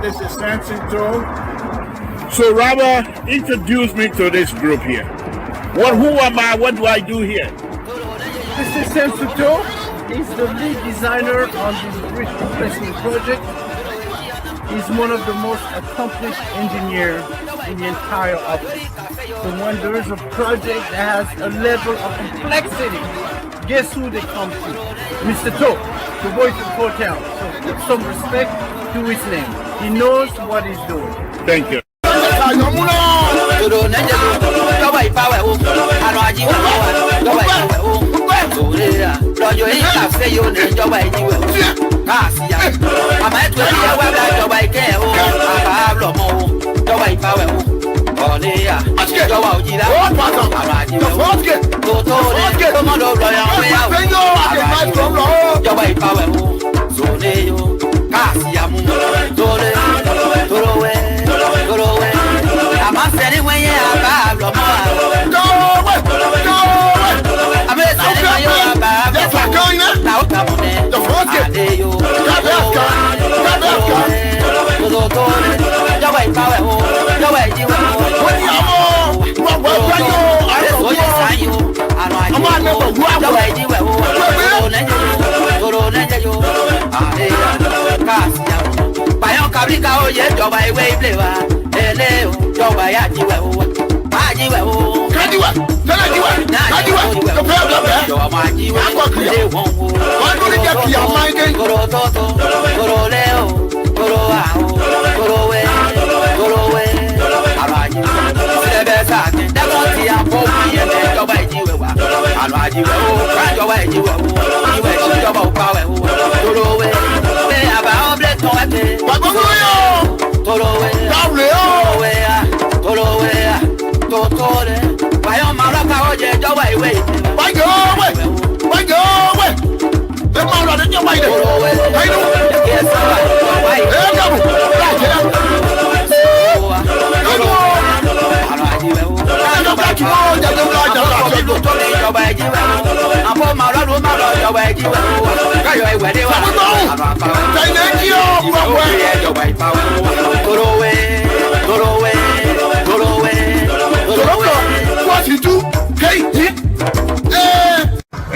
This is Samson. So Robert, introduce me to this group here. Who am I? What do I do here? This is Samson. He's the lead designer on this bridge replacement project. He's one of the most accomplished engineers in the entire office. So when there is a project that has a level of complexity, guess who they come to? Mr. To, the voice of hotel. So put some respect to his name. He knows what he's doing. Thank you.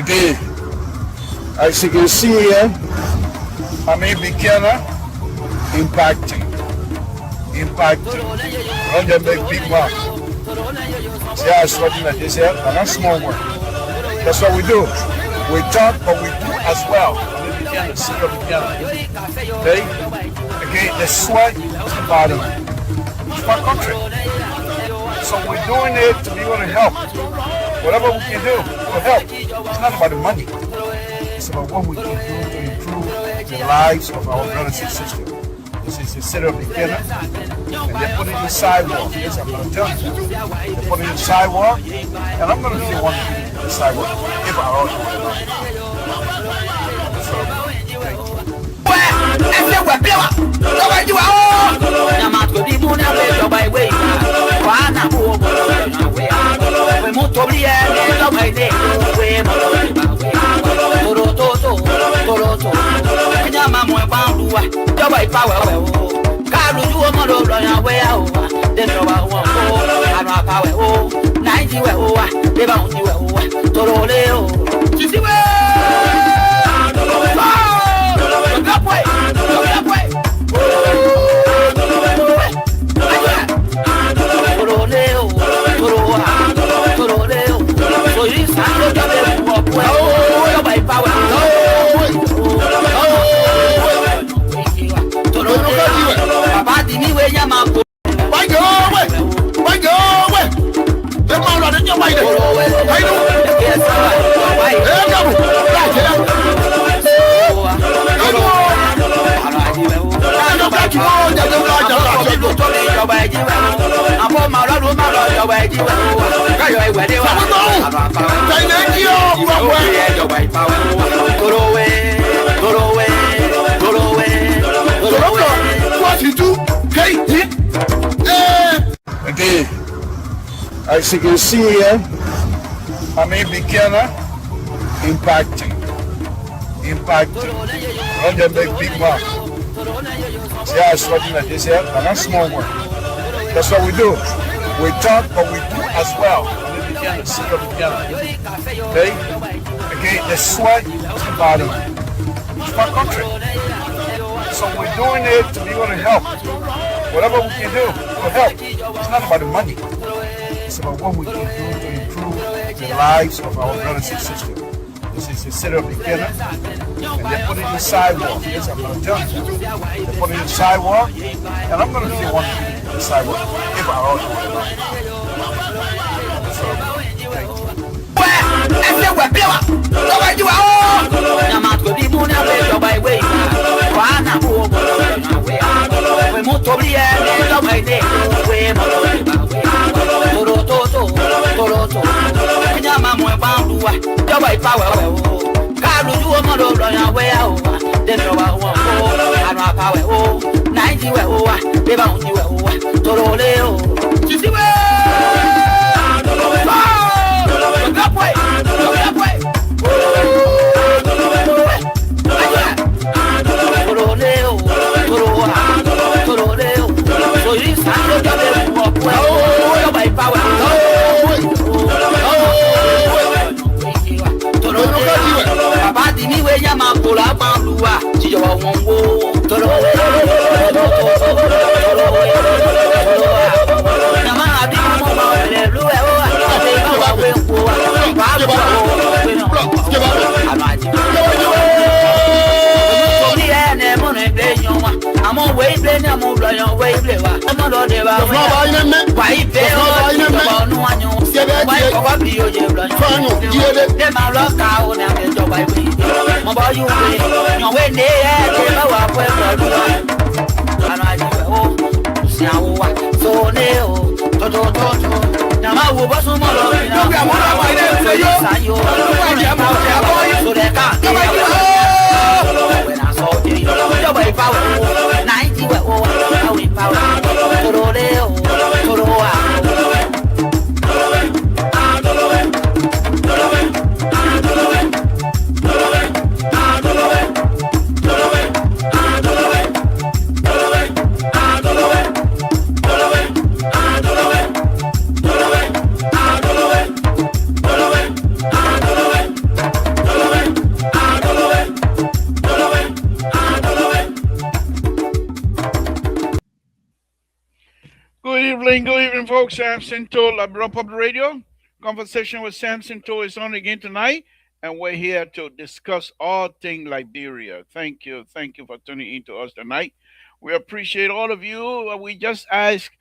Okay, as you can see here, I'm a beginner impacting. On the big one. See how it's working like this here? And that's small one. That's what we do. We talk, but we do as well. I'm a beginner, senior beginner. Okay? Okay, the sweat is the bottom. It's my country. So we're doing it to be able to help. Whatever we can do will help. It's not about the money. It's about what we can do to improve the lives of our brothers and sisters. This is the city of beginner. And they put it in the sidewalk. Yes, I'm going to tell you. They put it in the sidewalk. And I'm going to be one to put it in the sidewalk. If I ought to. Okay, as you can see here, I'm a beginner impacting. On the big one. See how it's working like this here? And that's small one. That's what we do. We talk, but we do as well. On the beginner, senior beginner. Okay? Okay, the sweat is the body. It's my country. So we're doing it to be able to help. Whatever we can do will help. It's not about the money. It's about what we can do to improve the lives of our brothers and sisters. This is the city of beginner. And they put it in the sidewalk. Yes, I'm going to tell you. They put it in the sidewalk. And I'm going to be one in the sidewalk. If I all do it. So, thank Good evening, folks. Samson to Labra Public Radio. Conversation with Samson to is on again tonight, and we're here to discuss all things Liberia. Thank you for tuning in to us tonight. We appreciate all of you. We just ask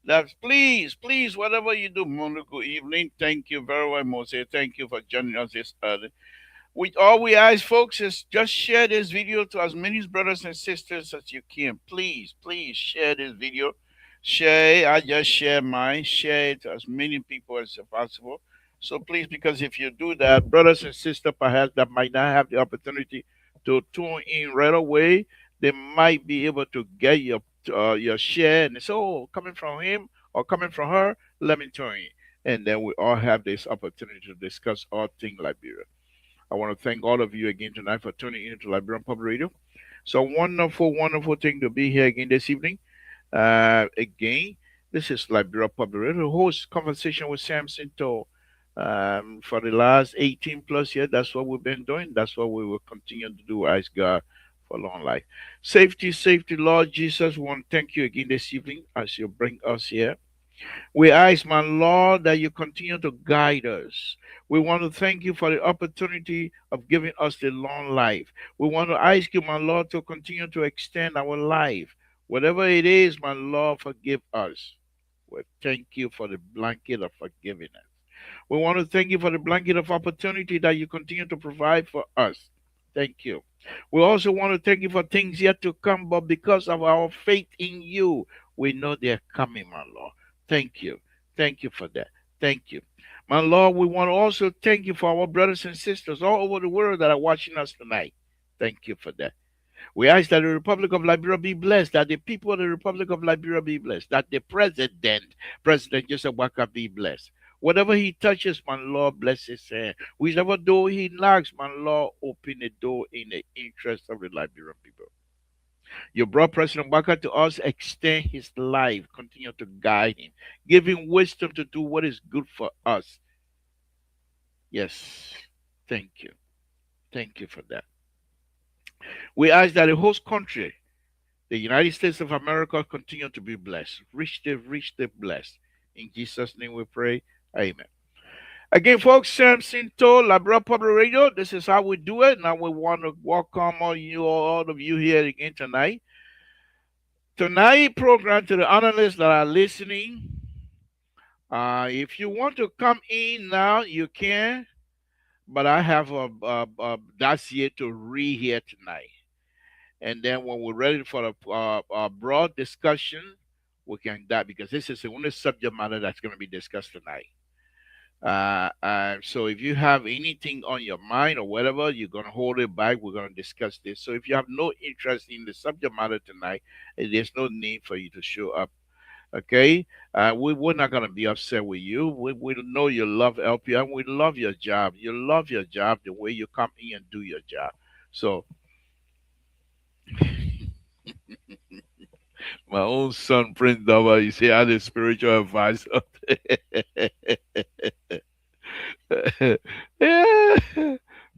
that please, whatever you do, wonderful evening. Thank you very much. Thank you for joining us this early. All we ask, folks, is just share this video to as many brothers and sisters as you can. Please share this video. Share. I just share mine. Share it to as many people as possible. So please, because if you do that, brothers and sisters perhaps that might not have the opportunity to tune in right away, they might be able to get your share and say, "Oh, coming from him or coming from her, let me tune in." And then we all have this opportunity to discuss all things Liberia. I want to thank all of you again tonight for tuning in to Liberian Public Radio. So wonderful thing to be here again this evening. Again, this is Liberia Public Radio, host conversation with Samson To. For the last 18 plus years, that's what we've been doing. That's what we will continue to do. Ask God for long life. Safety, Lord Jesus. We want to thank you again this evening as you bring us here. We ask, my Lord, that you continue to guide us. We want to thank you for the opportunity of giving us the long life. We want to ask you, my Lord, to continue to extend our life. Whatever it is, my Lord, forgive us. We thank you for the blanket of forgiveness. We want to thank you for the blanket of opportunity that you continue to provide for us. Thank you. We also want to thank you for things yet to come, but because of our faith in you, we know they're coming, my Lord. Thank you. Thank you for that. Thank you. My Lord, we want to also thank you for our brothers and sisters all over the world that are watching us tonight. Thank you for that. We ask that the Republic of Liberia be blessed, that the people of the Republic of Liberia be blessed, that the President Joseph Waka, be blessed. Whatever he touches, my Lord, bless his hand. Whichever door he knocks, my Lord, open the door in the interest of the Liberian people. You brought President Waka to us, extend his life, continue to guide him, give him wisdom to do what is good for us. Yes, thank you. Thank you for that. We ask that the host country, the United States of America, continue to be blessed. Richly blessed. In Jesus' name we pray. Amen. Again, folks, Samson told Labra Public Radio, this is how we do it. Now we want to welcome all of you here again tonight. Tonight program to the analysts that are listening. If you want to come in now, you can. But I have a dossier to read here tonight. And then when we're ready for a broad discussion, we can that because this is the only subject matter that's going to be discussed tonight. So if you have anything on your mind or whatever, you're going to hold it back. We're going to discuss this. So if you have no interest in the subject matter tonight, there's no need for you to show up. Okay, we're not going to be upset with you. We know you love LPR. We love your job. You love your job the way you come in and do your job. So my own son, Prince Dava, you say I'm the spiritual advisor. Yeah.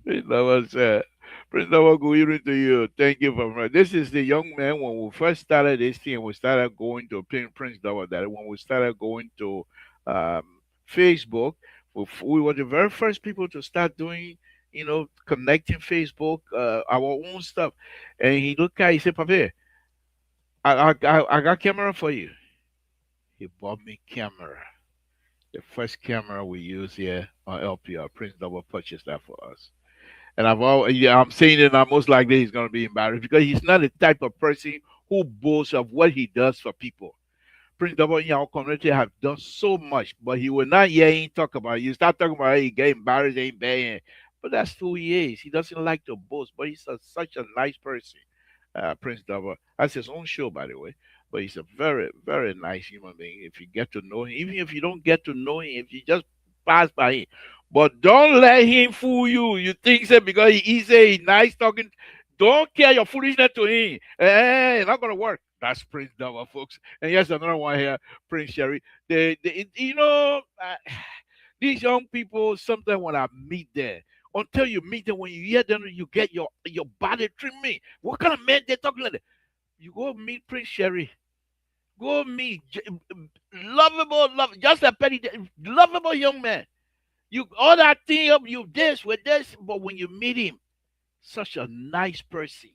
Prince Dava said, Prince Dava, good evening to you. Thank you for this is the young man when we first started this thing, we started going to Prince Dava that when we started going to Facebook, we were the very first people to start doing, connecting Facebook, our own stuff. And he looked at, he said, Papa, I got camera for you. He bought me camera. The first camera we use here on LPR. Prince Double purchased that for us. And I'm saying it, and most likely he's going to be embarrassed because he's not the type of person who boasts of what he does for people. Prince Double in our community have done so much, but he will not hear him talk about it. You start talking about it, he get embarrassed, ain't bad. But that's who he is. He doesn't like to boast, but he's such a nice person. Prince Double. That's his own show, by the way. But he's a very, very nice human being. If you get to know him, even if you don't get to know him, if you just pass by him, but don't let him fool you. You think that because he's a nice talking, don't care your foolishness to him. It's not gonna work. That's Prince Double, folks. And here's another one here, Prince Sherry. These young people. Sometimes when I meet them, until you meet them, when you hear them, you get your body trembling. What kind of man they talking like that? You go meet Prince Sherry. Go meet lovable, just a petty, lovable young man. You all that thing up, you this with this, but when you meet him, such a nice person.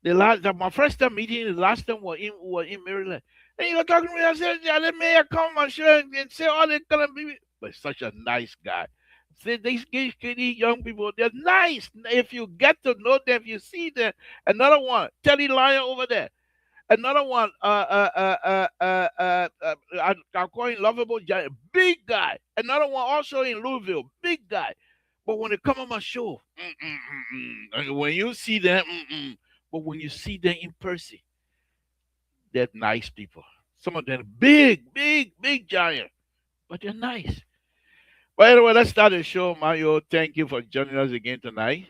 My first time meeting him, the last time was in Maryland. And you were talking to me, I said, yeah, let me come and share and say all that kind of people. But such a nice guy. See, these young people, they're nice. If you get to know them, if you see them, another one, Teddy Lyon over there. Another one, I'm calling lovable giant, big guy. Another one also in Louisville, big guy. But when they come on my show, and when you see them, but when you see them in person, they're nice people. Some of them big, big, big giant, but they're nice. But anyway, let's start the show, Mario. Thank you for joining us again tonight.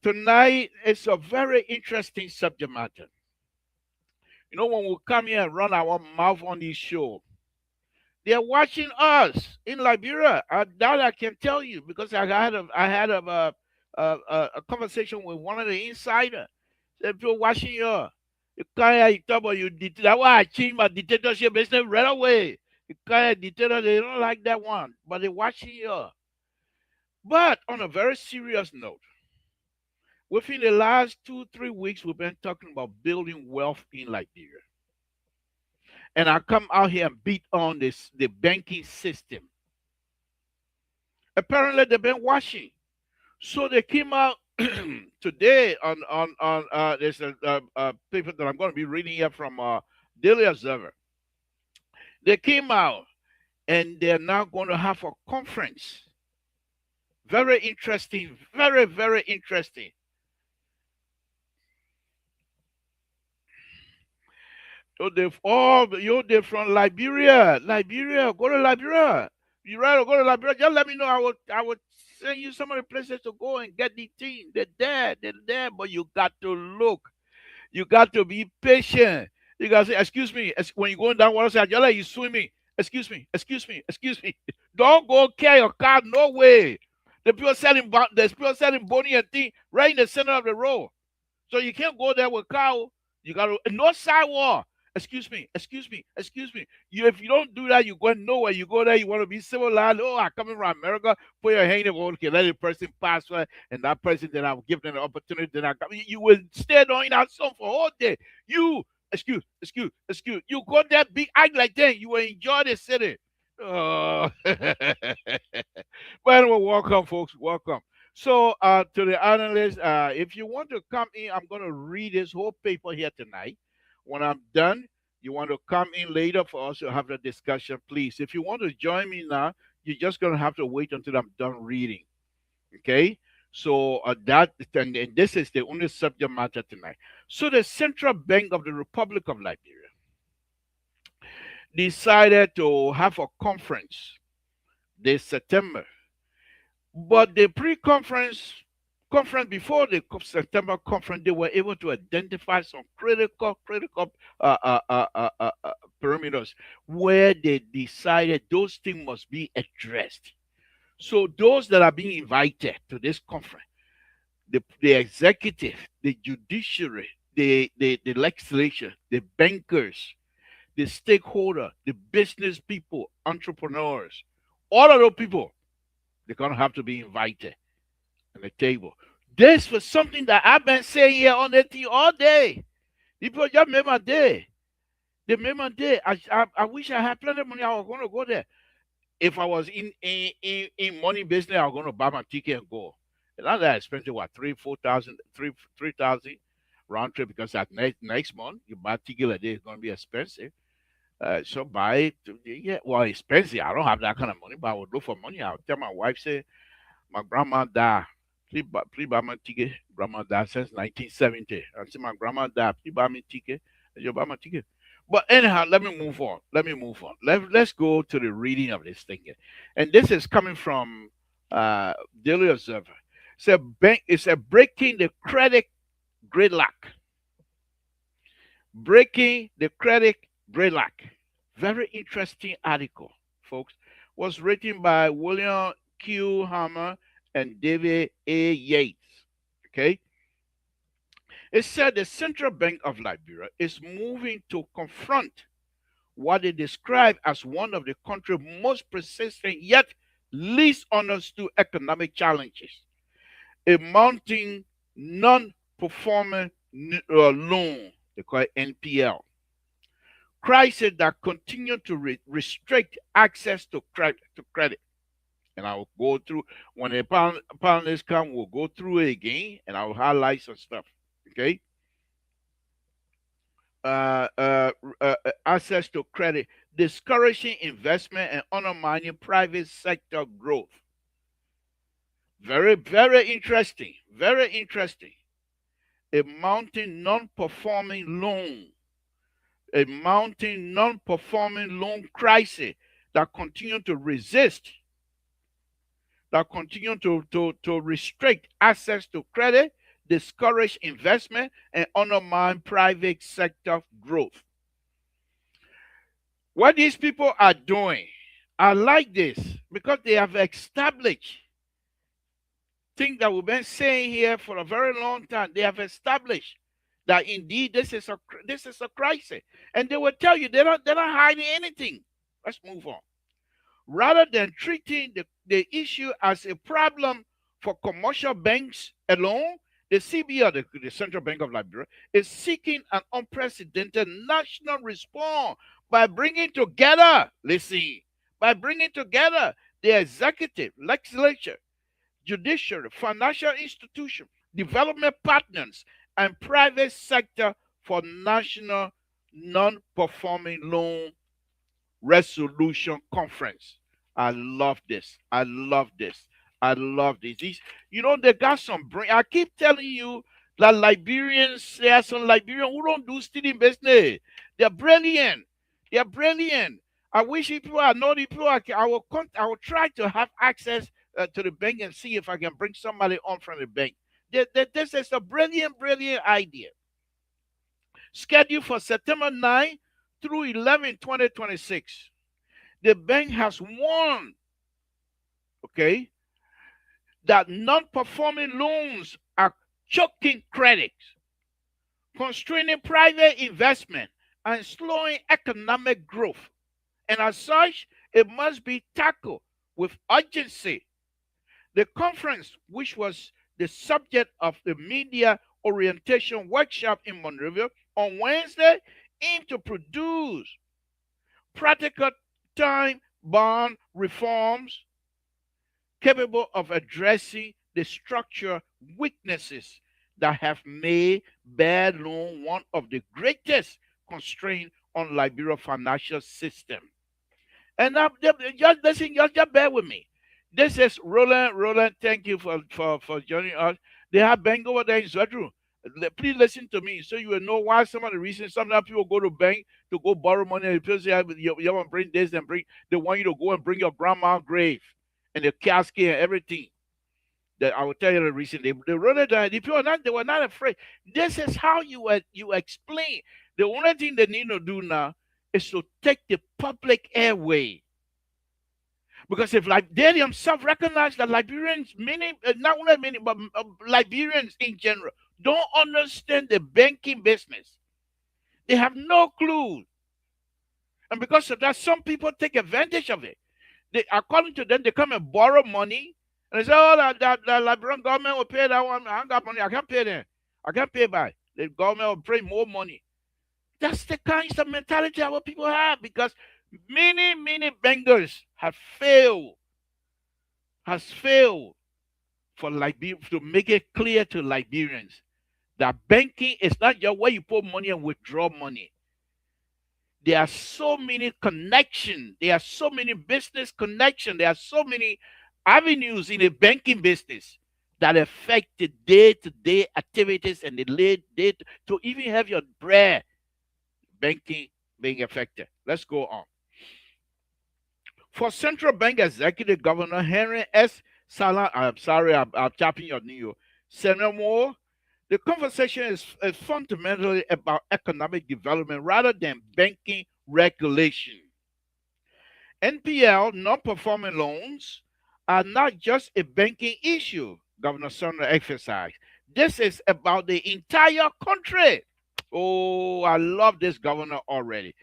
Tonight it's a very interesting subject matter. When we come here and run our mouth on this show, they're watching us in Liberia. That I can tell you because I had a conversation with one of the insiders. Said people watching you. You can't talk about you. That's why I changed my dictatorship business right away. You can't dictator. They don't like that one, but they're watching you. But on a very serious note, within the last 2-3 weeks, we've been talking about building wealth in Liberia. And I come out here and beat on the banking system. Apparently, they've been watching. So they came out today on there's a paper that I'm going to be reading here from Daily Observer. They came out and they're now going to have a conference. Very interesting, very interesting. So they're from Liberia. Liberia, go to Liberia. You rather go to Liberia? Just let me know. I would send you some of the places to go and get the team. They're there, but you got to look. You got to be patient. You got to say, excuse me, when you're going down water side, you're like you swimming. Excuse me. Don't go carry your car no way. There's people selling bony and thing right in the center of the road. So you can't go there with cow. You got to no sidewalk. Excuse me. If you don't do that, you go nowhere. You go there, you want to be civilized. Oh, I come from America. Put your hand up. Okay, let the person pass by, and that person then I'll give them the opportunity. Then I come. You will stay doing that song for all day. You excuse. You go there, big act like that. You will enjoy the city. Oh. But anyway, welcome, folks. Welcome. So, to the analysts, if you want to come in, I'm going to read this whole paper here tonight. When I'm done, you want to come in later for us to have the discussion, please. If you want to join me now, you're just going to have to wait until I'm done reading. Okay? So, and this is the only subject matter tonight. So, the Central Bank of the Republic of Liberia decided to have a conference this September. But the conference before the September conference, they were able to identify some critical parameters where they decided those things must be addressed. So those that are being invited to this conference, the executive, the judiciary, the legislature, the bankers, the stakeholder, the business people, entrepreneurs, all of those people, they're gonna have to be invited on the table. This was something that I've been saying here on the thing all day. People just made my day. They made my day. I wish I had plenty of money. I was gonna go there. If I was in money business, I was gonna buy my ticket and go. It's not that expensive. What 3,000, 4,000, 3,000 round trip because that next month you buy a ticket a day, it's gonna be expensive. So buy it. Yeah, well, expensive. I don't have that kind of money, but I would look for money. I'll tell my wife, say, my grandma died. Please buy my ticket. Grandma died since 1970. I said, my grandma died. Please buy me ticket. And you buy my ticket. But anyhow, let me move on. Let's go to the reading of this thing here. And this is coming from Daily Observer. It's a breaking the credit gridlock. Breaking the credit gridlock. Very interesting article, folks. Was written by William Q. Hammer and David A. Yates. Okay. It said the Central Bank of Liberia is moving to confront what they describe as one of the country's most persistent yet least understood economic challenges, a mounting non-performing loan, they call it NPL, crisis that continue to restrict access to credit. And I will go through when the panelists come. We'll go through it again, and I will highlight some stuff. Okay. Access to credit, discouraging investment and undermining private sector growth. Very interesting. Very interesting. A mounting non-performing loan. A mounting non-performing loan crisis that continue to resist, that continue to restrict access to credit, discourage investment, and undermine private sector growth. What these people are doing, I like this because they have established things that we've been saying here for a very long time. They have established that indeed this is a crisis, and they will tell you they're not hiding anything. Let's move on. Rather than treating the issue as a problem for commercial banks alone, the CBO, the Central Bank of Liberia, is seeking an unprecedented national response by bringing together, listen, by bringing together the executive, legislature, judiciary, financial institution, development partners, and private sector for national non-performing loan resolution conference. I love this. I love this. I love this. They got some brain. I keep telling you that Liberians, there are some Liberians who don't do stealing business. They're brilliant. They're brilliant. I wish if people are not people, I will try to have access to the bank and see if I can bring somebody on from the bank. This is a brilliant, brilliant idea. Scheduled for September 9 through 11, 2026. The bank has warned, okay, that non-performing loans are choking credit, constraining private investment, and slowing economic growth. And as such, it must be tackled with urgency. The conference, which was the subject of the media orientation workshop in Monrovia on Wednesday, aimed to produce practical time bound reforms capable of addressing the structural weaknesses that have made bad loan one of the greatest constraints on Liberia's financial system. And just listen, just bear with me. This is Roland. Roland, thank you for joining us. They have bank over there in Zedru. Please listen to me so you will know why some of the reasons sometimes people go to bank to go borrow money and people say you want to bring this and bring, they want you to go and bring your grandma's grave and the casket and everything. That I will tell you the reason they wrote it down. The people they were not afraid. This is how you explain. The only thing they need to do now is to take the public airway. Because if like they themselves recognize that Liberians, many not only many, but Liberians in general, don't understand the banking business. They have no clue. And because of that, some people take advantage of it. They, according to them, they come and borrow money. And they say, oh, the Liberian government will pay that one. I ain't got money. I can't pay them. I can't pay by. The government will bring more money. That's the kind of mentality our people have because many bankers have failed, has failed for to make it clear to Liberians that banking is not just where you put money and withdraw money. There are so many connections. There are so many business connections. There are so many avenues in the banking business that affect the day-to-day activities and the day to even have your bread banking being affected. Let's go on. For Central Bank Executive Governor Henry S. Salah, I'm sorry, I'm chopping your name. Senator, the conversation is fundamentally about economic development rather than banking regulation. NPL, non-performing loans, are not just a banking issue, Governor Sumner emphasized. This is about the entire country. Oh, I love this governor already.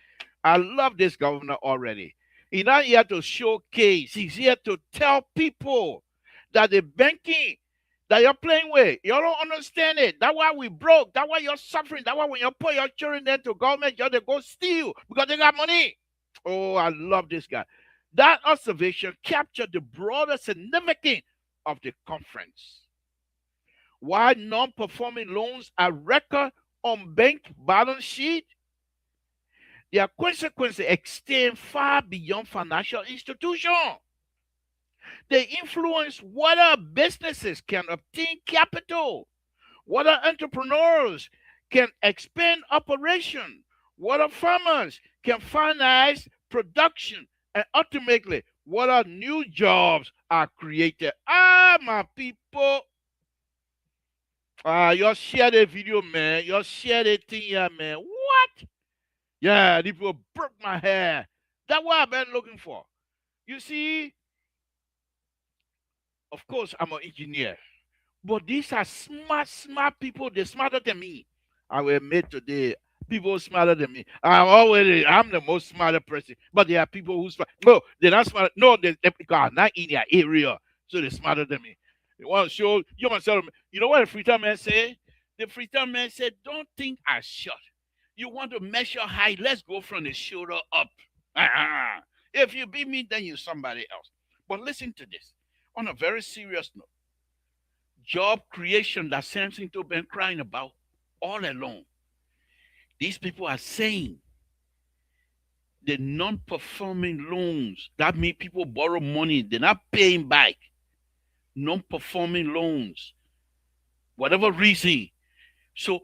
I love this governor already. He's not here to showcase. He's here to tell people that the banking that you're playing with, you don't understand it. That's why we broke. That's why you're suffering. That's why when you put your children there to government, you have to go steal because they got money. Oh, I love this guy. That observation captured the broader significance of the conference. While non-performing loans are record on bank balance sheet, their consequences extend far beyond financial institutions. They influence whether businesses can obtain capital, whether entrepreneurs can expand operation, whether farmers can finance production, and ultimately whether new jobs are created. Ah, my people. You share the video, man. You share the thing here, man. What? Yeah, these people broke my hair. That's what I've been looking for. You see, of course, I'm an engineer. But these are smart people. They're smarter than me. I will admit today, people smarter than me. I'm the most smarter person. But there are people who smart. No, they're not smart. No, they are not in their area. So they're smarter than me. They want to show, you want to tell them, you know what the Freetown man said? The Freetown man said, don't think I shot. You want to measure height, let's go from the shoulder up. If you beat me, then you're somebody else. But listen to this. On a very serious note, job creation that Samson to been crying about all along. These people are saying the non-performing loans. That means people borrow money, they're not paying back. Non-performing loans, whatever reason. So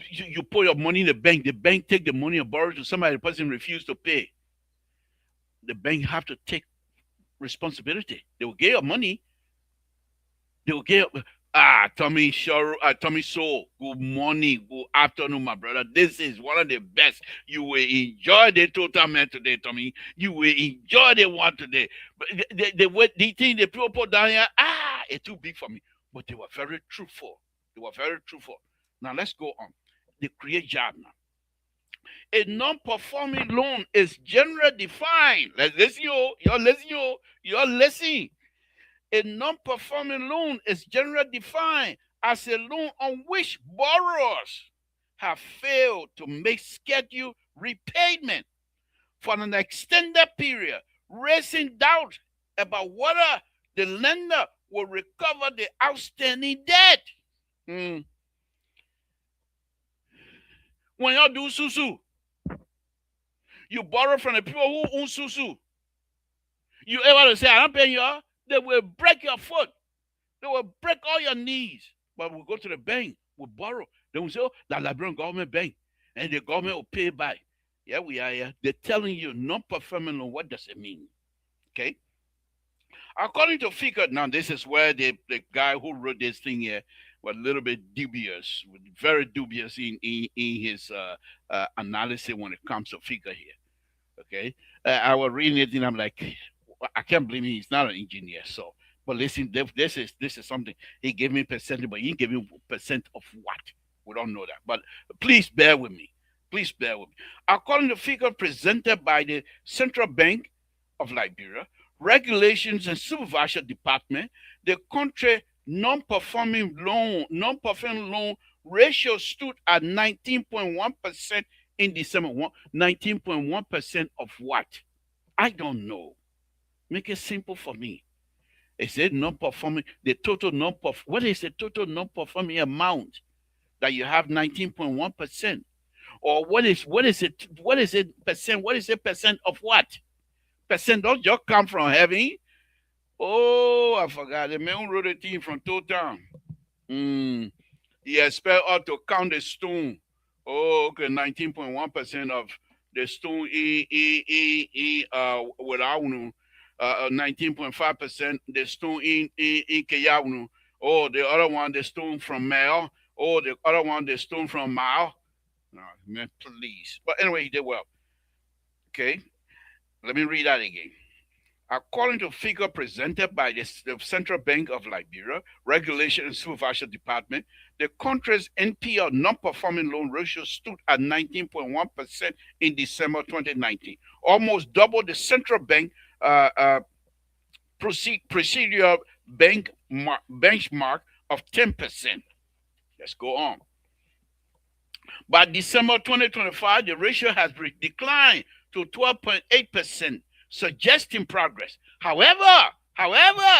you put your money in the bank take the money and borrow to somebody, the person refuse to pay. The bank have to take responsibility. They will get your money. They will get Tommy Shoro, Tommy Soul. Good morning, good afternoon, my brother. This is one of the best. You will enjoy the total man today, Tommy. You will enjoy the one today. But the thing the people put down here, it's too big for me. But they were very truthful. They were very truthful. Now let's go on. They create job now. A non-performing loan is generally defined. Let's listen, you're listening, you're listening. A non-performing loan is generally defined as a loan on which borrowers have failed to make scheduled repayment for an extended period, raising doubt about whether the lender will recover the outstanding debt. When y'all do susu, you borrow from the people who own susu. You ever say, I don't pay y'all? They will break your foot. They will break all your knees. But we'll go to the bank, we'll borrow. They will say, oh, the Liberian government bank. And the government will pay back. Yeah, we are here. They're telling you non-performing loan. What does it mean? Okay? According to figure, now this is where the guy who wrote this thing here was a little bit dubious, very dubious in his analysis when it comes to figure here. Okay? I was reading it and I'm like, I can't blame him. He's not an engineer. So, but listen, this is something. He gave me percentage, but he gave me percent of what? We don't know that. But please bear with me. Please bear with me. According to figure presented by the Central Bank of Liberia, Regulations and Supervision Department, the country non-performing loan ratio stood at 19.1% in December. 19.1% of what? I don't know. Make it simple for me. It said non-performing, the total non-performing, what is the total non-performing amount that you have 19.1%? Or what is it percent? What is it percent of what? Percent don't just come from heaven. Oh, I forgot. The man who wrote a thing from Town. He expect us to count the stone. Oh, okay, 19.1% of the stone without 19.5% the stone in Keyawunu. Oh, the other one, the stone from Mao. Oh, the other one, the stone from Mao. No, man, please. But anyway, he did well. Okay, let me read that again. According to figure presented by the Central Bank of Liberia, Regulation and Supervision Department, the country's NPL non-performing loan ratio stood at 19.1% in December 2019, almost double the Central Bank procedural bank benchmark of 10%. Let's go on. By December 2025, the ratio has declined to 12.8%, suggesting progress. However,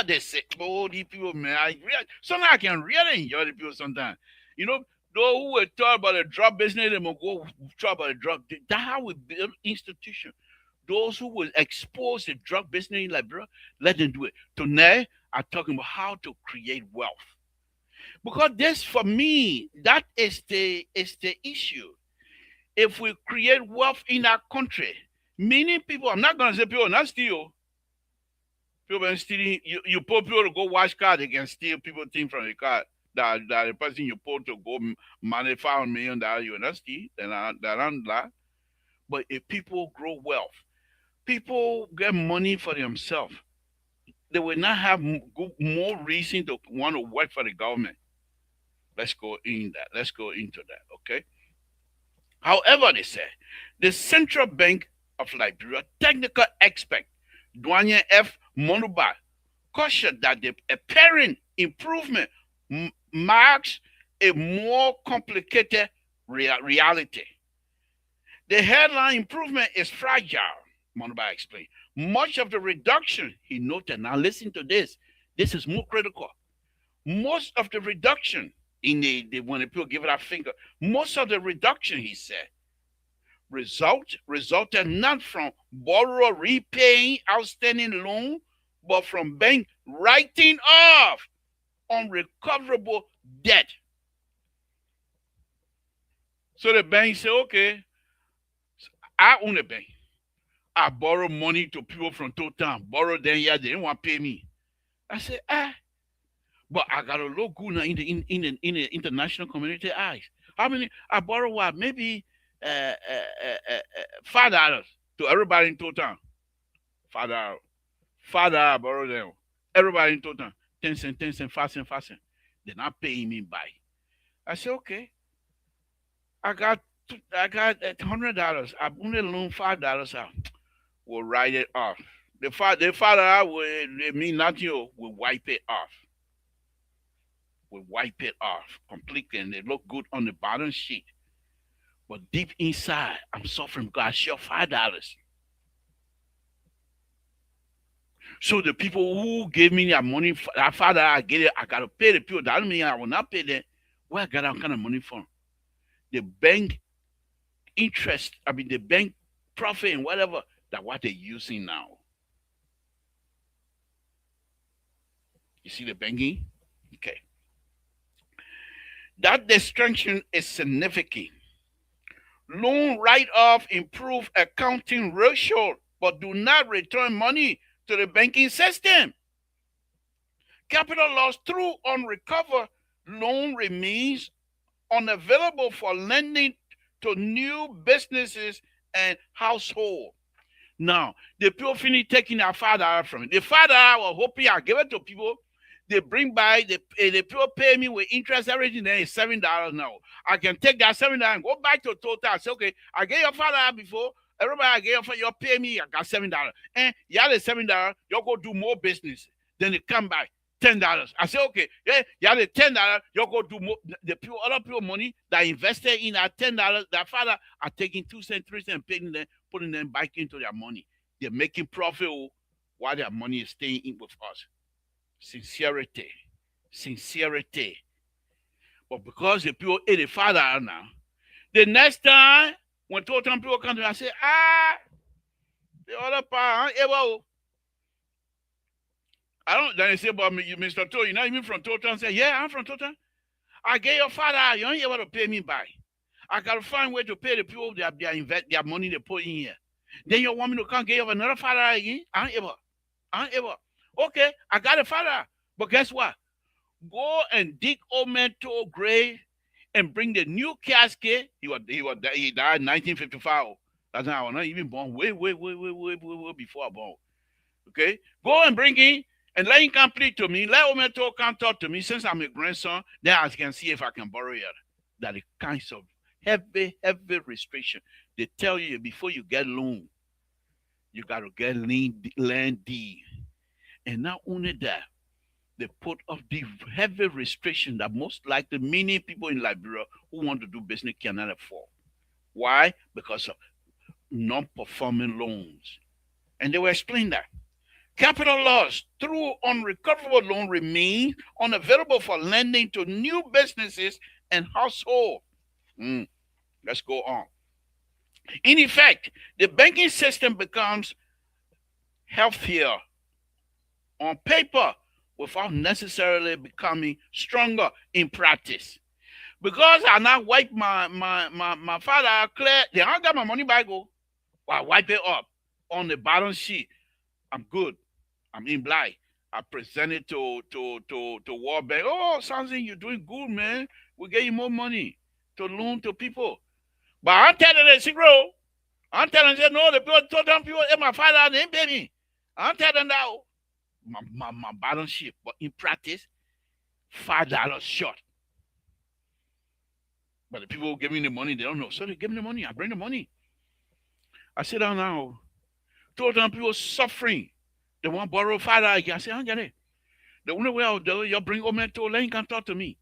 they say, oh, these people, man, sometimes I can really enjoy the people sometimes. You know, those who were taught about the drug business, they will go talk about the drug. That's how we build institution. Those who will expose the drug business in Liberia, let them do it. Tonight, I'm talking about how to create wealth. Because this, for me, that is the issue. If we create wealth in our country, meaning people, I'm not going to say people not steal. People are stealing. You put people to go wash car, they can steal people things from the car. That the person you put to go money $5 million, you not steal. They're not. But if people grow wealth, people get money for themselves, they will not have more reason to want to work for the government. Let's go into that, okay? However, they say, the Central Bank of Liberia technical expert, Dwanye F. Monuba, cautioned that the apparent improvement marks a more complicated reality. The headline improvement is fragile, Monuba explained. Much of the reduction, he noted, now listen to this, this is more critical. most of the reduction in the when the people give it a finger, most of the reduction, he said, resulted not from borrower repaying outstanding loan, but from bank writing off unrecoverable debt. So the bank said, okay, I own a bank. I borrow money to people from Total, borrow them here, they didn't want to pay me. I said, but I got to look good now in the international community eyes. How many? I borrow what? Maybe $5 to everybody in Total. $5. $5 I borrow them. Everybody in Total. 10 cents, 10 cents, 5 cents, 5 cents. They're not paying me by. I said, okay. I got $100. I only loan $5 out. We'll write it off. The father will it mean nothing. Will wipe it off. Will wipe it off completely, and they look good on the bottom sheet. But deep inside, I'm suffering because I share $5. So the people who gave me that money, that father, I get it. I gotta pay the people. That don't mean I will not pay them. Where I got that kind of money from? The bank interest. I mean the bank profit and whatever. That what they're using now. You see the banking? Okay. That destruction is significant. Loan write-off improve accounting ratio, but do not return money to the banking system. Capital loss through unrecovered loan remains unavailable for lending to new businesses and household. Now, the people finish taking their $5 from it. The father was hoping I give it to people. They bring by, the people pay me with interest, everything. Then it's $7 now. I can take that $7 and go back to Total. I say, okay, I gave your father before. Everybody I gave you pay me, I got $7. And you have the $7, you go do more business. Then they come back, $10. I say, okay, yeah, you have the $10, you go do more. The people, other people money that invested in that $10, that father are taking 2 cents, 3 cents, putting them back into their money. They're making profit while their money is staying in with us. Sincerity. But because the people ate the father now, the next time when Total people come to me, I say, the other part, I don't. Then they say, but Mr. Total, you're not even from Total. I say, yeah, I'm from Total. I gave your father, you ain't able to pay me back. I gotta find a way to pay the people their money they put in here. Then you want me to come give another father again? I ain't able. Okay, I got a father. But guess what? Go and dig old man to grave and bring the new casket. He died in 1955. That's how I was not even born. Way before I born. Okay? Go and bring him and let him come plead to me. Let old man to come talk to me since I'm a grandson. Then I can see if I can borrow it. That the kinds of heavy restriction. They tell you before you get loan, you got to get land deed. And not only that, they put up the heavy restriction that most likely many people in Liberia who want to do business cannot afford. Why? Because of non-performing loans. And they will explain that. Capital loss through unrecoverable loan remains unavailable for lending to new businesses and household. Let's go on. In effect, the banking system becomes healthier on paper without necessarily becoming stronger in practice. Because I now wipe my father clear, they don't got my money back. I wipe it up on the balance sheet. I'm good. I'm in blind. I present it to World Bank. Oh, Samson, you're doing good, man. We'll get you more money to loan to people. But I'm telling them, secret. I'm telling them, no, the people told them people, my father didn't pay me. I'm telling them that my balance sheet, but in practice, $5 short. But the people who give me the money, they don't know. So they give me the money. I bring the money. I sit down now. Told them people suffering. They want to borrow $5 again. I say, I don't get it. The only way I'll do it, you bring Omen to Lane, can talk to me.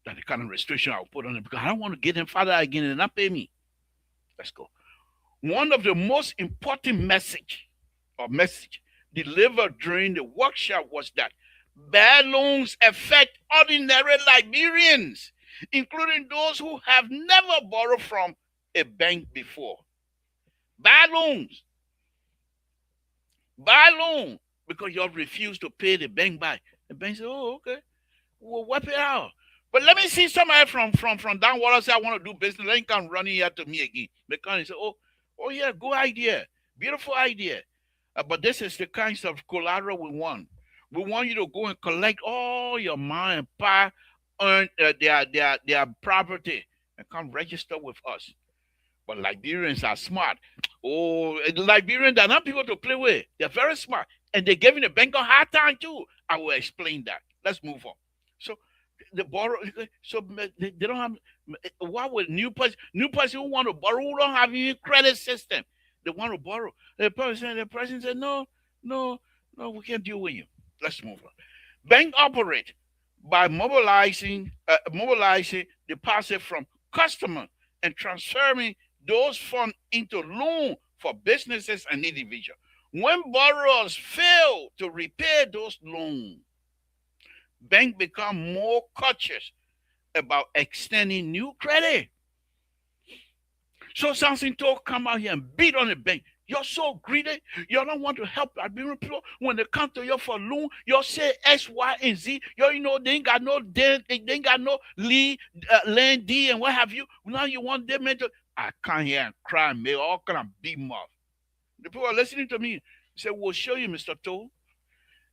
That's the kind of restriction I'll put on them because I don't want to get them $5 again and not pay me. Let's go. One of the most important message delivered during the workshop was that Bad loans affect ordinary Liberians, including those who have never borrowed from a bank before. Bad loans, bad loan, because you have refused to pay the bank back. The bank says, "Oh, okay, we'll wipe it out." But let me see somebody from down water say I want to do business. They ain't come running here to me again. Because they say, oh yeah, good idea, beautiful idea. But this is the kinds of collateral we want. We want you to go and collect all your mom and pa earn their property and come register with us. But Liberians are smart. Oh, the Liberians are not people to play with. They're very smart. And they're giving the bank a hard time too. I will explain that. Let's move on. So the borrow, so they don't have, why would new person who want to borrow who don't have any credit system? They want to borrow. The person said, no, no, no, we can't deal with you. Let's move on. Bank operate by mobilizing deposit from customer and transferring those funds into loan for businesses and individuals. When borrowers fail to repay those loans, bank become more cautious about extending new credit. So Samson told come out here and beat on the bank. You're so greedy. You don't want to help Liberian people. When they come to you for loan, you say X, Y, and Z. They ain't got no debt, they ain't got no land D and what have you. Now you want them to. I come here and cry and make all kind of beat them up. The people are listening to me. He said, we'll show you, Mr. Toe.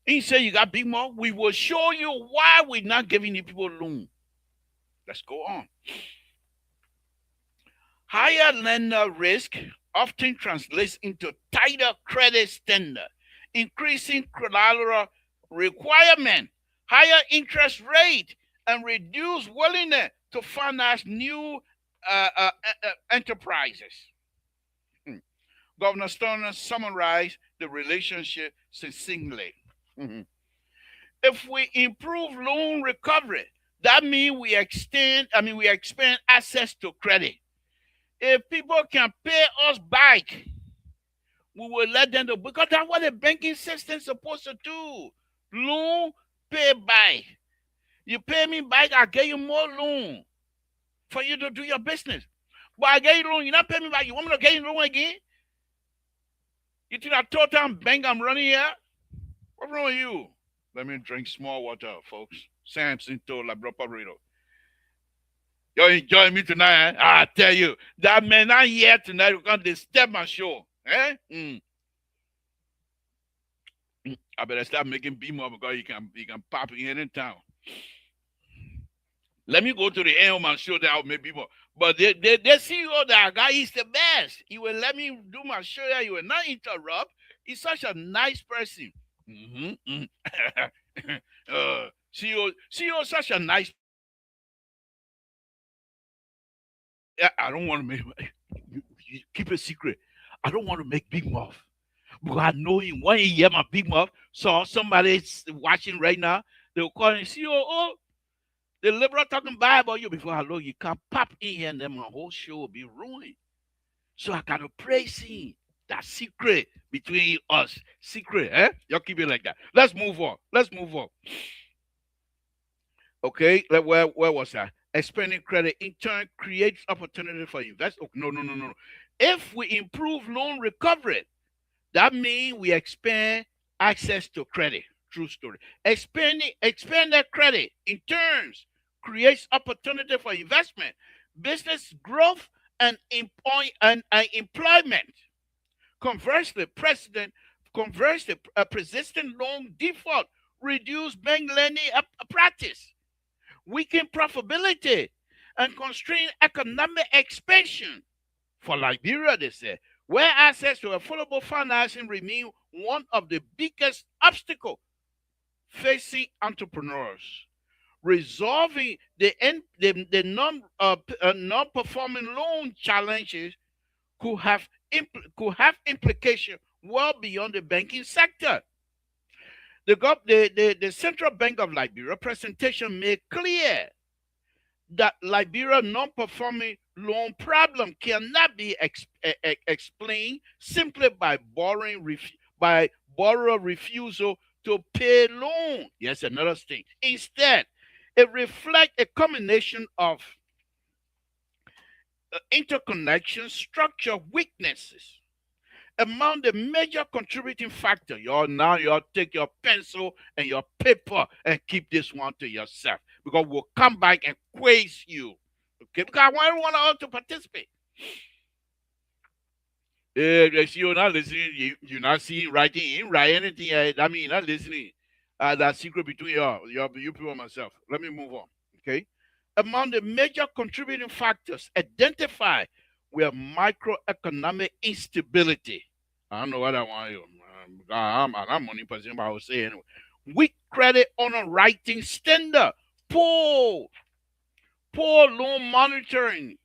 He said you got big mouth. We will show you why we're not giving the people loan. Let's go on. Higher lender risk often translates into tighter credit standard, increasing collateral requirement, higher interest rate, and reduced willingness to finance new enterprises. Governor Stoner summarized the relationship succinctly. If we improve loan recovery, that means we expand access to credit. If people can pay us back, we will let them do, because that's what the banking system is supposed to do. Loan, pay back. You pay me back, I get you more loan for you to do your business. But I get you loan, you not pay me back. You want me to get you loan again? You think I total bank I'm running here? What's wrong with you? Let me drink small water, folks. Samson told La Broparito. You enjoy me tonight, eh? I tell you, that man not here tonight because they step my show. Eh? I better start making beam up because you can pop in any town. Let me go to the end of my show that I'll make people. But they see you that guy is the best. He will let me do my show here. He will not interrupt. He's such a nice person. CEO such a nice. I don't want to make you keep it secret. I don't want to make big mouth. Because I know him. When he hear my big mouth, so somebody watching right now, they'll call him CEO. The liberal talking bad about you before I know you can pop in here and then my whole show will be ruined. So I gotta praise him. That secret between us. Secret, eh? Y'all keep it like that. Let's move on. Okay, where was I? Expanding credit in turn creates opportunity for investors. Oh, no. If we improve loan recovery, that means we expand access to credit. True story. Expanded credit in turns creates opportunity for investment, business growth, and employment. Conversely, persistent loan default reduce bank lending practice, weaken profitability, and constrain economic expansion. For Liberia, they say, where access to affordable financing remain one of the biggest obstacles facing entrepreneurs. Resolving the non-performing loan challenges could have implications well beyond the banking sector. The Central Bank of Liberia presentation made clear that Liberia non-performing loan problem cannot be explained simply by borrower refusal to pay loan. Yes, another thing. Instead, it reflects a combination of interconnection, structure, weaknesses. Among the major contributing factor, y'all take your pencil and your paper and keep this one to yourself because we'll come back and quiz you. Okay, because I want everyone all to participate. If you're not listening, you're not seeing writing, you ain't write anything. I mean, you're not listening. That secret between you people and myself. Let me move on. Okay. Among the major contributing factors identified were microeconomic instability. I don't know what I want you. I'm a money person, but I will say anyway. Weak credit underwriting standard, poor loan monitoring,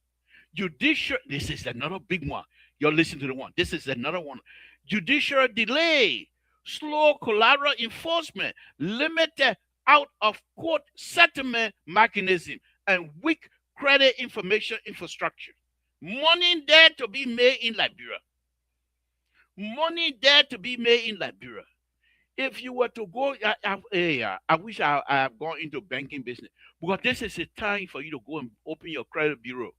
judicial. This is another big one. You're listening to the one. This is another one. Judicial delay, slow collateral enforcement, limited out of court settlement mechanism, and weak credit information infrastructure. Money there to be made in Liberia. Money there to be made in Liberia. If you were to go, I wish I have gone into banking business because this is a time for you to go and open your credit bureau.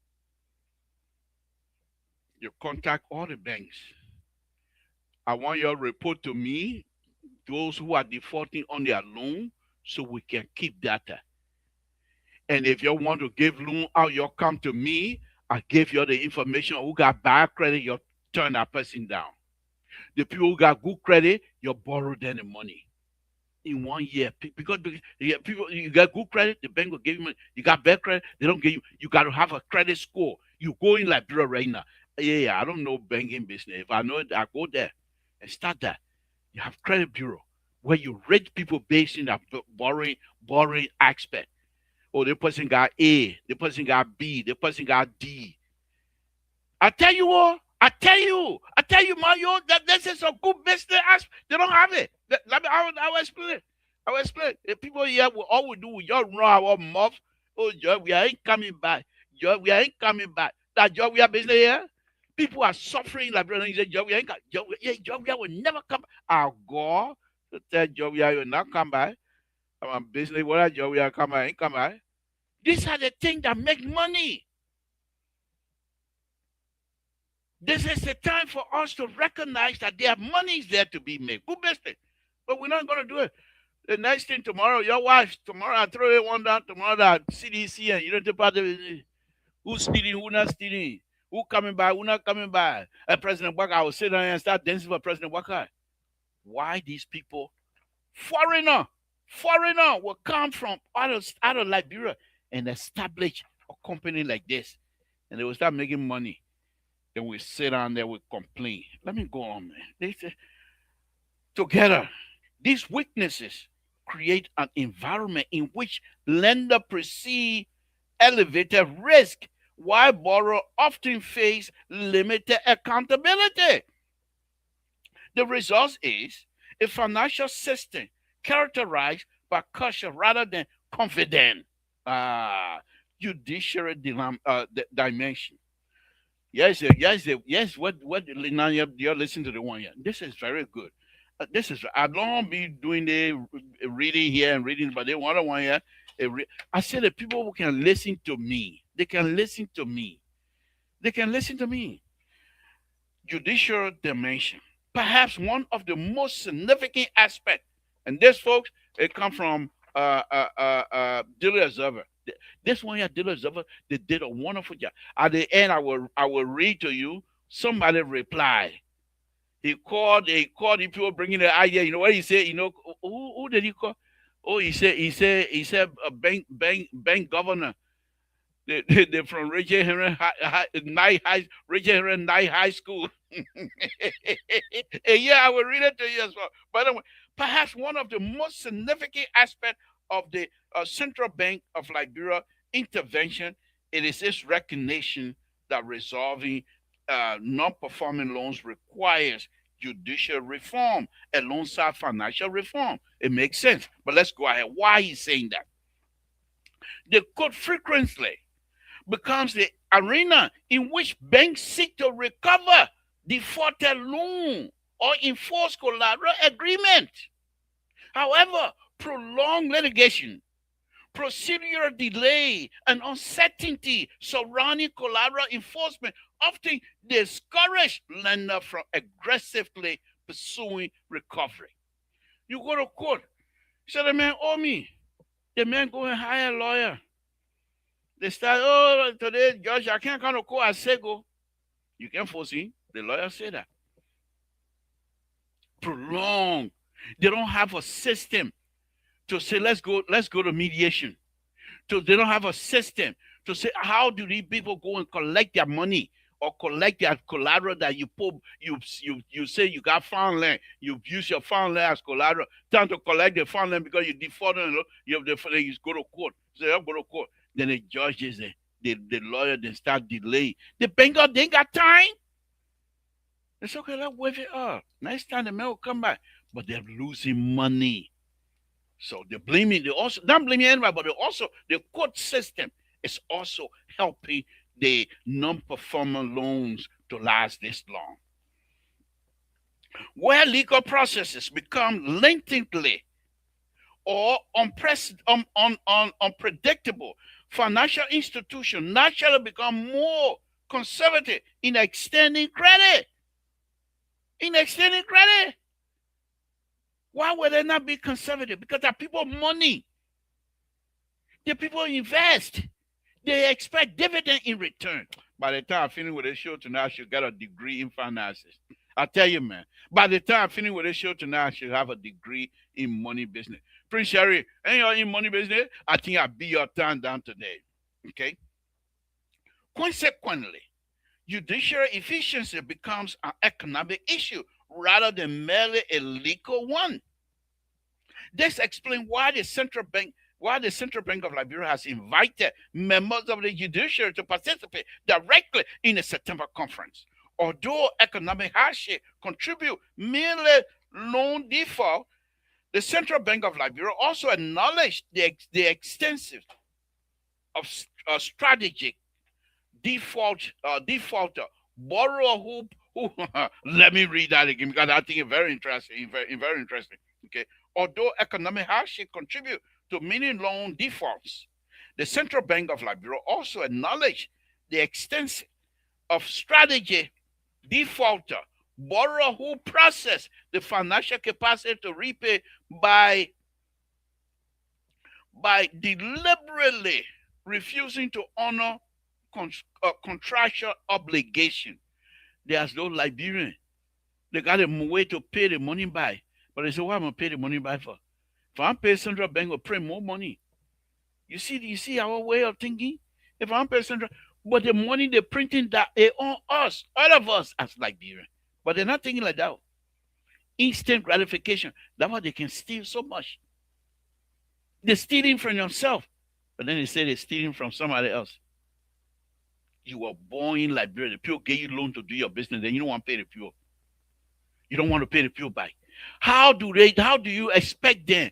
You contact all the banks. I want your report to me, those who are defaulting on their loan, so we can keep data. And if you want to give loan out, you come to me. I give you the information. Who got bad credit, you turn that person down. The people who got good credit, you borrow them the money in 1 year. Because people, you got good credit, the bank will give you money. You got bad credit, they don't give you. You got to have a credit score. You go in Liberia right now. Yeah, I don't know banking business. If I know it, I go there and start that. You have credit bureau where you rate people based in that borrowing aspect. Oh, the person got A, the person got B, the person got D. I tell you what, Mario, that this is a good business aspect. They don't have it. I will explain. I will explain. The people here will all we do, we just run our mouth. Oh, Joe, we ain't coming back. Joe, we ain't coming back. That job we have business here. People are suffering like brother. He said, Joe, we ain't Joe, will never come. Our God, that Joe, we will not come back. Our business, what Joe, we are coming, ain't come back. These are the things that make money. This is the time for us to recognize that there money is there to be made. Good business. But we're not going to do it. The next thing tomorrow, your wife, tomorrow I throw it one down, tomorrow that CDC and you don't take part of it. Who's stealing, who not stealing, who coming by, who not coming by. And President Walker, I will sit down and start dancing for President Walker. Why these people, foreigner will come from out of Liberia and establish a company like this. And they will start making money. Then we sit down there, we complain. Let me go on, man. They say, together, these weaknesses create an environment in which lender perceive elevated risk while borrower often face limited accountability. The result is a financial system characterized by caution rather than confident judiciary dimension. Yes. What? Now you're listening to the one here. This is very good. This is. I don't be doing the reading here and reading, but the one here. I said the people who can listen to me. They can listen to me. They can listen to me. Judicial dimension, perhaps one of the most significant aspects, and this, folks, it comes from Daily Observer. This one here, Daily Observer, they did a wonderful job. At the end, I will read to you. Somebody replied. He called the people bringing the idea. You know what he said? You know who did he call? Oh, he said a bank governor. They're from Richard Henry High School. Yeah, I will read it to you as well. By the way, perhaps one of the most significant aspects of the Central Bank of Liberia intervention, it is its recognition that resolving non-performing loans requires judicial reform alongside financial reform. It makes sense. But let's go ahead. Why he's saying that? The court frequently becomes the arena in which banks seek to recover defaulted loan or enforce collateral agreement. However, prolonged litigation, procedural delay, and uncertainty surrounding collateral enforcement often discourage lenders from aggressively pursuing recovery. You go to court, say the man owe me. The man go and hire a lawyer. They start, oh, today, Judge, I can't come to court. I say go. You can foresee. The lawyer say that. Prolong. They don't have a system to say, let's go to mediation. So they don't have a system to say how do these people go and collect their money or collect their collateral that you put you say you got farm land, you use your farm land as collateral, time to collect the farm land because you defaulted, you have you go to court. So you go to court. Then the judges the lawyer then start delay. The banker they ain't got time. It's okay, let's wave it up. Next time the man will come back. But they're losing money. So they're blaming, they also not blaming anybody, but they also the court system is also helping the non-performing loans to last this long. Where legal processes become lengthy or unpredictable, financial institutions naturally become more conservative in extending credit. In extending credit. Why would they not be conservative? Because the people money. The people invest. They expect dividend in return. By the time I finish with this show tonight, I should get a degree in finances. I tell you, man. By the time I finish with this show tonight, I should have a degree in money business. Prince Sherry, ain't you in money business? I think I'll be your time down today. Okay? Consequently, judicial efficiency becomes an economic issue rather than merely a legal one. This explains why the Central Bank of Liberia has invited members of the judiciary to participate directly in the September conference. Although economic hardship contribute merely loan default, the Central Bank of Liberia also acknowledged the extensive of strategic defaulter borrower who let me read that again because I think it's very interesting. Very interesting. Okay. Although economic hardship contribute to many loan defaults, the Central Bank of Liberia also acknowledged the extent of strategy defaulter borrower who process the financial capacity to repay by deliberately refusing to honor contractual obligation. There's no Liberian. They got a way to pay the money by. But they say, what am I going to pay the money by for? If I'm paying Central Bank, will print more money. You see our way of thinking? If I'm paying Central, but the money they're printing that they own us, all of us as Liberian. But they're not thinking like that. Instant gratification. That's why they can steal so much. They're stealing from yourself. But then they say they're stealing from somebody else. You were born in Liberia. The people gave you loan to do your business. Then you don't want to pay the people. You don't want to pay the people back. How do you expect them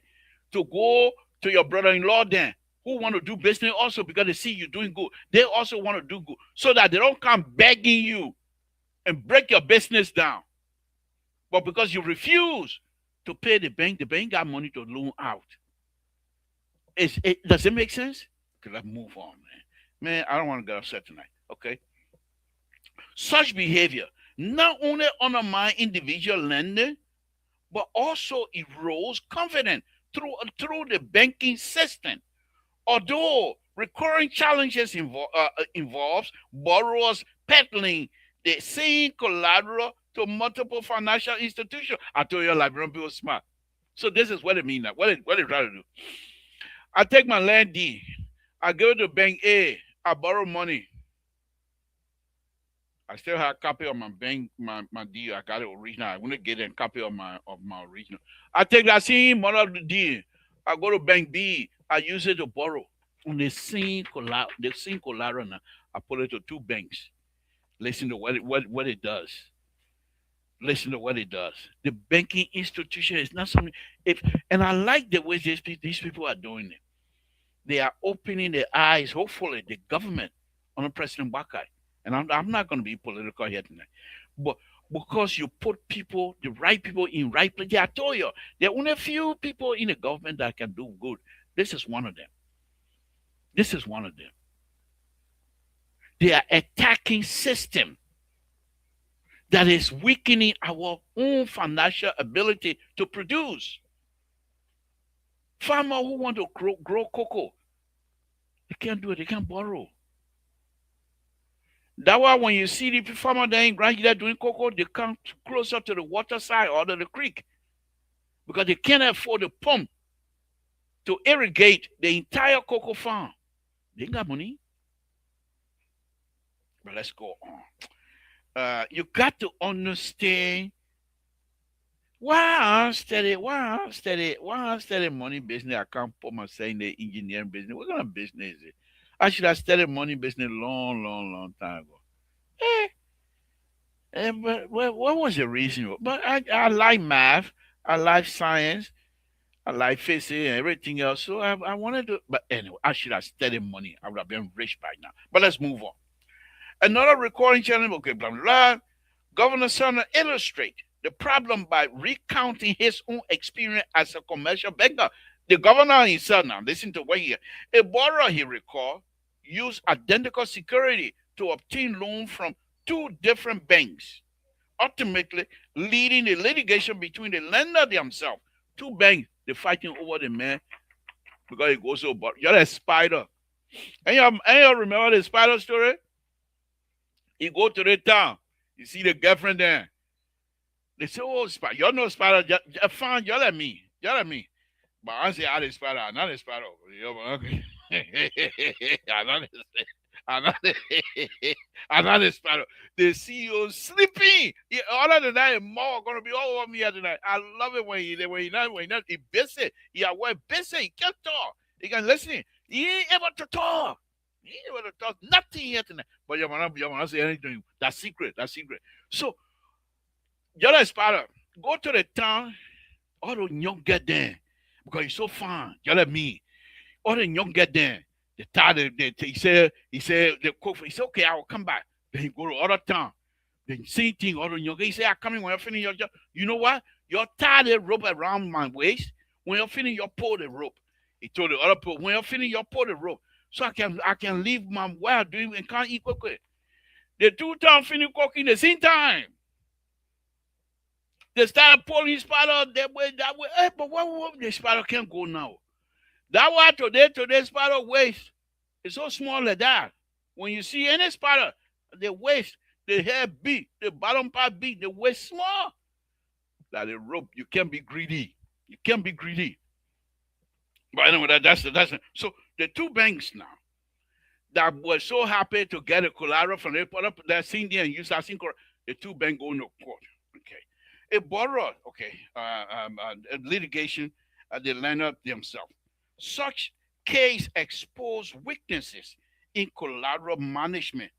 to go to your brother-in-law then who want to do business also because they see you doing good? They also want to do good so that they don't come begging you and break your business down. But because you refuse to pay the bank got money to loan out. Does it make sense? Okay, let's move on, man. Man, I don't want to get upset tonight. Okay. Such behavior not only undermines individual lending, but also erodes confidence through the banking system. Although recurring challenges involves borrowers peddling the same collateral to multiple financial institutions. I told you, Liberian people smart. So this is what it means now. What they try to do. I take my land D. I go to bank A. I borrow money. I still have a copy of my bank, my deal. I got it original. I want to get a copy of my original. I take that same money of the deal. I go to bank B. I use it to borrow. On the same collateral now, I put it to two banks. Listen to what it does. Listen to what it does. The banking institution is not something. And I like the way these people are doing it. They are opening their eyes. Hopefully, the government under President Bakai. And I'm not going to be political here tonight, but because you put people, the right people in right place. I told you, there are only a few people in the government that can do good. This is one of them. This is one of them. They are attacking system that is weakening our own financial ability to produce. Farmer who want to grow cocoa, they can't do it. They can't borrow. That's why when you see the farmer there in Grand Gila doing cocoa, they come closer to the water side or to the creek because they can't afford the pump to irrigate the entire cocoa farm. They ain't got money. But let's go on. You got to understand why I'm steady money business. I can't put myself in the engineering business. What kind of business is it? I should have started money business long time ago. But what was the reason? But I like math, I like science, I like physics and everything else. So I wanted to, but anyway, I should have studied money. I would have been rich by now. But let's move on. Another recording channel, okay, blah, blah, blah. Governor Sumner illustrate the problem by recounting his own experience as a commercial banker. The governor himself now, listen to what a borrower he recalled used identical security to obtain loan from two different banks, ultimately leading the litigation between the lender themselves. Two banks, they're fighting over the man because he goes so bad. You're a spider. And you remember the spider story? He go to the town. You see the girlfriend there. They say, oh, spider. You know spider. Fine, yell at me. Yell at me. But I say, I'm a spider. I'm not a spider. Okay. I'm not a spider. The CEO sleeping. All of the night, more going to be all over me tonight. I love it when he busy. He away busy. He can't talk. He can listen. He ain't able to talk. He ain't able to talk nothing here tonight. But you wanna say anything. That's secret. So, you're a spider. Go to the town. All the young get there because he's so fine. You're like me. All the young get there. The tired. He said the cook. He said, okay, I will come back. Then he go to other town. Then same thing. All the young. He said, I come in when you finish your job. You know what? You're tied the rope around my waist. When you're finished, you pull the rope. He told the other people, when you're finished, you pull the rope. So I can leave my wife doing and can't eat quickly. The two towns finish cooking the same time. They started pulling spider that way. Hey, but what the spider can't go now? That why today spider waist is so small like that. When you see any spider, the waist, the hair big, the bottom part big, the waist small. Like the rope, you can't be greedy. You can't be greedy. But anyway, that's so the two banks now that were so happy to get a collateral from the put up that seen there and used the two banks going to court. Okay. A borrower, okay, litigation they land up themselves. Such case expose weaknesses in collateral management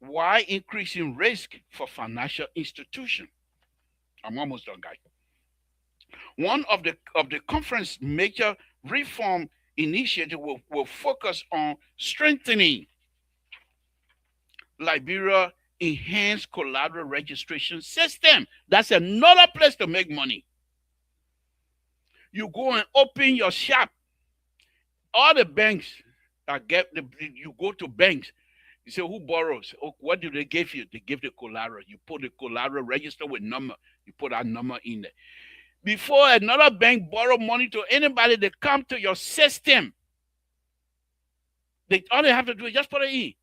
while increasing risk for financial institutions. I'm almost done, guys. One of the conference major reform initiative will focus on strengthening Liberia enhanced collateral registration system. That's another place to make money. You go and open your shop. All the banks that you go to banks. You say, who borrows? Oh, what do they give you? They give the collateral. You put the collateral register with number. You put that number in there. Before another bank borrow money to anybody, they come to your system. All they have to do is just put it in.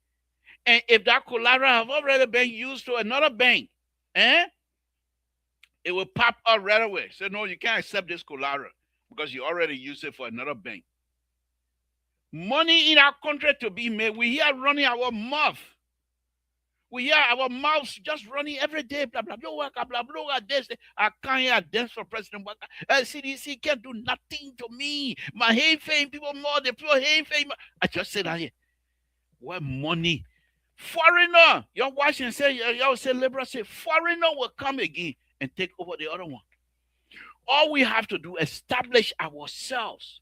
And if that collateral have already been used to another bank, it will pop up right away. So no, you can't accept this collateral because you already used it for another bank. Money in our country to be made. We here running our mouth. We hear our mouths just running every day. Blah, blah, blah, blah, blah, blah, this. I can't hear dance for President Waka. CDC can't do nothing to me. My hand fame, people more, the people hand fame. I just said that here. What money? Foreigner. You're watching and say, y'all say, liberal say, foreigner will come again and take over the other one. All we have to do is establish ourselves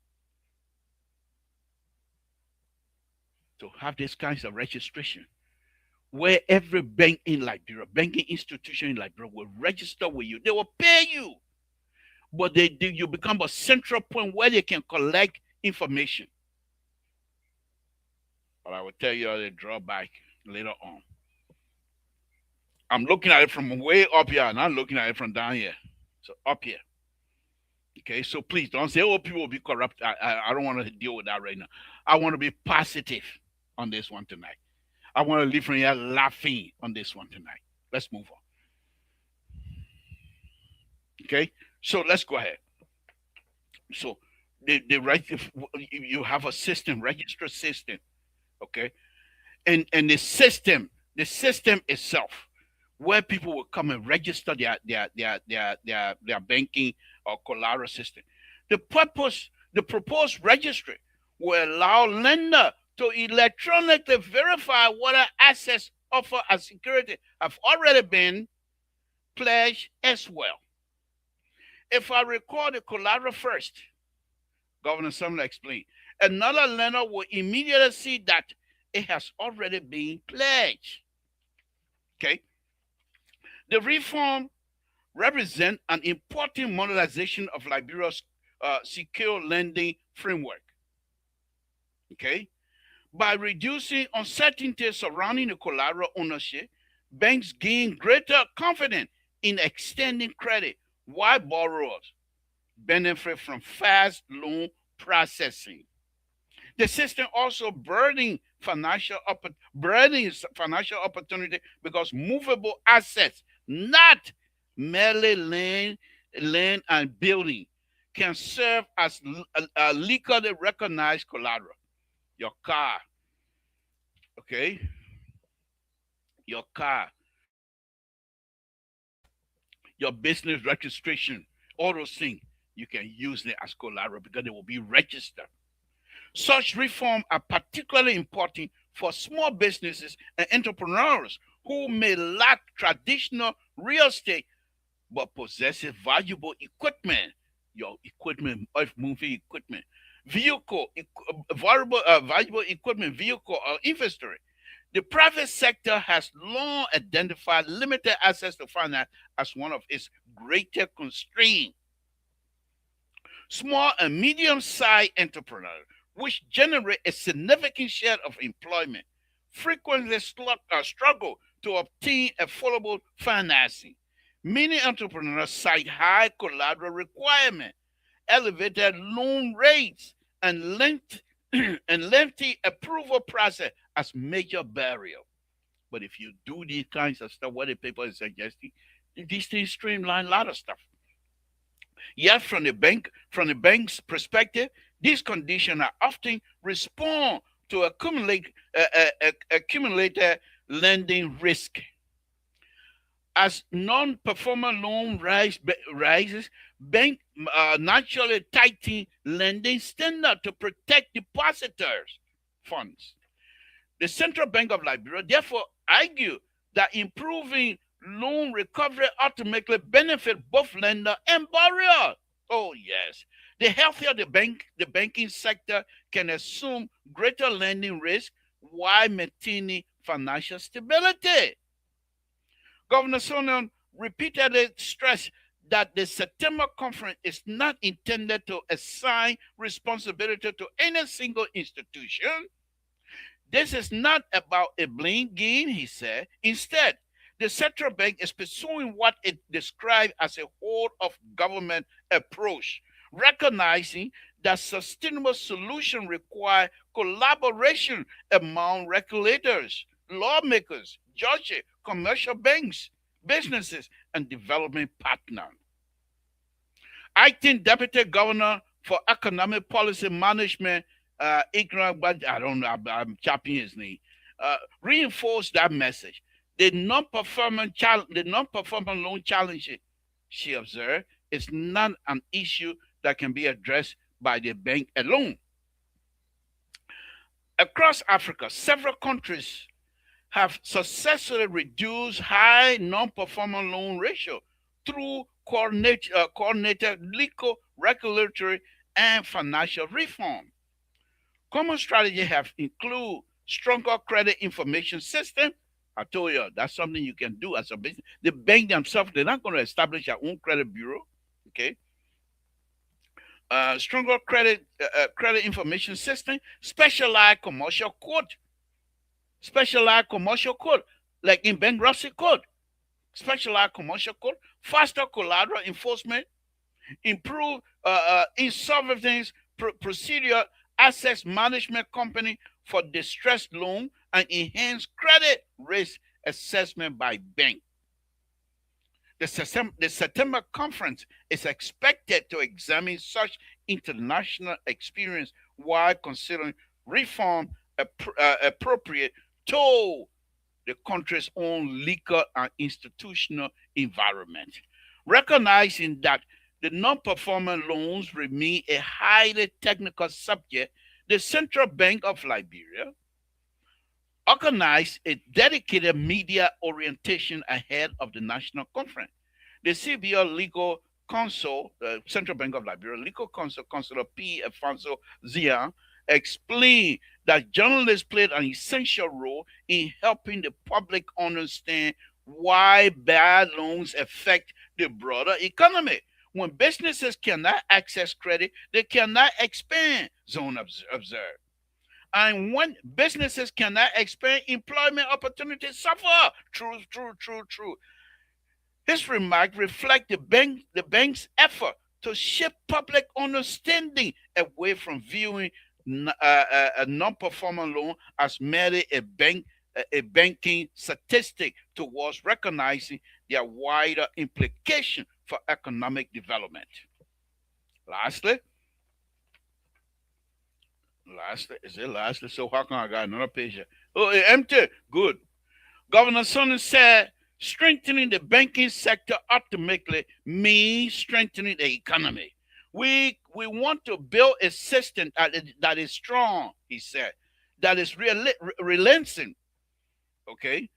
to have these kinds of registration. where every bank in Liberia, banking institution in Liberia will register with you. They will pay you, but you become a central point where they can collect information. But I will tell you the drawback later on. I'm looking at it from way up here, not looking at it from down here. So up here. Okay, so please don't say, oh, people will be corrupt. I don't want to deal with that right now. I want to be positive on this one tonight. I want to leave from here laughing on this one tonight. Let's move on. Okay, so let's go ahead. So the right, if you have a system, register system, okay, and the system itself, where people will come and register their banking or collateral system. The proposed registry will allow lender to electronically verify whether assets offered as security have already been pledged as well. If I record the collateral first, Governor Sumner explained, another lender will immediately see that it has already been pledged. Okay? The reform represents an important modernization of Liberia's secure lending framework. Okay? By reducing uncertainty surrounding the collateral ownership, banks gain greater confidence in extending credit while borrowers benefit from fast loan processing. The system also burdens financial opportunity because movable assets, not merely land and building, can serve as a legally recognized collateral. Your car, okay? Your car, your business registration, all those things, you can use it as collateral because they will be registered. Such reforms are particularly important for small businesses and entrepreneurs who may lack traditional real estate but possess valuable equipment, your equipment, earth moving equipment, valuable equipment, vehicle, or inventory. The private sector has long identified limited access to finance as one of its greatest constraints. Small and medium-sized entrepreneurs, which generate a significant share of employment, frequently struggle to obtain affordable financing. Many entrepreneurs cite high collateral requirements, elevated loan rates, and lengthy approval process as major barrier. But if you do these kinds of stuff, what the paper is suggesting, these things streamline a lot of stuff. Yet from the bank's perspective, these conditions are often respond to accumulated lending risk. As non-performing loan rises, bank naturally tighten lending standard to protect depositors' funds. The Central Bank of Liberia therefore argue that improving loan recovery ultimately benefit both lender and borrower. Oh yes, the healthier the banking sector can assume greater lending risk while maintaining financial stability. Governor Sonnen repeatedly stressed that the September conference is not intended to assign responsibility to any single institution. This is not about a blame game, he said. Instead, the central bank is pursuing what it described as a whole of government approach, recognizing that sustainable solutions require collaboration among regulators, lawmakers, judges, commercial banks, businesses, and development partners. I think Deputy Governor for Economic Policy Management, but I don't know, I'm chopping his name, reinforced that message. The non-performing loan challenge, she observed, is not an issue that can be addressed by the bank alone. Across Africa, several countries have successfully reduced high non-performing loan ratio through coordinated legal, regulatory, and financial reform. Common strategies have included stronger credit information system, I told you that's something you can do as a business. The bank themselves, they're not going to establish their own credit bureau. Okay. Stronger credit information system, specialized commercial code, like in bankruptcy code, specialized commercial code, faster collateral enforcement, improve insolvency procedure, assets management company for distressed loan, and enhance credit risk assessment by bank. The September conference is expected to examine such international experience while considering reform appropriate to the country's own legal and institutional environment. Recognizing that the non-performing loans remain a highly technical subject, the Central Bank of Liberia organized a dedicated media orientation ahead of the national conference. The CBL Legal Counsel, Central Bank of Liberia Legal Counsel, Councilor P. Alfonso Zia, explained that journalists played an essential role in helping the public understand why bad loans affect the broader economy. When businesses cannot access credit, they cannot expand, Zone observed. And when businesses cannot expand, employment opportunities suffer. True, true, true, true. His remark reflect the bank's effort to shift public understanding away from viewing a non-performing loan as merely a banking statistic towards recognizing their wider implication for economic development. Lastly, lastly, so how come I got another page here? Oh, empty. Good. Governor Sonny said strengthening the banking sector ultimately means strengthening the economy. We want to build a system that is strong, he said, that is relenting. Okay,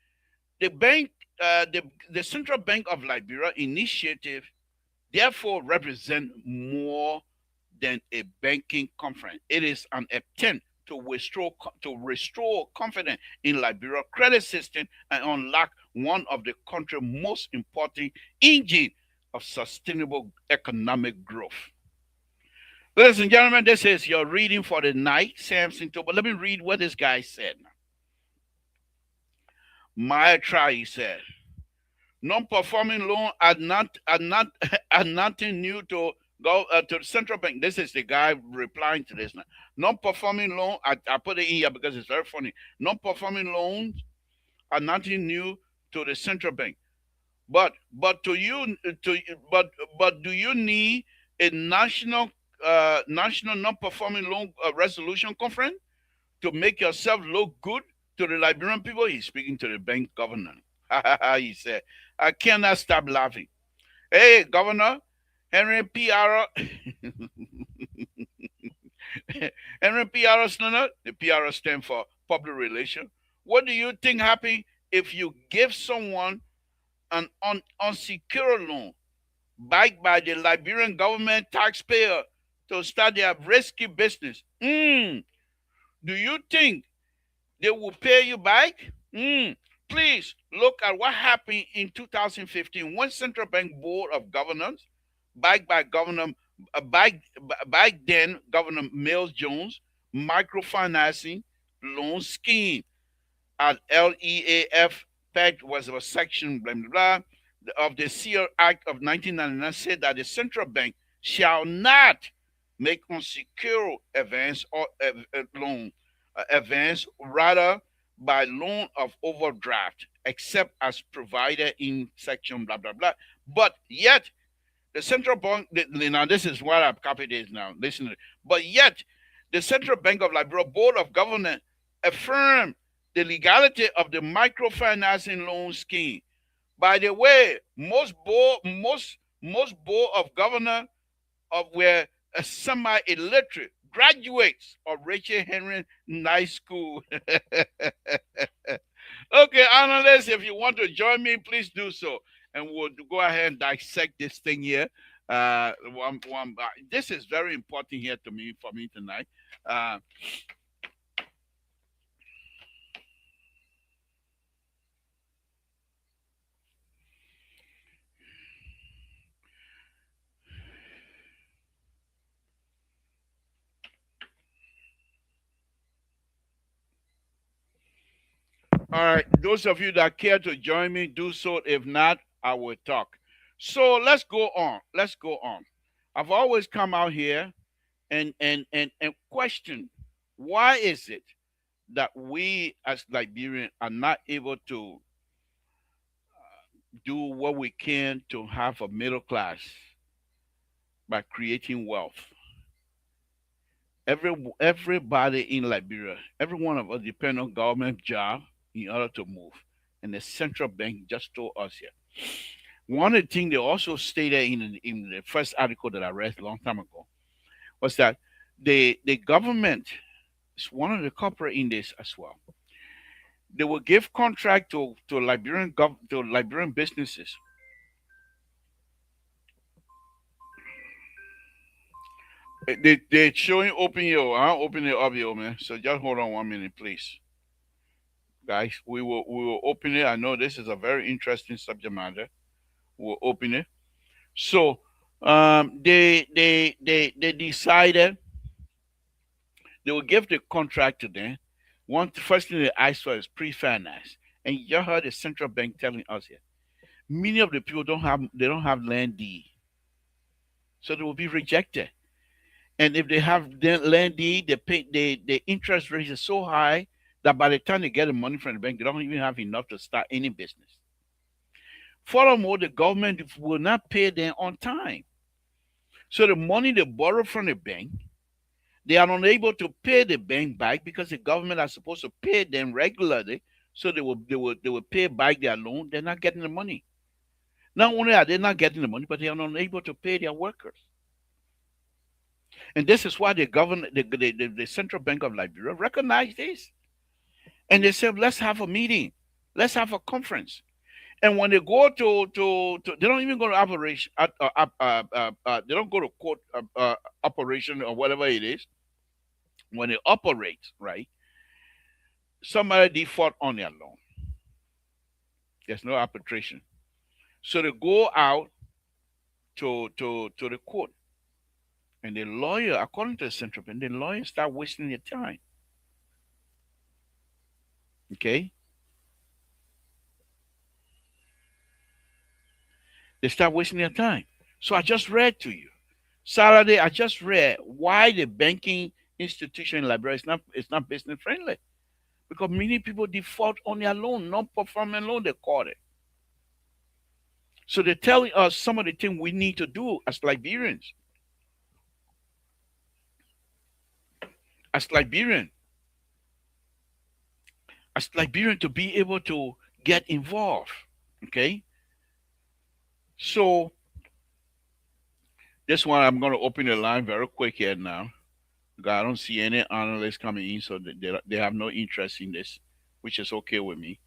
the bank, the Central Bank of Liberia initiative, therefore represent more than a banking conference. It is an attempt to restore confidence in Liberia credit system and unlock one of the country's most important engine of sustainable economic growth. Ladies and gentlemen, this is your reading for the night, Samson. But let me read what this guy said. My try, he said, non-performing loan are nothing new to go to the central bank. This is the guy replying to this now. Non-performing loan, I put it in here because it's very funny. Non-performing loans are nothing new to the central bank. But do you need a national non-performing loan resolution conference to make yourself look good to the Liberian people? He's speaking to the bank governor. He said, I cannot stop laughing. Hey, Governor Henry P.R. Henry P.R. Snunner, the P.R. stand for public relation. What do you think happen if you give someone an unsecured loan backed by the Liberian government taxpayer to start their risky business? Do you think they will pay you back? Please look at what happened in 2015 when Central Bank Board of Governors, backed by back then Governor Mills Jones, microfinancing loan scheme at LEAF Pact was a section blah blah blah of the SEAL Act of 1999 said that the central bank shall not make unsecured advance or loan advance rather by loan of overdraft except as provided in section blah blah blah. But yet the central bank, now this is what I've copied this now. Listen to it. But yet the Central Bank of Liberia Board of Governors affirmed the legality of the microfinancing loan scheme. By the way, most board of governors were semi-illiterate graduates of Rachel Henry Night School. Okay, analysts, if you want to join me, please do so, and we'll go ahead and dissect this thing here. This is very important here for me tonight. Uh, All right. Those of you that care to join me, do so. If not, I will talk. So let's go on. Let's go on. I've always come out here and question, why is it that we as Liberians are not able to do what we can to have a middle class by creating wealth? Everybody in Liberia, every one of us depend on government job in order to move. And the central bank just told us here. One of the things they also stated in the first article that I read a long time ago was that the government is one of the corporate in this as well. They will give contract to Liberian businesses. They're showing open yo. I'll open it up, yo, man. So just hold on 1 minute, please, guys. We will open it. I know this is a very interesting subject matter. We'll open it. So they decided they will give the contract to them. One first thing they asked for is pre-finance, and you heard the central bank telling us here. Many of the people don't have land deed, so they will be rejected. And if they have land deed, the interest rate is so high that by the time they get the money from the bank, they don't even have enough to start any business. Furthermore, the government will not pay them on time. So the money they borrow from the bank, they are unable to pay the bank back because the government are supposed to pay them regularly. So they will pay back their loan. They're not getting the money. Not only are they not getting the money, but they are unable to pay their workers. And this is why the Central Bank of Liberia recognized this. And they said, let's have a meeting. Let's have a conference. And when they go they don't even go to operation. They don't go to court operation or whatever it is. When they operate, right, somebody default on their loan. There's no arbitration. So they go out to the court. And the lawyer, according to the central bank, the lawyer start wasting their time. Okay? They start wasting their time. So I just read to you. Saturday, I just read why the banking institution in Liberia is not business friendly. Because many people default on their loan, non-performing loan, they call it. So they're telling us some of the things we need to do as Liberians. As Liberian to be able to get involved. Okay? So this one I'm going to open the line very quick here now. I don't see any analysts coming in, so they have no interest in this, which is okay with me.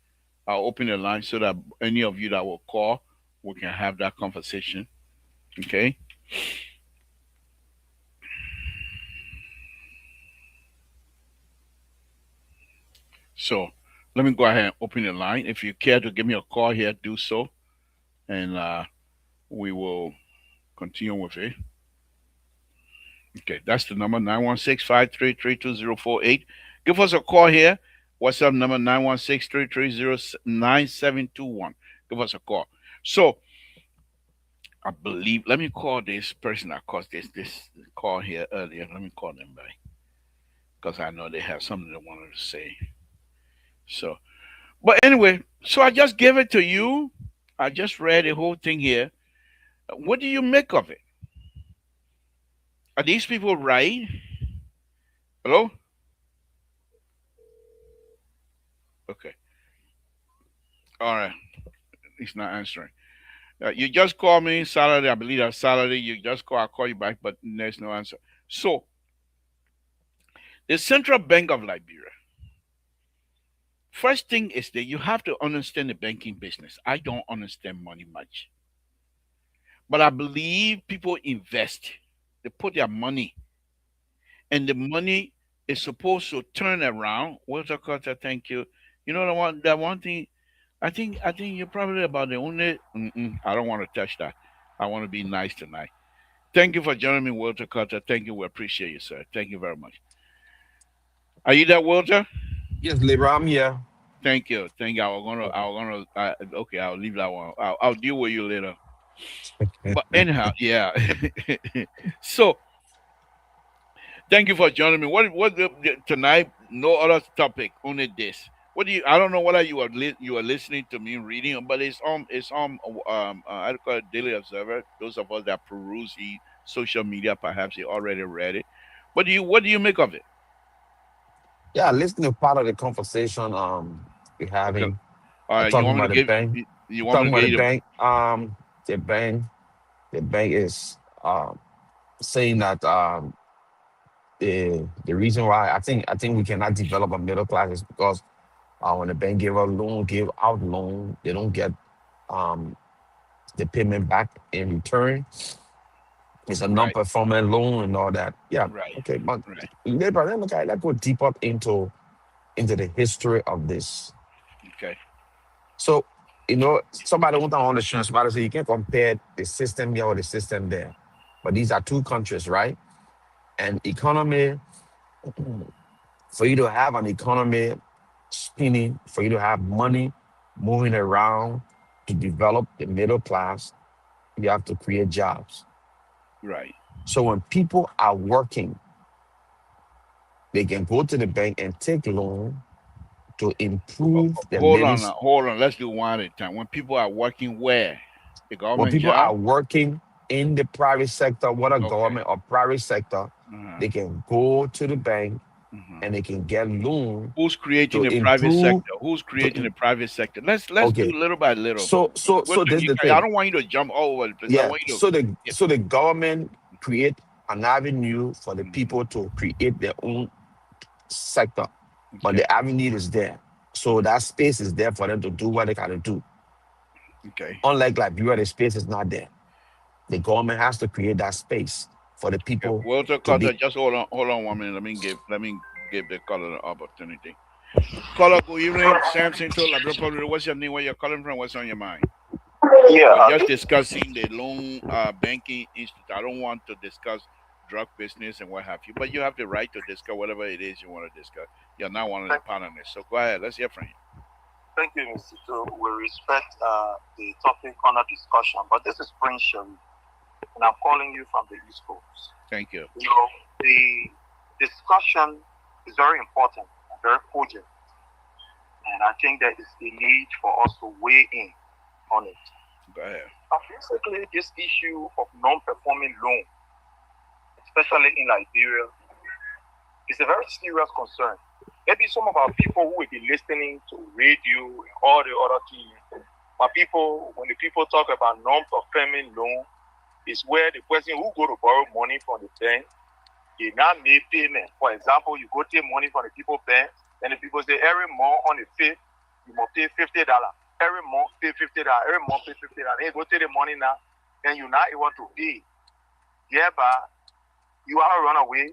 I'll open the line so that any of you that will call, we can have that conversation. Okay? So let me go ahead and open the line. If you care to give me a call here, do so. And we will continue with it. Okay, that's the number 916-533-2048. Give us a call here. WhatsApp number 916-330-9721. Give us a call. So I believe, let me call this person that caused this call here earlier. Let me call them back because I know they have something they wanted to say. So, but anyway, so I just gave it to you. I just read the whole thing here. What do you make of it? Are these people right? Hello? Okay. All right. He's not answering. You just call me Saturday. I believe that's Saturday. You just call. I'll call you back, but there's no answer. So, the Central Bank of Liberia. First thing is that you have to understand the banking business. I don't understand money much. But I believe people invest. They put their money. And the money is supposed to turn around. Walter Carter, thank you. You know that one thing. I think you're probably about the only. I don't want to touch that. I want to be nice tonight. Thank you for joining me, Walter Carter. Thank you. We appreciate you, sir. Thank you very much. Are you there, Walter? Yes, Libra, I'm here. Thank you. Thank you. Okay, I'll leave that one. I'll deal with you later. But anyhow, yeah. So thank you for joining me. Tonight? No other topic, only this. What do you? I don't know whether you are listening to me reading, but I call it Daily Observer. Those of us that peruse the social media, perhaps you already read it. What do you make of it? Yeah, listening to part of the conversation we're Okay. having, All right. You talking want me to about the give? bank, You want me talking to about get you? the bank, the bank is saying that the reason why I think we cannot develop a middle class is because when the bank give out loan, they don't get um the payment back in return. It's a Right. non-performing loan and all that. Yeah, Right. okay, but Right. let's go deeper into the history of this. Okay. So, somebody won't understand. Somebody say you can't compare the system here or the system there, but these are two countries, right? And economy, for you to have an economy spinning, for you to have money moving around to develop the middle class, you have to create jobs. Right. So when people are working, they can go to the bank and take loan to improve the Hold living. on now. Hold on. Let's do one at a time. When people are working where? The When government people are job? working in the private sector, whether Okay. government or private sector, Uh-huh. they can go to the bank Uh-huh. and they can get loan Who's creating to the private improve. sector? Who's To, creating the private sector? Let's do okay, little by little. so this is the I thing. don't want you to jump all over the place. I Yeah, want you to. Yeah. so the government create an avenue for the Mhm. people to create their own sector, but Okay. the avenue is there. So that space is there for them to do what they gotta do. Okay. Unlike Liberia, the space is not there. The government has to create that space for the Okay. people Walter to be. Carter, just hold on 1 minute. Let me give the caller an opportunity. Caller, good evening. Samson to Labrador Public. What's your name? Where you're calling from? What's on your mind? Yeah, We're just discussing the loan banking institute. I don't want to discuss drug business and what have you, but you have the right to discuss whatever it is you want to discuss. You're not one of the panelists, so go ahead. Let's hear from you. thank you, Mr. So we respect the topic on our discussion, but this is Prince Sherry, and I'm calling you from the East Coast. Thank you. The discussion is very important and very cogent, and I think there is a need for us to weigh in on it. Go ahead. Basically, this issue of non-performing loan, especially in Liberia, is a very serious concern. Maybe some of our people who will be listening to radio and all the other things, but when the people talk about non-performing loan, is where the person who go to borrow money from the bank, they now make payment. For example, you go take money from the people bank, and the people say every month on the 5th, you must pay $50. Every month pay $50. Every month pay $50. Then you go take the money now, then you're not able to pay. Thereby, you have to run away,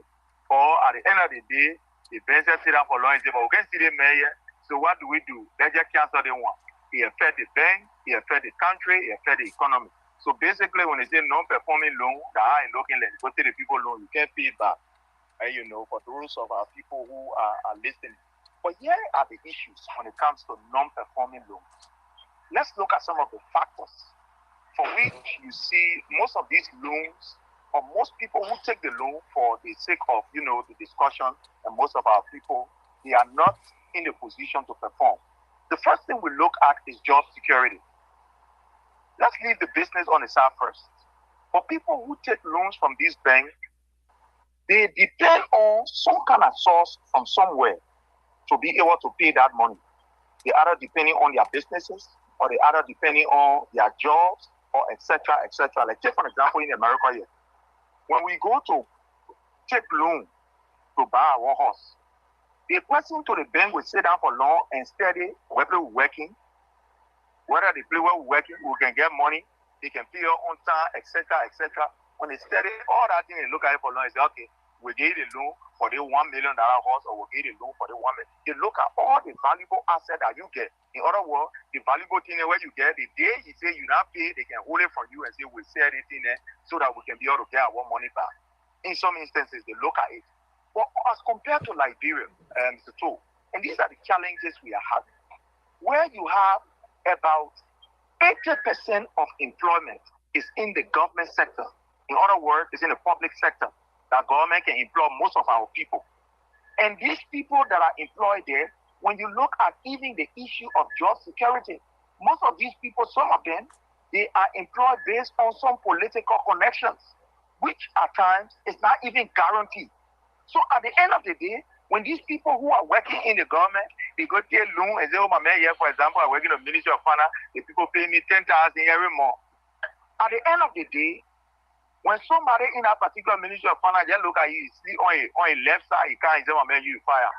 or at the end of the day, the bank sit down for long and say, but we can't see the mayor. So what do? Let's just cancel the one. It affects the bank, it affects the country, it affects the economy. So basically, when they say non-performing loan, that are looking like go to the people loan, you can't pay it back. And for those of our people who are listening. But here are the issues when it comes to non-performing loans. Let's look at some of the factors for which you see most of these loans, or most people who take the loan for the sake of the discussion, and most of our people, they are not in a position to perform. The first thing we look at is job security. Let's leave the business on the side first. For people who take loans from these banks, they depend on some kind of source from somewhere to be able to pay that money. They either depending on their businesses, or they either depending on their jobs, or etc. etc. Like take for example in America here, when we go to take loan to buy our horse, the person to the bank will sit down for long and study whether we're working, whether the place where we're working, we can get money, they can pay on time, etc. etc. When they study all that thing, they look at it for long and say, okay, we gave the loan for the $1 million horse, or we gave the loan for the 1 million. They look at all the valuable asset that you get. In other words, the valuable thing where you get, the day you say you not pay, they can hold it from you and say we'll sell it in there so that we can be able to get our money back. In some instances, they look at it. But as compared to Liberia, Mr. Toe, and these are the challenges we are having. where you have about 80% of employment is in the government sector. In other words, it's in the public sector that government can employ most of our people. And these people that are employed there, when you look at even the issue of job security, most of these people, some of them, they are employed based on some political connections, which at times is not even guaranteed. So at the end of the day, when these people who are working in the government, they go to loan and say, oh, my man here, for example, I work in the Ministry of Finance, the people pay me 10,000 every month. At the end of the day, when somebody in that particular Ministry of Finance just look at you, see on a left side, he can't say, my man, you fire.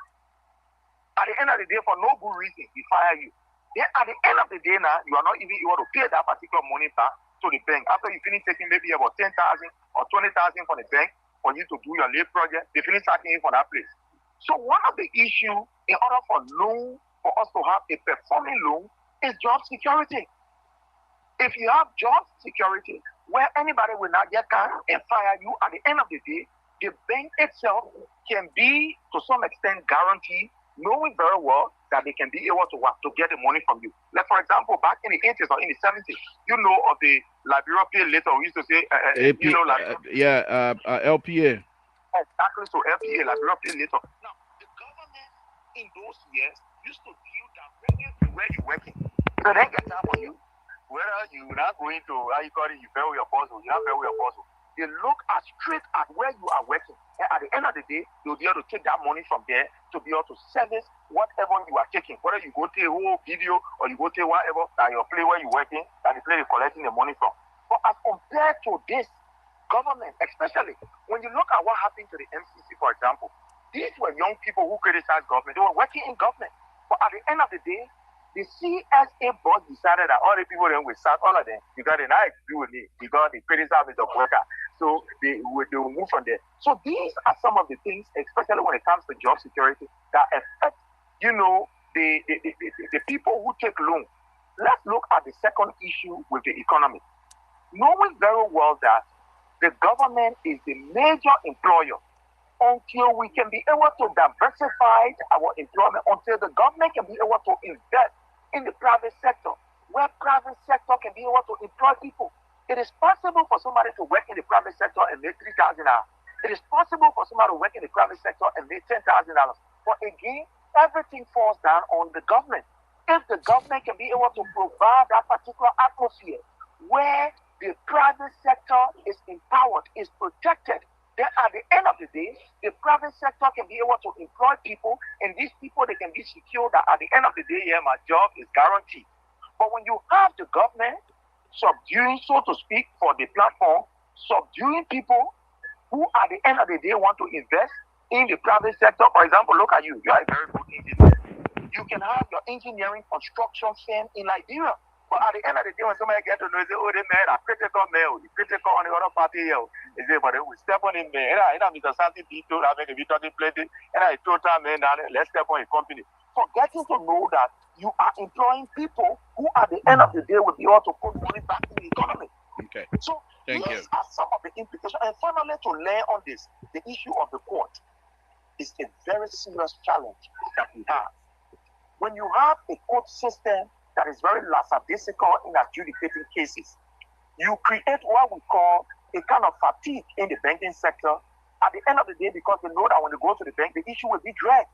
At the end of the day, for no good reason, he fire you. Then at the end of the day now, you are not even able to pay that particular money back to the bank. After you finish taking maybe about 10,000 or 20,000 from the bank for you to do your late project, they finish sacking you from that place. So one of the issues in order for us to have a performing loan is job security. If you have job security where anybody will not get caught and fire you, at the end of the day, the bank itself can be to some extent guaranteed, knowing very well that they can be able to get the money from you. Like for example, back in the 80s or in the 70s, you know of the Liberia pay later, we used to say, LPA. Exactly, so LPA, Liberia pay later. Now, the government in those years used to deal directly to where you're working. So they get time for you, whether you're not going to, how you call it, you pay with your puzzle, you're not paying with your puzzle. They look straight at where you are working. And at the end of the day, you'll be able to take that money from there to be able to service whatever you are taking. Whether you go to a whole video or you go to whatever that your play where you're working, that the place is collecting the money from. But as compared to this government, especially when you look at what happened to the MCC, for example, these were young people who criticized government. They were working in government. But at the end of the day, the CSA board decided that all the people then will sack all of them because they not agree with me because they criticize the worker. So they will move from there. So these are some of the things, especially when it comes to job security, that affect, the people who take loans. Let's look at the second issue with the economy. Knowing very well that the government is the major employer, until we can be able to diversify our employment, until the government can be able to invest in the private sector, where private sector can be able to employ people. It is possible for somebody to work in the private sector and make $3,000. It is possible for somebody to work in the private sector and make $10,000. But again, everything falls down on the government. If the government can be able to provide that particular atmosphere where the private sector is empowered, is protected, then at the end of the day, the private sector can be able to employ people, and these people, they can be secure that at the end of the day, yeah, my job is guaranteed. But when you have the government subduing, so to speak, for the platform, subduing people who at the end of the day want to invest in the private sector, for example, look at you, you are a very good engineer. You can have your engineering construction firm in Liberia. But at the end of the day, when somebody gets to know, they say, oh, they made a critical mail, the critical on the other party here. They say, but they will step on him, man. And I Mr. Santi Tito, I make a bit of the plate, and I told him, man, let's step on a company. So getting to know that you are employing people who at the end of the day will be able to put money back in the economy. Okay. So Thank these you. are some of the implications. And finally, to lay on this, the issue of the court is a very serious challenge that we have. When you have a court system that is very lackadaisical in adjudicating cases, you create what we call a kind of fatigue in the banking sector at the end of the day, because they know that when they go to the bank, the issue will be dragged.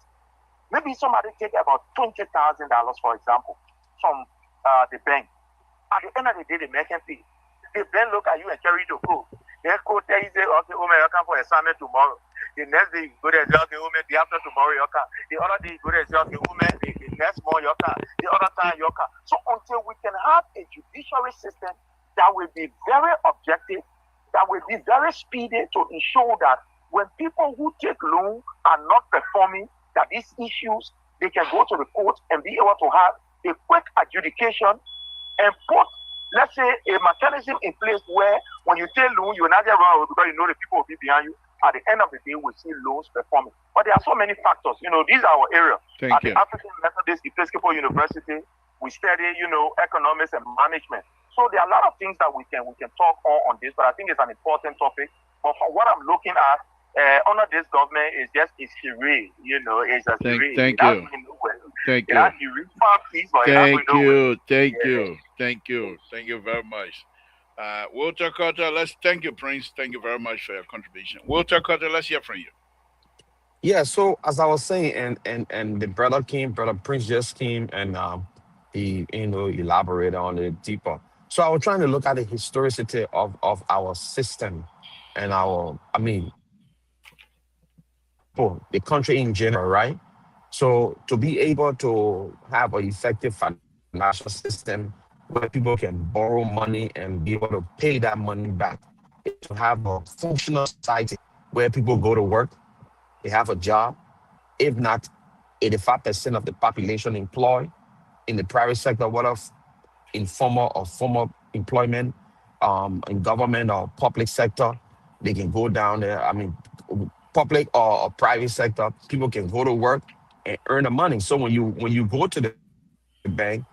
Maybe somebody take about $20,000, for example, from the bank. At the end of the day, the bank can pay. They then look at you and carry you to court. They go tell you, say, okay, oh man, you come for assignment tomorrow. The next day, you go there and say, okay, oh man, the after tomorrow, you come. The other day, you go there and say, okay, oh man, the next morning, you come. The other time, you come. So until we can have a judiciary system that will be very objective, that will be very speedy to ensure that when people who take loan are not performing, that these issues, they can go to the court and be able to have a quick adjudication and put, let's say, a mechanism in place where when you take loan, you will not get wrong because you know the people will be behind you. At the end of the day, we'll see loans performing. But there are so many factors. These are our area. Thank you. The African Methodist Episcopal University, we study, economics and management. So there are a lot of things that we can talk on this, but I think it's an important topic. But for what I'm looking at, under this government is just it's free, it's a free. Thank you. Thank Yeah, you. he reached out, please, but I Thank don't know. you. Thank Yeah. you. Thank you. Thank you very much. Walter Carter, let's thank you, Prince. Thank you very much for your contribution. Walter Carter, let's hear from you. Yeah, so as I was saying, and the brother came, brother Prince just came, and he elaborated on it deeper. So I was trying to look at the historicity of our system and our, I mean, for the country in general, right? So to be able to have an effective financial system where people can borrow money and be able to pay that money back, to have a functional society where people go to work, they have a job, if not 85% of the population employed in the private sector, what of informal or formal employment, in government or public sector, they can go down there. I mean, public or private sector, people can go to work and earn the money. So when you go to the bank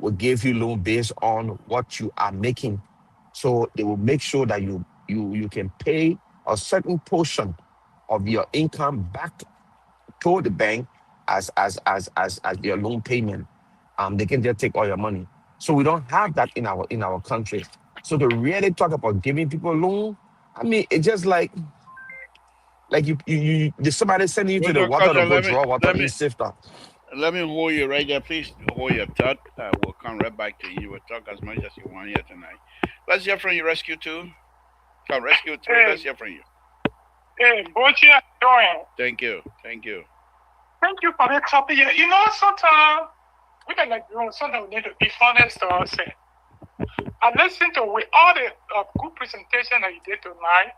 will give you loan based on what you are making. So they will make sure that you can pay a certain portion of your income back to the bank as your loan payment. They can just take all your money. So we don't have that in our country. So to really talk about giving people loan, I mean, it's just like there's somebody sending you to the Walter water to Carter, go draw water let in me sifter. let me hold you right there. Please hold your thought. We'll come right back to you. We'll talk as much as you want here tonight. Let's hear from you, Rescue 2. Come, Rescue 3. Let's hear from you. Hey, Bochi, how you doing? Thank you. Thank you. Thank you for the topic. You know, sometimes we can sometimes we need to be honest to ourselves. I listened to with all the good presentation that you did tonight.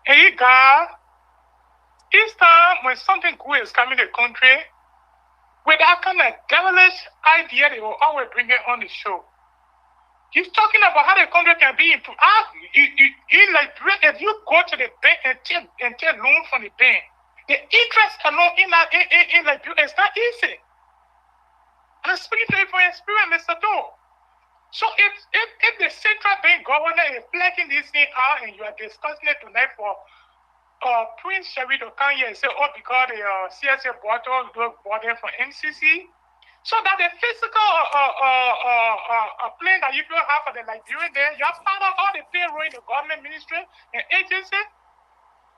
Hey, God, each time when something good is coming to the country, with that kind of devilish idea, they will always bring it on the show. He's talking about how the country can be improved. If you go to the bank and take loan from the bank, the interest alone in Liberia is not easy. I'm speaking to you from experience, Mr. Doe. So if the central bank governor is blacking this thing out and you are discussing it tonight for Prince Sherry to come here and say, oh, because the CSA bottle bought from MCC, so that the physical plane that you don't have for the Liberian there, you have part of all the payroll in the government ministry and agency,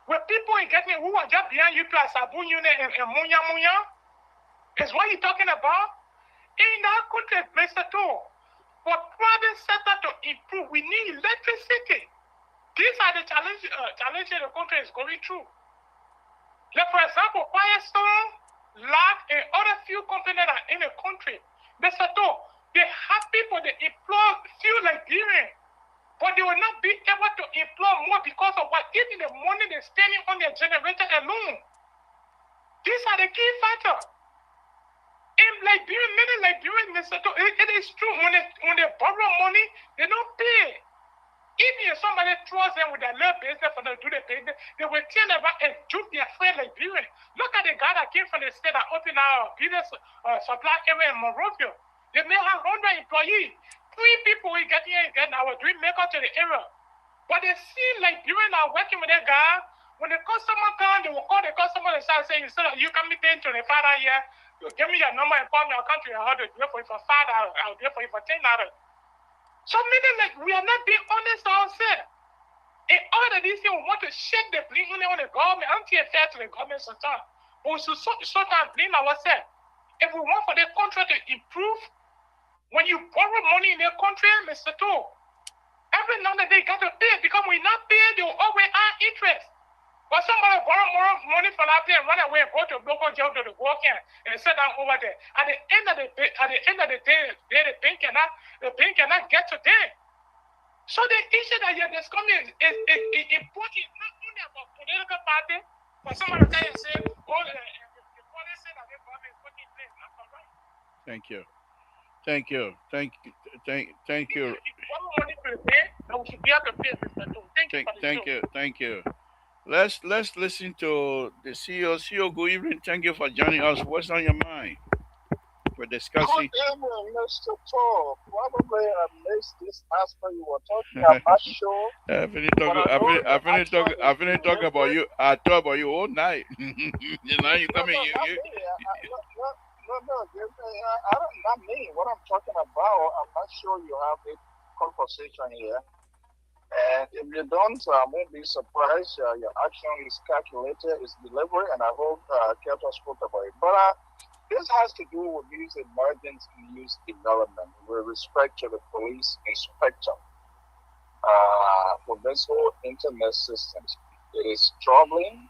with people getting who are just behind you to a Sabu unit and Munya Munya, is what you're talking about. In that country, Mr. Too, for private sector to improve, we need electricity. These are the challenges the country is going through. Like, for example, Firestone, LAC, and other few companies that are in the country, Mr. Too, they have people that employ few Liberians, but they will not be able to employ more because of what? Even the money they're spending on their generator alone. These are the key factors. In Liberia, many Liberians, Mr. Too, it is true, when they borrow money, they don't pay. Even if somebody trusts them with their little business for them to do the business, they will turn around and juke their friend Liberian. Look at the guy that came from the state that opened our business supply area in Monrovia. They may have 100 employees. 3 people will get here again. I was doing makeup to the area. But they see Liberian are working with that guy. When the customer comes, they will call the customer and start saying, instead of you coming paying $25 here, you give me your number and call me your country. I'll do it for you for $5. I'll do it for you for $10. So meaning we are not being honest to ourselves. In all of these things, we want to shake the blame on the government, anti-fair to the government sometimes. But we should sometimes blame ourselves. If we want for the country to improve, when you borrow money in the country, Mr. Too, every now and then they got to pay, because when not pay, they will always earn interest. But somebody borrow more money from that place and run away and go to local jail to the work and sit down over there. At the end of the day, the bank cannot get to them. So the issue that you're discussing is important, not only about political party, but somebody can say, oh, the policy that the government is putting in place, not correct. Thank you. Thank you. Thank you. If you borrow money to the bank, then we should be able to pay, Mr. Too. Thank you. Thank you. Let's listen to the CEO. CEO, good evening. Thank you for joining us. What's on your mind? We're Good discussing. evening, Mr. Tall. Probably I missed this aspect you were talking. I'm not sure, but I know you actually I finished talking about deliberate. you. I talk about you all night. Now you No, come in, no, not me. I don't, not me. What I'm talking about, I'm not sure you have a conversation here. And if you don't, I won't be surprised. Your action is calculated, is deliberate, and I hope Kelton spoke about it. But this has to do with these emergent news development with respect to the police inspector for this whole internet system. It is troubling,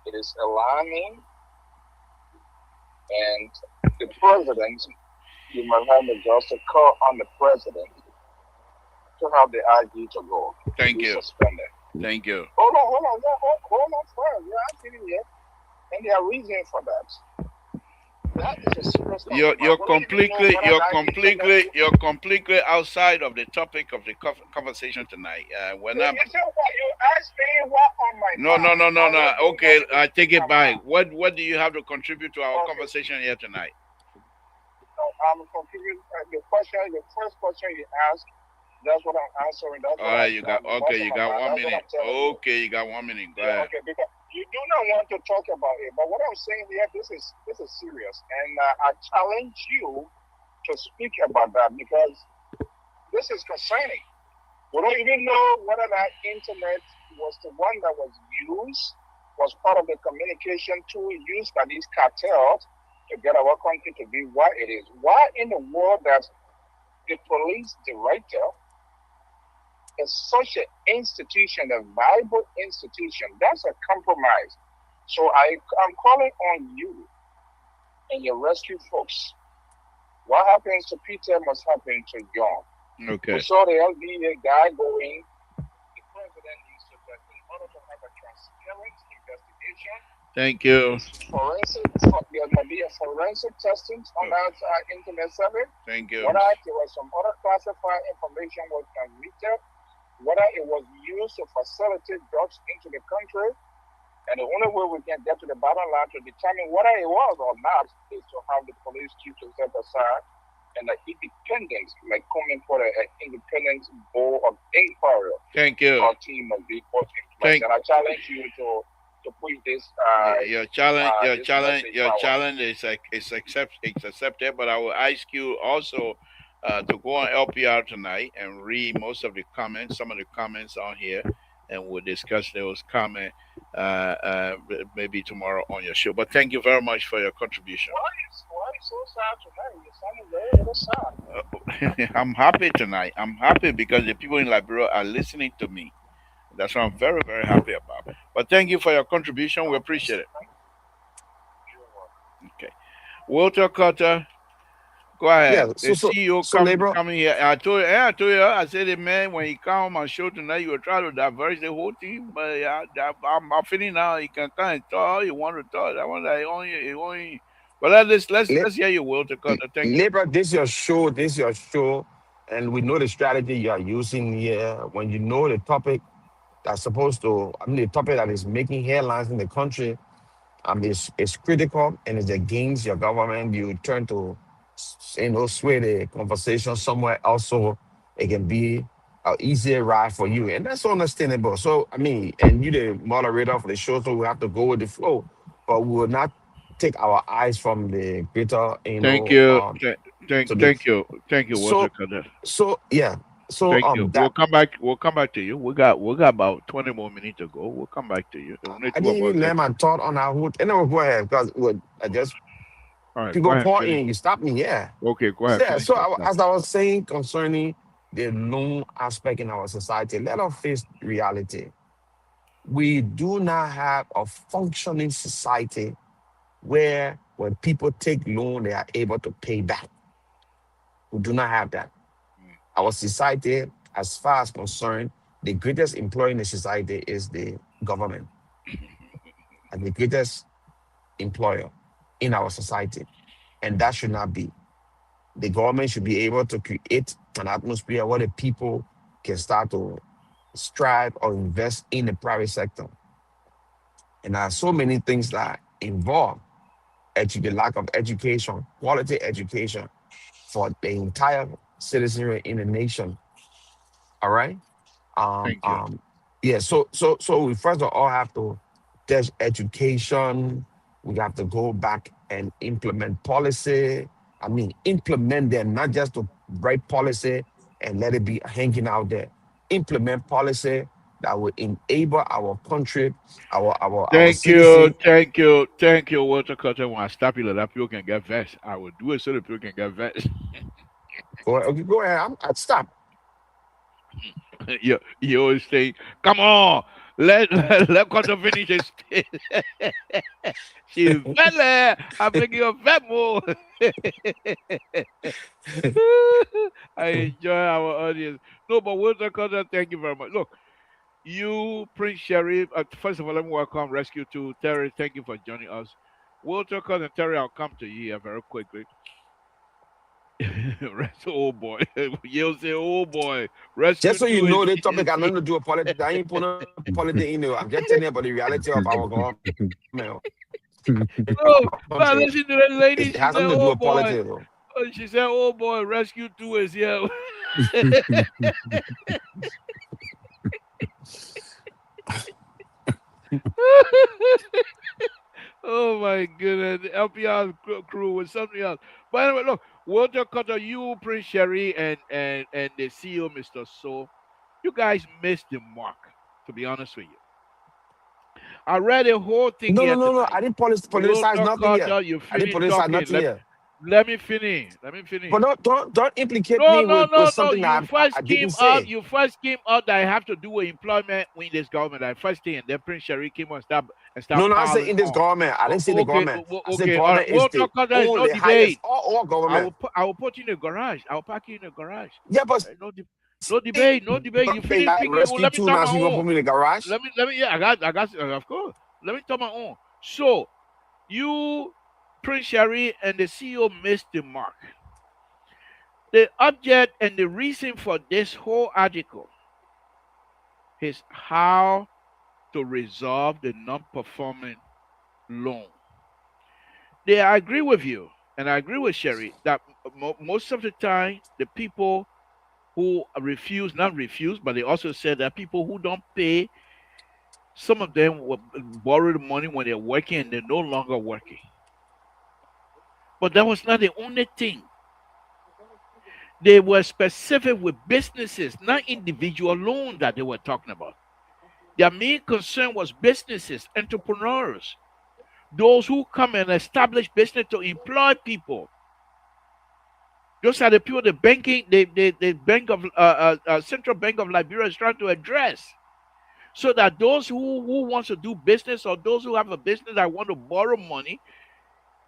it is alarming, and the president, you might have to just call on the president to have the IG to go to Thank be you. suspended. Thank you. Hold on first. You're asking me yet, and there are reasons for that. That is a serious You're topic. you're I don't even know completely whether that internet. you're completely outside of the topic of the conversation tonight. When You I'm said what you asked me what on my no no mind. no no I no. will do Okay, that I to take speak it my back. mind. What do you have to contribute to our Okay. conversation here tonight? So I'm confused. The question, the first question you asked, that's what I'm answering. That's All what right, you got the most of you my got mind. one That's what minute. I'm telling you. Okay, you got 1 minute. Go Yeah, ahead. okay, because you do not want to talk about it. But what I'm saying here, this is serious, and I challenge you to speak about that because this is concerning. We don't even know whether that internet was the one that was used, was part of the communication tool used by these cartels to get our country to be what it is. Why in the world that the police director is such an institution, a viable institution? That's a compromise. So I'm calling on you and your rescue folks. What happens to Peter must happen to John. We Okay. saw the LDA guy going. The president needs to, in order to have a transparent investigation, Thank you. forensic, there might be a forensic testing on that internet server. Thank you. Whether there was some other classified information was transmitted, whether it was used to facilitate drugs into the country, and the only way we can get to the bottom line to determine whether it was or not is to have the police chief to step aside and the independent, like coming for an independent board of inquiry Thank you. or team must be put in place. Thank And I challenge you to push this your challenge this message forward. challenge is like it's accepted, but I will ask you also to go on LPR tonight and read most of the comments, some of the comments on here, and we'll discuss those comments maybe tomorrow on your show. But thank you very much for your contribution. Why is so sad tonight? You're sounding very sad. I'm happy tonight. I'm happy because the people in Liberia are listening to me. That's what I'm very, very happy about. But thank you for your contribution. We appreciate it. Okay. Walter Carter, go ahead. Yeah. The So CEO so labor. coming here. I told you, I said, the man, when he come on my show tonight, you will try to diverse the whole thing. But yeah, I'm feeling now he can come and talk all you want to talk. I want that only. But let's hear you, Walter Carter. Thank you. Labor, this your show, and we know the strategy you are using here. When you know the topic that's supposed to, I mean, the topic that is making headlines in the country, is critical and it's against your government, you turn to, sway the conversation somewhere else so it can be an easier ride for you. And that's understandable. So, I mean, and you the moderator for the show, so we have to go with the flow, but we will not take our eyes from the greater, Thank you. to the, Thank you, Walter so, Carter. yeah. So, Thank you. We'll that, come back. We'll come back to you. We got about 20 more minutes to go. We'll come back to you. Only I two of didn't us even here let my tonight. thought on our hood. Anyway, go ahead, because I just, All right, go people ahead. call Finish. in, you stop me, yeah. Okay, go ahead. Yeah, Finish so your thought. as I was saying concerning the loan aspect in our society, let us face reality. We do not have a functioning society where when people take loan, they are able to pay back. We do not have that. Mm. Our society, as far as concerned, the greatest employer in the society is the government, and the greatest employer in our society. And that should not be. The government should be able to create an atmosphere where the people can start to strive or invest in the private sector. And there are so many things that are involved. the lack of education, quality education for the entire citizenry in the nation. All right. Um, Thank you. um, yeah. So we first of all have to test education. We have to go back and implement policy. I mean, implement them, not just to write policy and let it be hanging out there. Implement policy that will enable our country, our citizen. Thank you, Walter Cutter. When I stop you, that people can get vexed. I will do it so that people can get vexed. Okay, go ahead. I stop. You always say, "Come on, let Cutter finish his." She's vele. I'm making you vet more. I enjoy our audience. No, but Walter Cutter, thank you very much. Look, you, Prince Sherry. First of all, let me welcome Rescue to Terry. Thank you for joining us. Walter Cutter and Terry, I'll come to you here very quickly. Oh boy, you'll say, oh boy, Rescue Just so you 2 is know, the topic is got here. nothing to do with politics. I ain't putting politics in there. I'm just telling you about the reality of our government. Our Oh, but country. listen to that It lady. She has said, nothing to do oh with boy. politics, though. She said, oh boy, Rescue 2 is here. Oh my goodness, the LPR crew was something else. But anyway, look, Walter Cutter, you, Prince Sherry, and the CEO, Mr. So, you guys missed the mark. To be honest with you, I read the whole thing No, no, here no, no. tonight. I didn't politicize Walter nothing here. Cutter, you I didn't finished politicize talking. nothing here. Let me finish. Let me But finish. don't implicate No, me no, with no, no. something You that I first didn't came out. say. You first came out that I have to do with employment in this government. That first thing, and then Prince Sherry came on and No, start no, I said piling in this on. government. I didn't say the Okay, government. I said okay. All right. government is Walter the Cutter is no only highest debate. all government. I will put you in the garage. I will park you in the garage. Yeah, but No, no debate. No debate. You they finish got speaking. Oh, rescue let me too talk now, my so you gonna own. put me in the garage? Let me. Yeah, I got. Of course. Let me talk my own. So you, Prince Sherry, and the CEO missed the mark. The object and the reason for this whole article is how to resolve the non-performing loan. I agree with you, and I agree with Sherry that most of the time the people who refuse, not refuse, but they also said that people who don't pay, some of them will borrow the money when they're working and they're no longer working. But that was not the only thing. They were specific with businesses, not individual loans that they were talking about. Their main concern was businesses, entrepreneurs, those who come and establish business to employ people. Those are the people the banking, the bank of Central Bank of Liberia is trying to address, so that those who wants to do business or those who have a business that want to borrow money,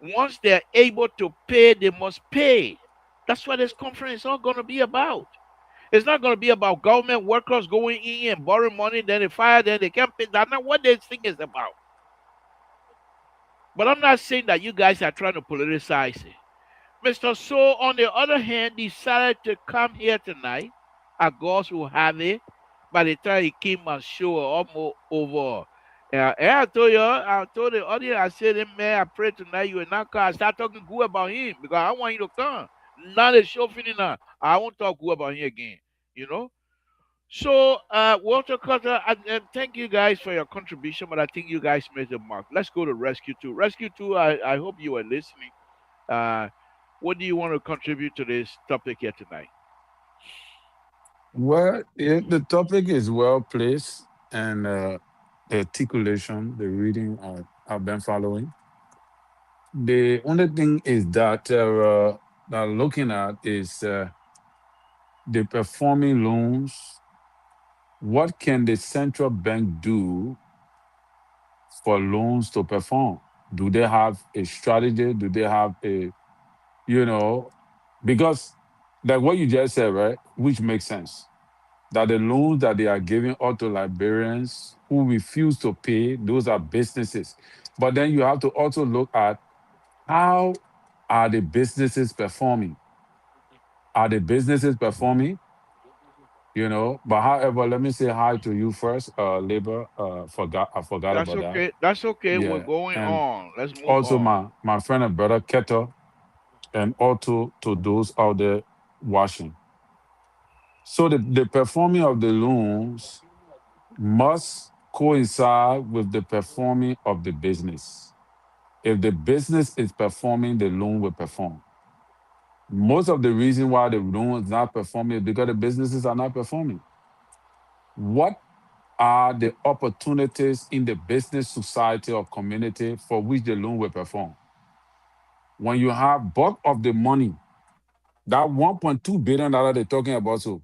once they're able to pay, they must pay. That's what this conference is all going to be about. It's not going to be about government workers going in and borrowing money, then they fire, then they can't pay. That's not what this thing is about. But I'm not saying that you guys are trying to politicize it. Mr. So, on the other hand, decided to come here tonight. At God's will have it. By the time he came and show almost over. And I told the audience, I said, man, I pray tonight you will not come. I start talking good about him because I want you to come. Now the show finished now. I won't talk good about him again. You know? So, Walter Cutter, and thank you guys for your contribution, but I think you guys made the mark. Let's go to Rescue 2. Rescue 2, I hope you are listening. Uh, what do you want to contribute to this topic here tonight? Well, the topic is well placed, and the articulation, the reading, I've been following. The only thing is that looking at is the performing loans. What can the central bank do for loans to perform? Do they have a strategy? Do they have you know, because like what you just said, right? Which makes sense. That the loans that they are giving out to Liberians who refuse to pay, those are businesses. But then you have to also look at how are the businesses performing? Are the businesses performing? you know. But however, let me say hi to you first, Labor. I forgot That's about that. okay. That's okay. We're Yeah, going and on. Let's move also on. my friend and brother Keto, and also to those out there watching. So the performing of the loans must coincide with the performing of the business. If the business is performing, the loan will perform. Most of the reason why the loan is not performing is because the businesses are not performing. What are the opportunities in the business society or community for which the loan will perform? When you have bulk of the money, that $1.2 billion they're talking about, so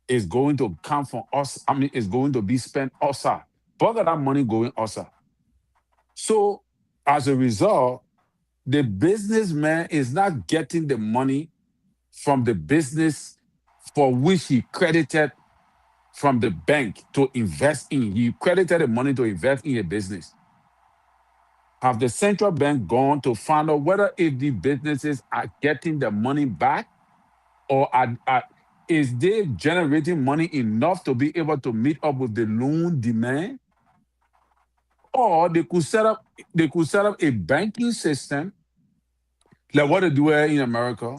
is going to come from us. I mean, it's going to be spent outside. Bulk of that money going outside. So as a result, the businessman is not getting the money from the business for which he credited from the bank to invest in. He credited the money to invest in a business. Have the central bank gone to find out whether if the businesses are getting the money back, or is they generating money enough to be able to meet up with the loan demand? Or they could set up a banking system like what they do here in America,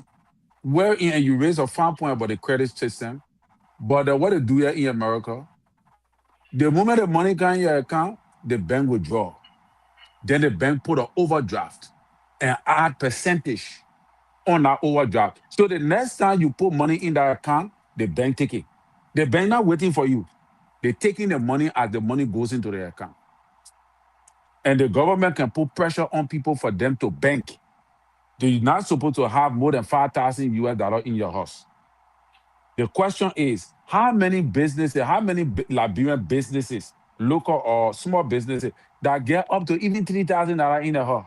wherein you raise a fine point about the credit system, but what they do here in America, the moment the money comes in your account, the bank will draw. Then the bank put an overdraft and add percentage on that overdraft. So the next time you put money in that account, the bank take it. The bank not waiting for you. They're taking the money as the money goes into the account. And the government can put pressure on people for them to bank. They're not supposed to have more than 5,000 US dollars in your house. The question is, how many businesses, how many Liberian businesses, local or small businesses, that get up to even $3,000 in a house?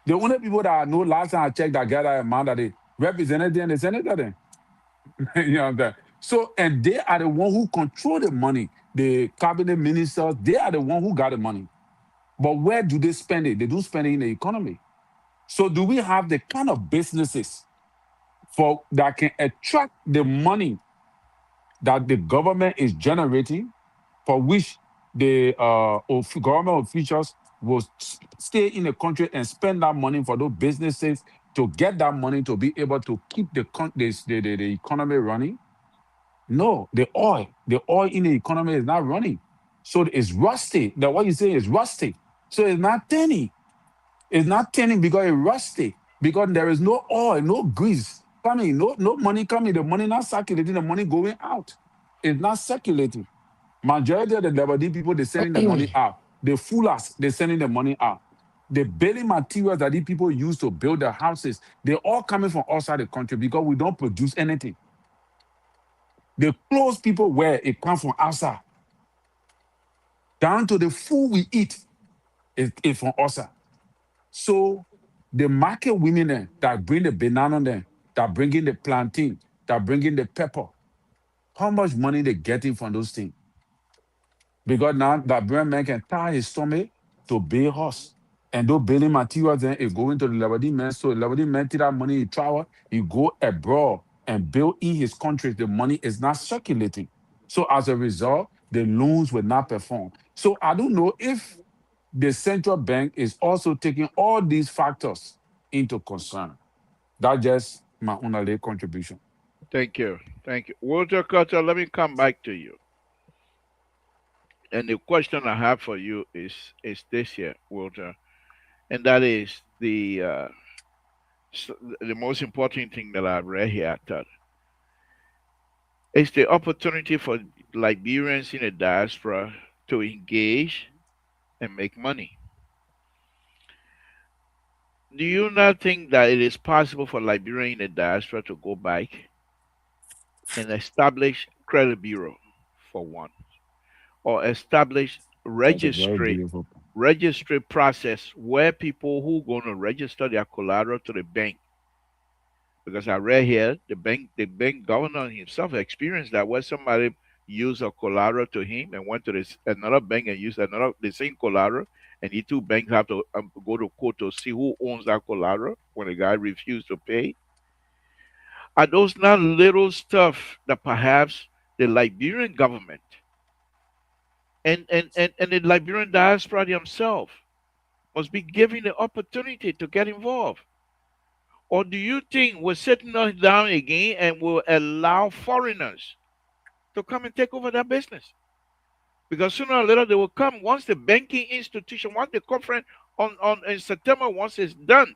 The only people that I know last time I checked that get that amount that they represented them, the senator then. You know that. So, and they are the one who control the money. The cabinet ministers, they are the one who got the money. But where do they spend it? They do spend it in the economy. So do we have the kind of businesses for that can attract the money that the government is generating, for which the government officials will stay in the country and spend that money for those businesses to get that money to be able to keep the economy running? No, the oil in the economy is not running. So it's rusty. That what you say is rusty. So it's not turning. It's not turning because it's rusty. Because there is no oil, no grease coming, no money coming. The money not circulating, the money going out. It's not circulating. Majority of the Lebanese people, they're sending the money out. The foolers, they're sending the money out. The building materials that these people use to build their houses, they're all coming from outside the country because we don't produce anything. The clothes people wear, it comes from outside. Down to the food we eat, it's from outside. So the market women that bring the banana there, that bring in the plantain, that bring in the pepper, how much money they getting from those things? Because now that brand man can tie his stomach to build horse. And those building materials then it go into the Lebanese man. So the Lebanese man take that money, he travel, he go abroad and build in his country. The money is not circulating. So as a result, the loans will not perform. So I don't know if the central bank is also taking all these factors into concern. That's just my only contribution. Thank you. Thank you. Walter Carter, let me come back to you. And the question I have for you is this here, Walter, and that is the most important thing that I've read here. I thought is the opportunity for Liberians in the diaspora to engage and make money. Do you not think that it is possible for Liberians in the diaspora to go back and establish credit bureau for one, or establish That's a very registry beautiful point. registry process where people who going to register their collateral to the bank? Because I read here the bank governor himself experienced that where somebody used a collateral to him and went to this another bank and used another the same collateral, and the two banks have to go to court to see who owns that collateral when the guy refused to pay. Are those not little stuff that perhaps the Liberian government and the Liberian diaspora themselves must be given the opportunity to get involved? Or do you think we're sitting us down again and will allow foreigners to come and take over that business? Because sooner or later they will come once the banking institution, once the conference on in September, once it's done,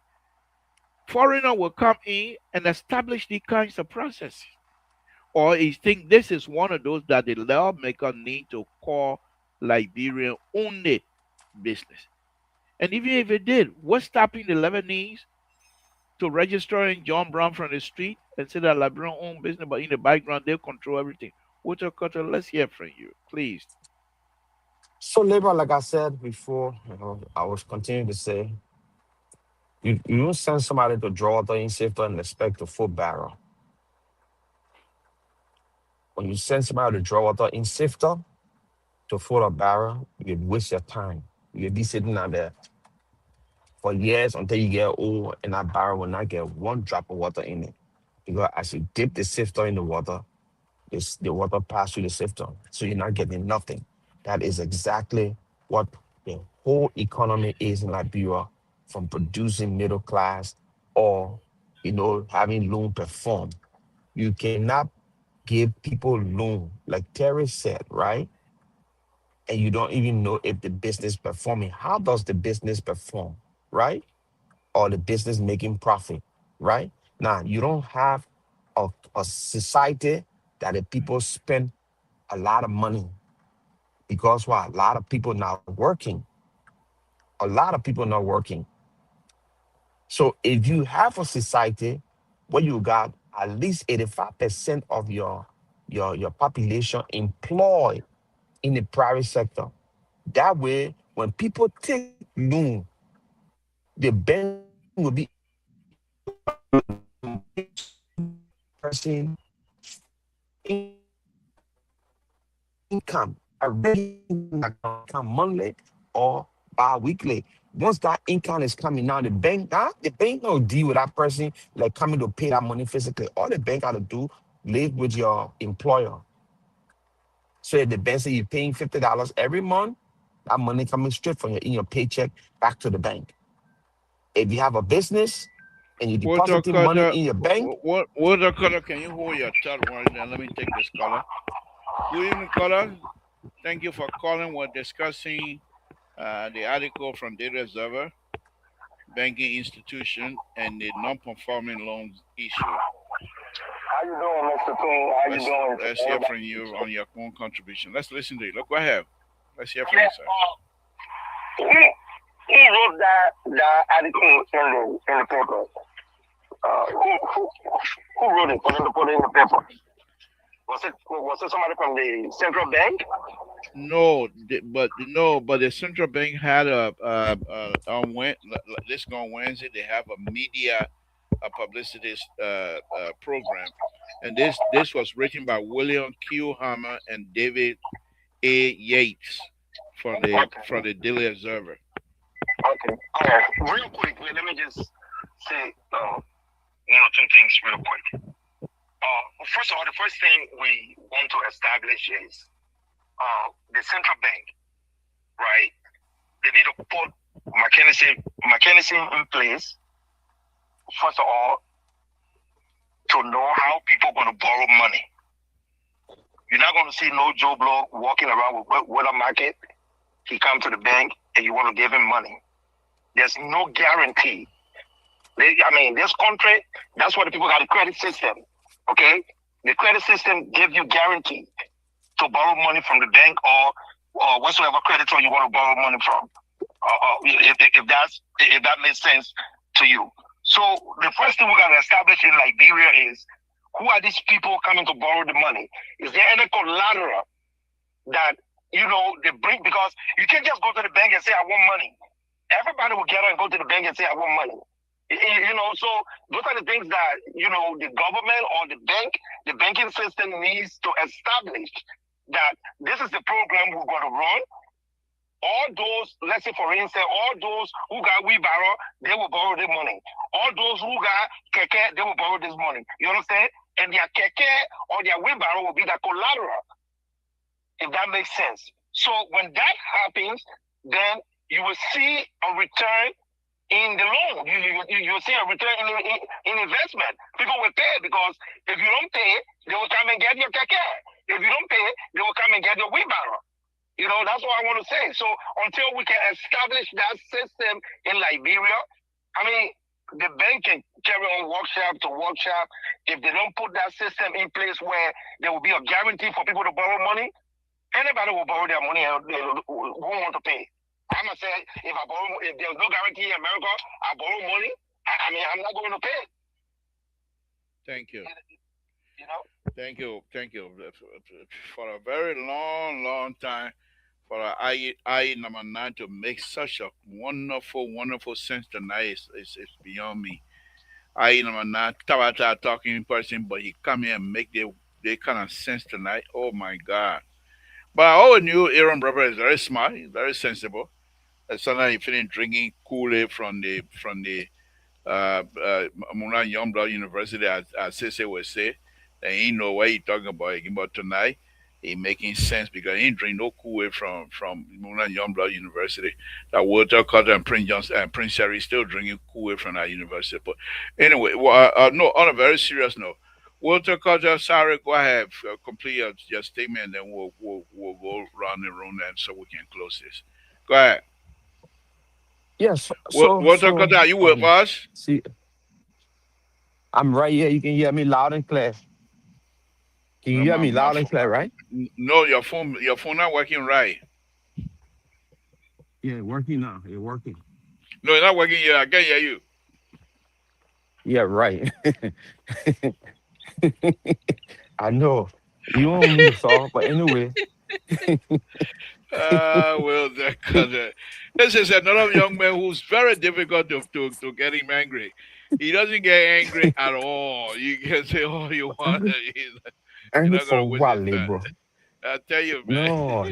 foreigner will come in and establish these kinds of processes. Or you think this is one of those that the lawmaker need to call Liberian only business? And even if it did, what's stopping the Lebanese to registering John Brown from the street and say that Liberian owned business, but in the background they control everything? Water Cutter, let's hear from you, please. So labor, like I said before, I was continuing to say, you don't send somebody to draw the in safe and expect a full barrel. When you send somebody to draw water in sifter to fill a barrel, you waste your time. You'll be sitting out there for years until you get old, and that barrel will not get one drop of water in it. Because as you dip the sifter in the water, the water pass through the sifter. So you're not getting nothing. That is exactly what the whole economy is in Liberia, from producing middle class or having loan perform. You cannot give people loan, like Terry said, right? And you don't even know if the business performing. How does the business perform, right? Or the business making profit, right? Now you don't have a society that the people spend a lot of money because why? A lot of people not working. A lot of people not working. So if you have a society where you got at least 85% of your population employed in the private sector, that way when people take loan, the bank will be able to person income already come monthly or bi-weekly. Once that income is coming now, the bank don't deal with that person like coming to pay that money physically. All the bank got to do, live with your employer. So if the bank say you're paying $50 every month, that money coming straight from your in your paycheck back to the bank. If you have a business and you Water depositing money Cutter, in your bank, Water Cutter, can you hold your third one and let me take this caller? Good evening, caller. Thank you for calling. We're discussing the article from Data Observer, banking institution, and the non-performing loans issue. How you doing, Mr. King? How you doing? Let's hear from you on your own contribution. Let's listen to you. Look, go ahead. Let's hear from you, sir. He wrote that article in the paper. Who wrote it for them to put it in the paper? Was it somebody from the central bank? No, but the central bank had this on Wednesday. They have a media publicity program, and this was written by William Q. Hammer and David A. Yates from the Daily Observer. Okay. All right. Real quick, let me just say one or two things real quick. First of all, the first thing we want to establish is the central bank, right? They need to put mechanism in place, first of all, to know how people are going to borrow money. You're not going to see no Joe Blow walking around with a market. He come to the bank and you want to give him money. There's no guarantee. This country, that's why the people got a credit system, okay? The credit system gives you guarantee to borrow money from the bank or whatsoever creditor you want to borrow money from. If that makes sense to you. So the first thing we got to establish in Liberia is, who are these people coming to borrow the money? Is there any collateral that they bring? Because you can't just go to the bank and say, I want money. Everybody will get up and go to the bank and say, I want money. So those are the things that, the government or the banking system needs to establish, that this is the program we're going to run. All those, let's say for instance, all those who got wheelbarrow, they will borrow their money. All those who got keke, they will borrow this money. You understand? And their keke or their wheelbarrow will be the collateral, if that makes sense. So when that happens, then you will see a return in the loan. You will see a return in investment. People will pay because if you don't pay, they will come and get your keke. If you don't pay, they will come and get your wheelbarrow. You know, that's what I want to say. So until we can establish that system in Liberia, I mean, the bank can carry on workshop to workshop. If they don't put that system in place where there will be a guarantee for people to borrow money, anybody will borrow their money and they won't want to pay. I'm gonna say if there's no guarantee in America, I borrow money. I mean, I'm not going to pay. Thank you. You know. Thank you. For a very long time, for I number nine to make such a wonderful sense tonight is beyond me. I number nine, Tabata talking in person, but he come here and make the kind of sense tonight. Oh my God! But I always knew Aaron brother is very smart, he's very sensible. And sometimes he finished drinking Kool-Aid from the Mona Youngblood University, as Sese would say. And he know what he talking about. But tonight, he making sense because he ain't drink no Kool-Aid from Mona Youngblood University. That Walter Carter and Prince Johnson and Prince Harry still drinking Kool-Aid from that university. But anyway, no, on a very serious note, Walter Carter, sorry, go ahead, complete your statement, and then we'll go around the room and so we can close this. Go ahead. Yes. Walter Carter, are you with us? See, I'm right here. You can hear me loud and clear. Can you hear me My loud and clear, right? no, your phone not working right. Yeah, working now. It's working. No, it's not working yet. I can't hear you. Yeah, right. I know. You don't want me to solve, but anyway. Well, this is another young man who's very difficult to get him angry. He doesn't get angry at all. You can say all you want. Angry, You're angry not gonna for waste what, his time. bro? I tell you, man. No,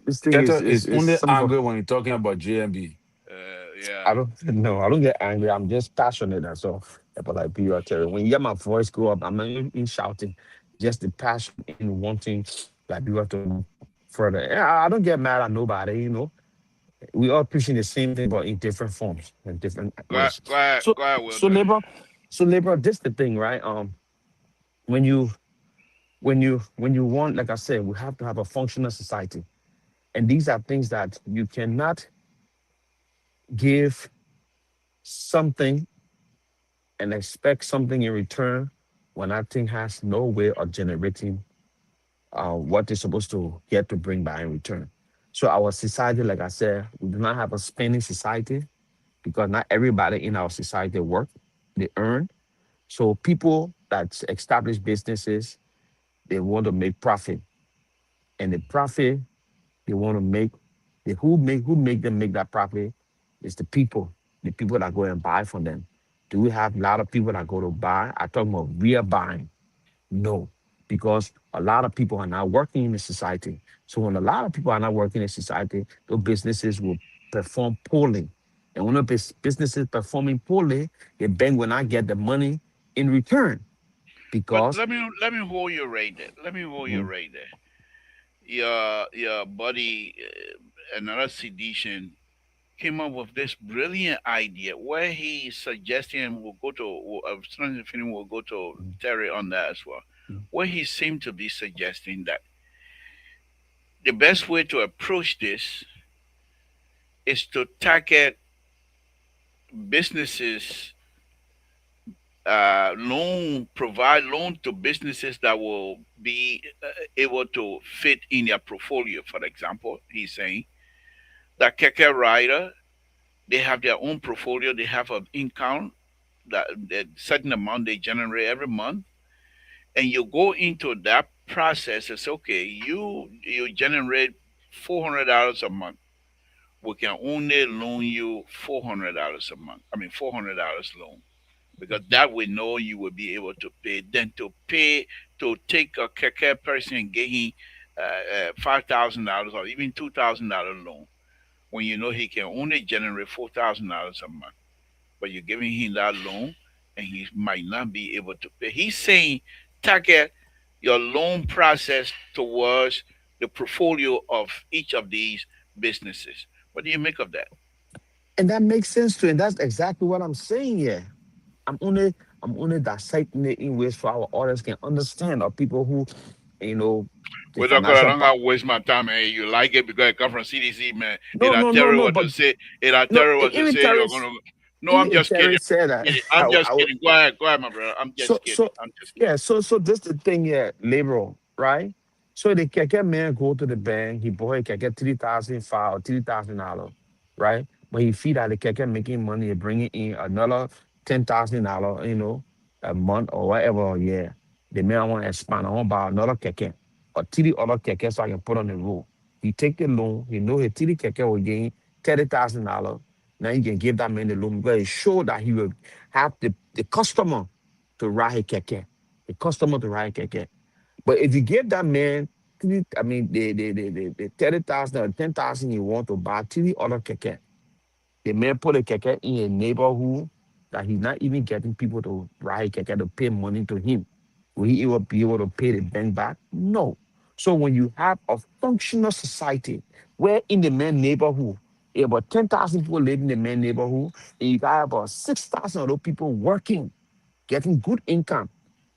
this thing Keto is is only simple. angry when you're talking about JMB. I Yeah. don't no, I don't get angry. I'm just passionate. That's all. But like Peter Terry, when you hear my voice go up, I'm not even shouting. Just the passion in wanting like people to move further. Yeah, I don't get mad at nobody. We all preaching the same thing, but in different forms and different Go ahead, ways. go ahead, So, go ahead, so Wilton. labor, so labor. This the thing, right? When you when you want, like I said, we have to have a functional society, and these are things that you cannot give something and expect something in return when that thing has no way of generating what they're supposed to get to bring by in return. So our society, like I said, we do not have a spending society because not everybody in our society work, they earn. So people that establish businesses, they want to make profit, and the profit they want to make, who make them make that profit is the people that go and buy from them. Do we have a lot of people that go to buy? I talking about real buying. No, because a lot of people are not working in the society. So when a lot of people are not working in society, those businesses will perform poorly. And when a business is performing poorly, the bank will not get the money in return But because let me hold you right there. Let me hold you Mhm, right there. Your buddy, another sedition, came up with this brilliant idea where he suggesting we'll go to we'll go to mhm, Terry on that as well, mhm, where he seemed to be suggesting that the best way to approach this is to target businesses, provide loan to businesses that will be able to fit in their portfolio. For example, he's saying that Keke Rider, they have their own portfolio, they have an income that certain amount they generate every month, and you go into that process and say, okay, you generate $400 a month. We can only loan you $400 a month. I mean $400 loan because that we know you will be able to pay. Then to take a care person and get him $5,000 or even $2,000 loan when you know he can only generate $4,000 a month, but you're giving him that loan and he might not be able to pay. He's saying target your loan process towards the portfolio of each of these businesses. What do you make of that? And that makes sense to, and that's exactly what I'm saying here. I'm only I'm only dissecting it in ways for our audience can understand, or people who, you know, the Well, doctor, I financial don't part. gotta waste my time, man. You like it because it come from CDC, man. It No, I no, tell no, you no. what But to say. It I no, tell you what to even say. You're terrorists, gonna. No, I'm even just kidding. terrorists said that. I'm just I would, kidding. Go ahead, my brother. I'm so just kidding. so I'm just yeah, kidding. so this the thing here, liberal, right? So the keke man go to the bank, he bought a keke 3,005 or $3,000, right? But he feed out the keke making money, he bring it in another $10,000, a month or whatever. Yeah, the man want to expand. I want to buy another keke or three other keke so I can put on the road. He take the loan. He know his three keke will gain $30,000. Now you can give that man the loan because it show that he will have the customer to ride a keke, the customer to ride a keke. But if you give that man, I mean, the 30,000 or 10,000 you want to buy three other keke, the man put a keke in a neighborhood that he's not even getting people to ride keke to pay money to him. Will he ever be able to pay the bank back? No. So when you have a functional society where in the man neighborhood, about 10,000 people live in the man neighborhood, and you got about 6,000 of those people working, getting good income,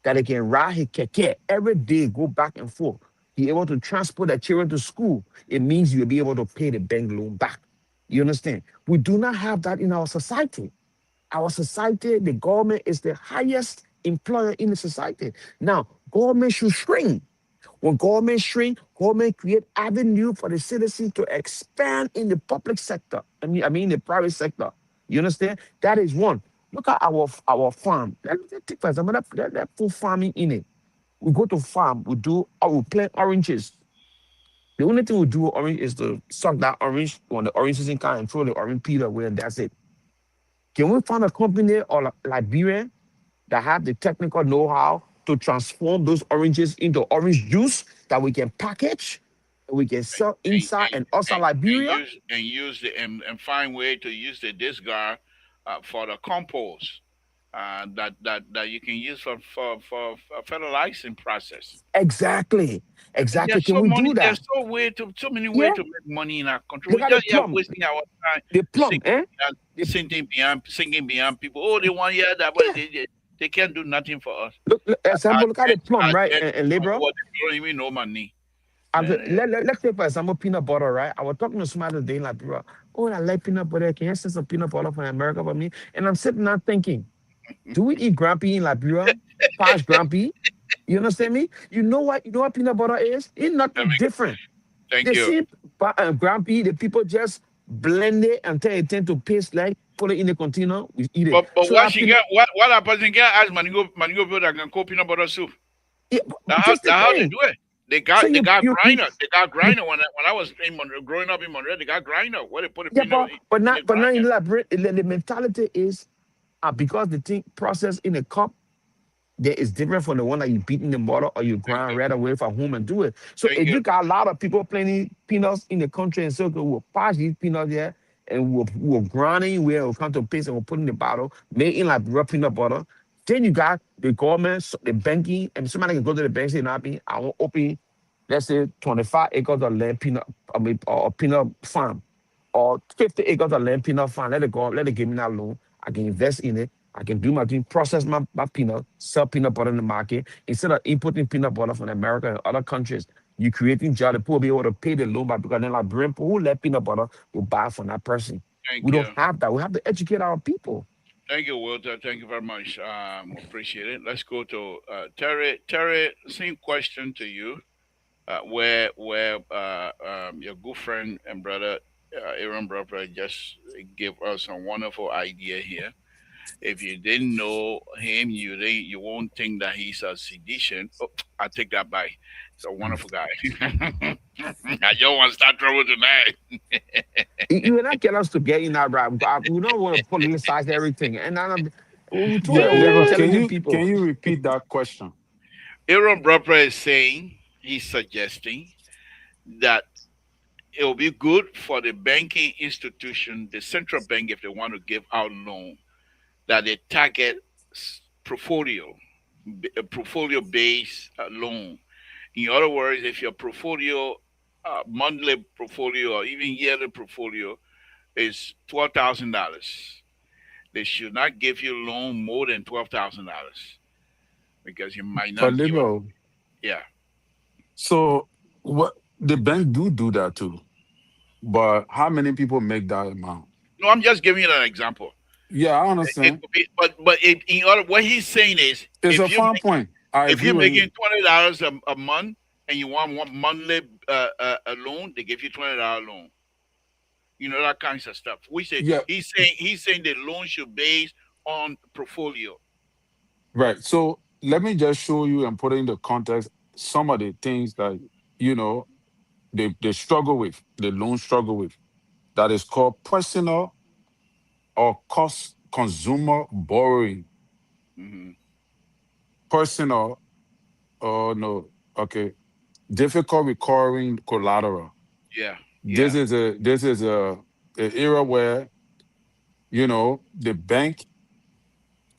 that they can ride his keke every day, go back and forth. Be able to transport their children to school. It means you'll be able to pay the bank loan back. You understand? We do not have that in our society. Our society, the government is the highest employer in the society. Now, government should shrink. When government shrink, government create avenue for the citizens to expand in the public sector. I mean the private sector. You understand? That is one. Look at our farm. Let's take for example that put farming in it. We go to farm, we plant oranges. The only thing we do with orange is to suck that orange when the orange season comes and throw the orange peel away, and that's it. Can we find a company or Liberian that have the technical know-how to transform those oranges into orange juice that we can package and we can sell And inside and, and outside and Liberia? use the and find way to use the discard for the compost that you can use for fertilizing process. Exactly. And Exactly. Can we do there's that? so many ways Yeah. to make money in our country. Look We at the just here plum. wasting our time The plum, singing eh? behind, The, singing behind people. Oh, they want hear that, but yeah. they can't do nothing for us. Example, look at the plum, At right? the end, And labor. they don't even know money. Let's say, for example, peanut butter, right? I was talking to somebody today, like, bro, oh, I like peanut butter. Can you send some peanut butter from America for me? And I'm sitting there thinking, do we eat grumpy in Liberia? Past grumpy? You understand me? You know what peanut butter is? It's I nothing mean, different. thank The you. same grumpy, the people just blend it until it tend to paste like, put it in the container, we eat it. But So what that she peanut, get what a person get as Manigo people that can cook peanut butter soup. yeah, That just the how they thing. do it. They So got they got grinder. They got you grinder when I was in growing up in Montreal. They got grinder where they put the yeah, peanut but in not the but now in grinder. elaborate, the mentality is because the thing processed in a cup that is different from the one that you beat in the mortar or you Thank grind you. right away from home and do it. So Thank if you. you got a lot of people planting peanuts in the country and so we'll pass these peanuts there and we'll grinding where we'll come to a paste and we'll put in the bottle, made in like real peanut butter. Then you got the government, the banking, and somebody can go to the bank and say, "Nah, I want open, let's say 25 acres of land peanut, I mean, or peanut farm, or 50 acres of land peanut farm. Let it go, let it give me that loan. I can invest in it. I can do my thing, process my peanut, sell peanut butter in the market. Instead of importing peanut butter from America and other countries, you creating jobs. The poor will be able to pay the loan back because then like bring people who let peanut butter will buy from that person. We Thank don't you. have that. We have to educate our people. Thank you, Walter. Thank you very much. Appreciate it. Let's go to Terry. Terry, same question to you. Where your good friend and brother Aaron Brother just gave us a wonderful idea here. If you didn't know him, you won't think that he's a sedition. Oh, I take that back. He's a wonderful guy. I don't want to start trouble tonight. You will not get us to get in that right. We don't want to politicize everything. And we're two Yeah, Labor, can intelligent you people. can you repeat that question? Aaron Brother is saying he's suggesting that it will be good for the banking institution, the central bank, if they want to give out loan, that they target portfolio, a portfolio based loan. In other words, if your portfolio, monthly portfolio or even yearly portfolio is $12,000, they should not give you a loan more than $12,000 because you might But not give it. liberal. Yeah. So what the bank do that too. But how many people make that amount? No, I'm just giving you an example. Yeah, I It understand. could be, but in other, what he's saying is, It's a fine point. I if agree you're with making you. $20 a month and you want one monthly a loan, they give you $20 loan. You know that kinds of stuff. We say Yeah, he's saying the loan should base on portfolio. right. So let me just show you and put in the context some of the things that you know they struggle with, the loan struggle with. That is called personal or cost consumer borrowing. Hmm. Personal, oh no, okay. Difficult recurring collateral. Yeah, This yeah. is a era where the bank.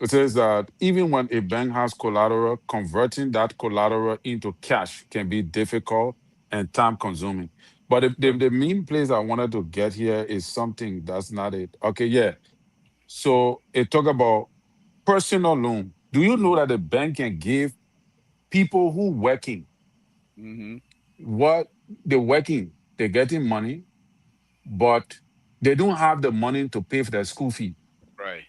It says that even when a bank has collateral, converting that collateral into cash can be difficult and time consuming. But the main place I wanted to get here is something that's not it. Okay, yeah. So it talk about personal loan. Do you know that the bank can give people who working Hmm. what they're working, they're getting money, but they don't have the money to pay for their school fee, Right.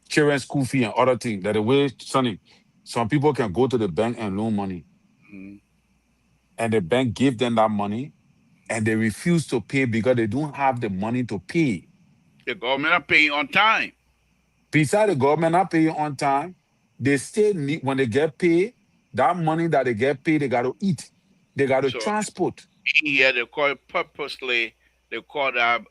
children's school fee and other things. That the way, Sonny, some people can go to the bank and loan money, Hmm. and the bank give them that money, and they refuse to pay because they don't have the money to pay. The government are paying on time. Besides the government not paying on time, they still need when they get paid, that money that they get paid, they got to eat, they got to So transport. here they call it purposely. They call that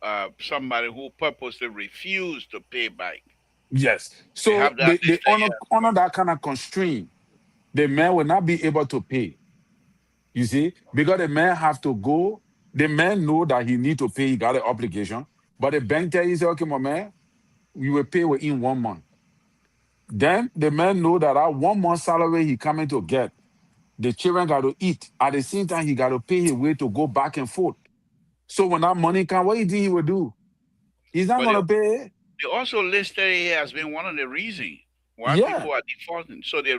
somebody who purposely refused to pay back. Yes. They So have that they listed honor that kind of constraint. The man will not be able to pay. You see, because the man have to go. The man know that he need to pay. He got an obligation. But the bank tell you, say, okay, my man, you will pay within 1 month. Then the man know that 1 month salary he coming to get. The children got to eat. At the same time, he got to pay his way to go back and forth. So when that money come, what do you think he will do? He's not here, but gonna pay. they also listed it here as being one of the reasons why Yeah, people are defaulting. So they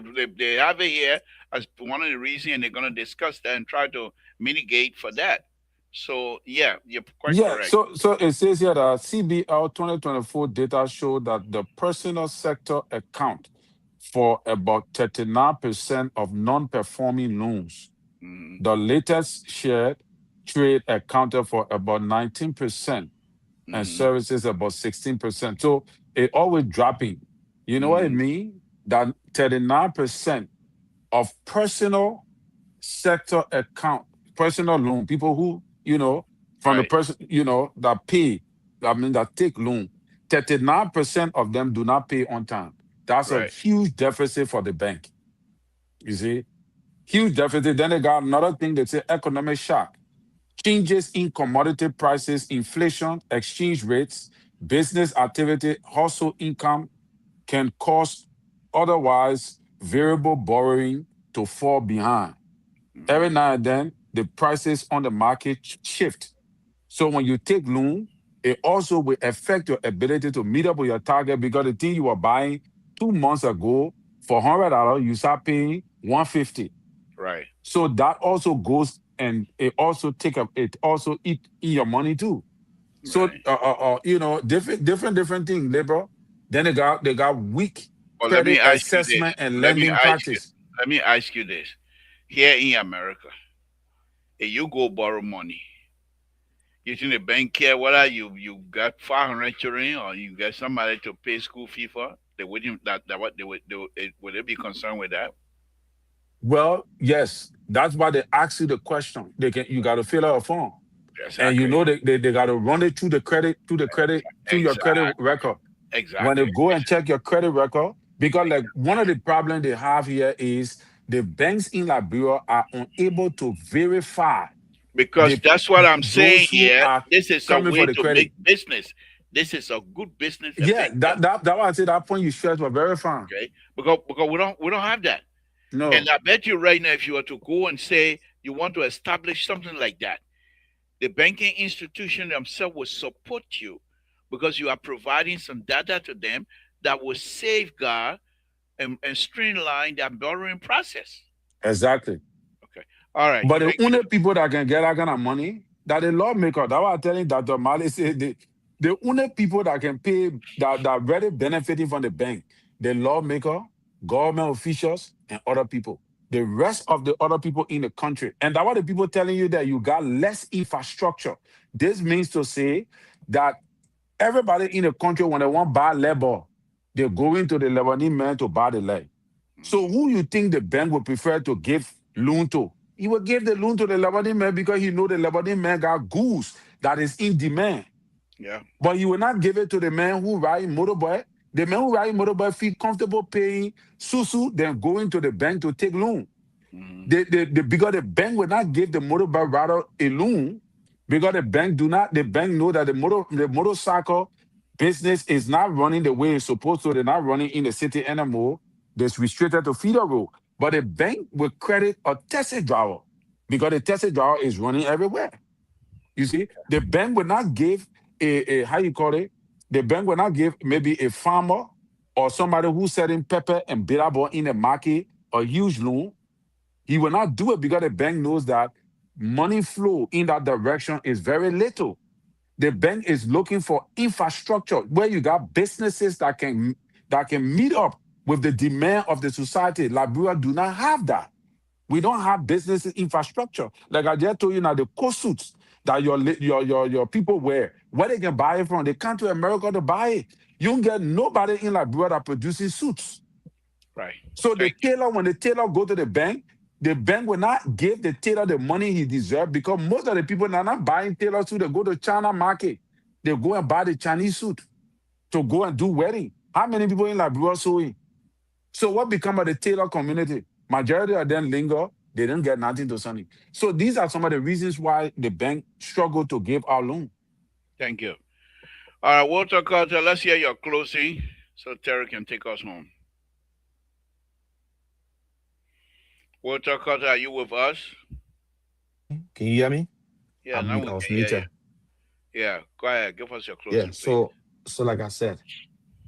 have it here as one of the reasons, and they're going to discuss that and try to mitigate for that. So yeah, you're quite yeah. correct. So it says here that CBL 2024 data show that the personal sector account for about 39% of non-performing loans. Hmm. The latest shared trade accounted for about 19% and Hmm. services about 16%. So it always dropping. You know what I Hmm. mean? That 39% of personal sector account, personal loan, people who, from the Right, person, that pay, I mean, that take loan, 39% of them do not pay on time. That's a right. huge deficit for the bank. You see? Huge deficit. Then they got another thing they say economic shock. Changes in commodity prices, inflation, exchange rates, business activity, household income can cause otherwise variable borrowing to fall behind. Every Hmm. now and then, the prices on the market shift. So when you take loan, it also will affect your ability to meet up with your target because the thing you were buying 2 months ago for $100, you start paying 150. Right, So that also goes and it also eat in your money too. So right. different thing, labor. Then they got weak But let me credit ask you this. assessment and Let me lending ask you. practice. Let me ask you this. Here in America, if you go borrow money, you think the bank care whether you got 500 children or you got somebody to pay school fee for? They wouldn't that what would they be concerned with that? Well, yes, that's why they ask you the question. You got to fill out a form, and Exactly. they got to run it through your credit Exactly. record. When they Exactly. go and check your credit record, because like one of the problems they have here is the banks in Liberia are unable to verify. Because that's what I'm saying those who here. are This is a coming for way the to credit. make business. This is a good business Yeah, adventure. that why I say that point you stressed was very fine. Okay, because we don't have that. And No, I bet you right now, if you were to go and say you want to establish something like that, the banking institution themselves will support you because you are providing some data to them that will safeguard and streamline their borrowing process. exactly. Okay. All right. But the Thank you. only people that can get that kind of money, that the lawmaker. That's why I'm telling Dr. Mali say the only people that can pay that really benefiting from the bank, the lawmaker, government officials, and other people. The rest of the other people in the country. And that's why the people telling you that you got less infrastructure. This means to say that everybody in the country, when they want buy labor, they're going to the Lebanese man to buy the land. So Mhm. who you think the bank would prefer to give loan to? He will give the loan to the Lebanese man because he know the Lebanese man got goods that is in demand. Yeah. But he will not give it to the man who ride motorbike. The man who ride motorbike feel comfortable paying susu than going to the bank to take loan. Mhm. Because the bank will not give the motorbike rider a loan because the bank know that the motorcycle business is not running the way it's supposed to. They're not running in the city anymore. It's restricted to feeder road. But the bank will credit a taxi driver because the taxi driver is running everywhere. You see, the bank will not give a how you call it. The bank will not give maybe a farmer or somebody who's selling pepper and bitter ball in the market a huge loan. He will not do it because the bank knows that money flow in that direction is very little. The bank is looking for infrastructure where you got businesses that can meet up with the demand of the society. Liberia do not have that. We don't have business infrastructure. Like I just told you now, the coat suits that your people wear, where they can buy it from, they come to America to buy it. You don't get nobody in Liberia that produces suits. Right. So Thank you. when the tailor go to the bank will not give the tailor the money he deserves because most of the people are not buying tailor suit. They go to China market. They go and buy the Chinese suit to go and do wedding. How many people in Liberia sewing? So what become of the tailor community? Majority of them linger. They don't get nothing to send it. So these are some of the reasons why the bank struggle to give our loan. Thank you. All right, Walter Carter, let's hear your closing so Terry can take us home. Walter Carter, are you with us? Can you hear me? Yeah, now we I was can hear you. muted. Yeah, go ahead. Give us your Yeah. closing, please. So like I said,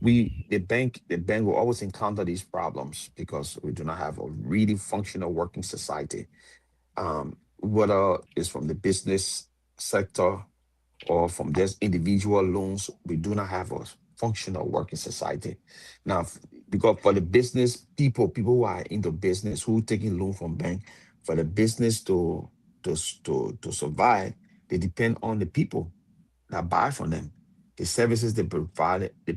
the bank will always encounter these problems because we do not have a really functional working society. Whether it's from the business sector or from just individual loans, we do not have a functional working society. Now, because for the business people who are into business, who taking loan from bank, for the business to survive, they depend on the people that buy from them. The services they provide, the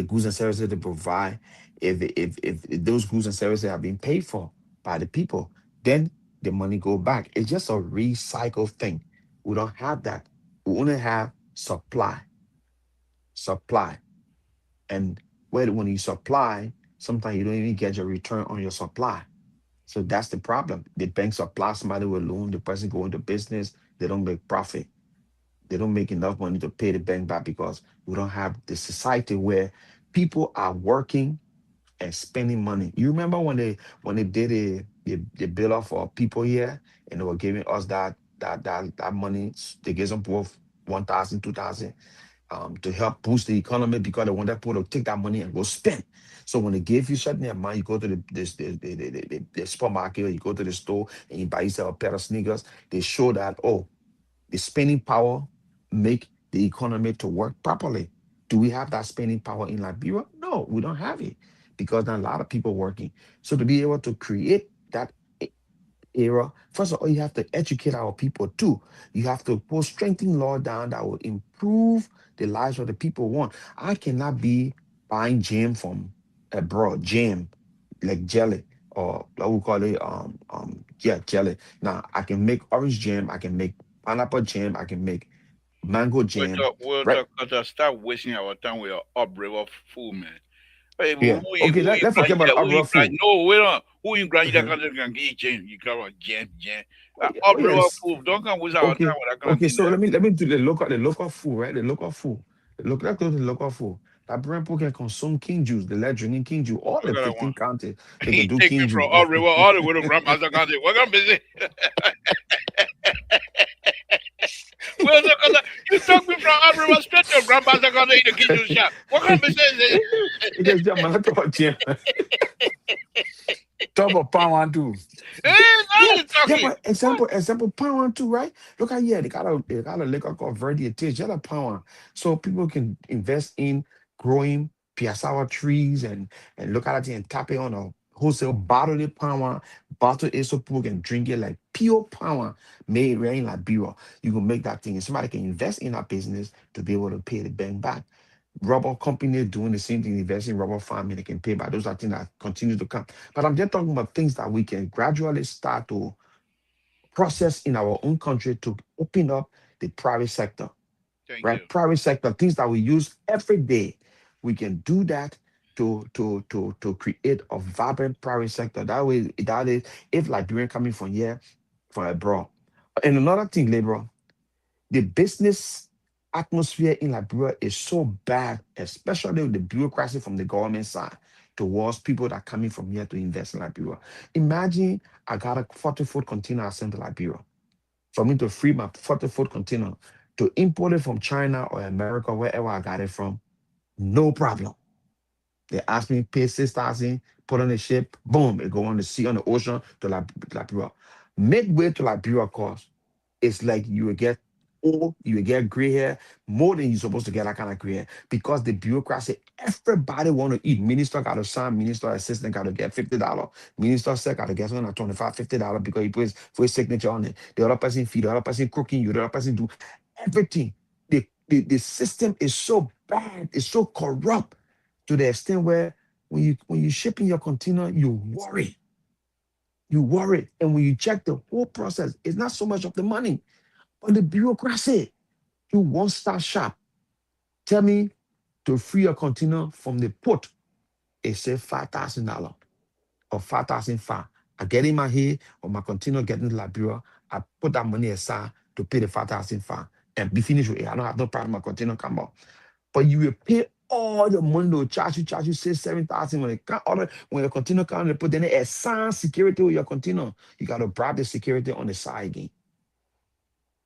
goods and services they provide. If those goods and services are being paid for by the people, then the money go back. It's just a recycle thing. We don't have that. We only have supply. And when you supply, sometimes you don't even get your return on your supply. So that's the problem. The bank supply somebody with loan, the person go into business, they don't make profit. They don't make enough money to pay the bank back because we don't have the society where people are working and spending money. You remember when they did the bill off for people here and they were giving us that money. They gave some people 1,000, 2,000 to help boost the economy because they want that people to take that money and go spend. So when they give you certain amount, you go to the supermarket or you go to the store and you buy yourself a pair of sneakers. They show that, oh, the spending power make the economy to work properly. Do we have that spending power in Liberia? No, we don't have it because there are a lot of people working. So to be able to create that era, first of all, you have to educate our people too. You have to put strengthening law down that will improve the lives of the people. One, I cannot be buying jam from abroad, jam like jelly or what we call it, yeah, jelly. Now I can make orange jam, I can make pineapple jam, I can make mango jam, Walter, right? Walter Carter, stop wasting our time with your upriver fool, man. Hey, Yeah. Okay, let's forget about the who overall in grind? food. No, wait on. Who in grind? That Uh-huh. kind of can get jam. You got a jam. Oh, yeah, oh Upriver yes. food. Don't come with our time Okay. with that kind of Okay. thing So there. let me do the local food, right? The local food. Let's go to the local food. That brand people can consume king juice. They like drinking king juice. All Look the at that 15 one. counties they can He do take me king from juice. Upriver all the way to Grandmaster County. What gonna be? Well, because you took me from Upriver straight to Grandmaster County in the kitchen shop. What gonna be? It gets your man talk gym. Top of pound one too. Hey, now Yeah, you yeah, talking. but example, pound one too, right? Look at here, they got a liquor called Verde Taste, just a pound one. So people can invest in growing piasawa trees and look at it and tap it on a wholesale bottle of pound one, bottle it so people can drink it like pure pound one made right in Liberia. You can make that thing and somebody can invest in that business to be able to pay the bank back. Rubber company doing the same thing, investing in rubber farming, they can pay back. Those are things that continue to come. But I'm just talking about things that we can gradually start to process in our own country to open up the private sector, Thank you. right? Private sector, things that we use every day. We can do that to create a vibrant private sector. That is if Liberian coming from here, from abroad. And another thing, labor, the business atmosphere in Liberia is so bad, especially with the bureaucracy from the government side towards people that are coming from here to invest in Liberia. Imagine I got a 40-foot container I sent to Liberia. For me to free my 40-foot container to import it from China or America, wherever I got it from, no problem. They ask me pay 6,000, put on a ship, boom, it go on the sea, on the ocean to Liberia. Midway to Liberia cost, it's like you will get old, you will get gray hair more than you're supposed to get that kind of gray hair because the bureaucracy, everybody want to eat. Minister got to sign, minister assistant got to get $50. Minister said got to get something like $25, $50 because he puts for his signature on it. The other person feed, the other person cooking you, the other person do everything. The system is so bad, it's so corrupt to the extent where when you shipping your container, you worry. You worry. And when you check the whole process, it's not so much of the money, but the bureaucracy. You won't start shop. Tell me to free a container from the port, it say $5,000 or 5,005. I get in my head or my container getting to Liberia, I put that money aside to pay the 5,005 and be finished with it. I don't have no problem. My container come out. But you will pay all the money they'll charge you 6,000, 7,000 when it come order when your container come, they put then they assign security with your container. You gotta bribe the security on the side again.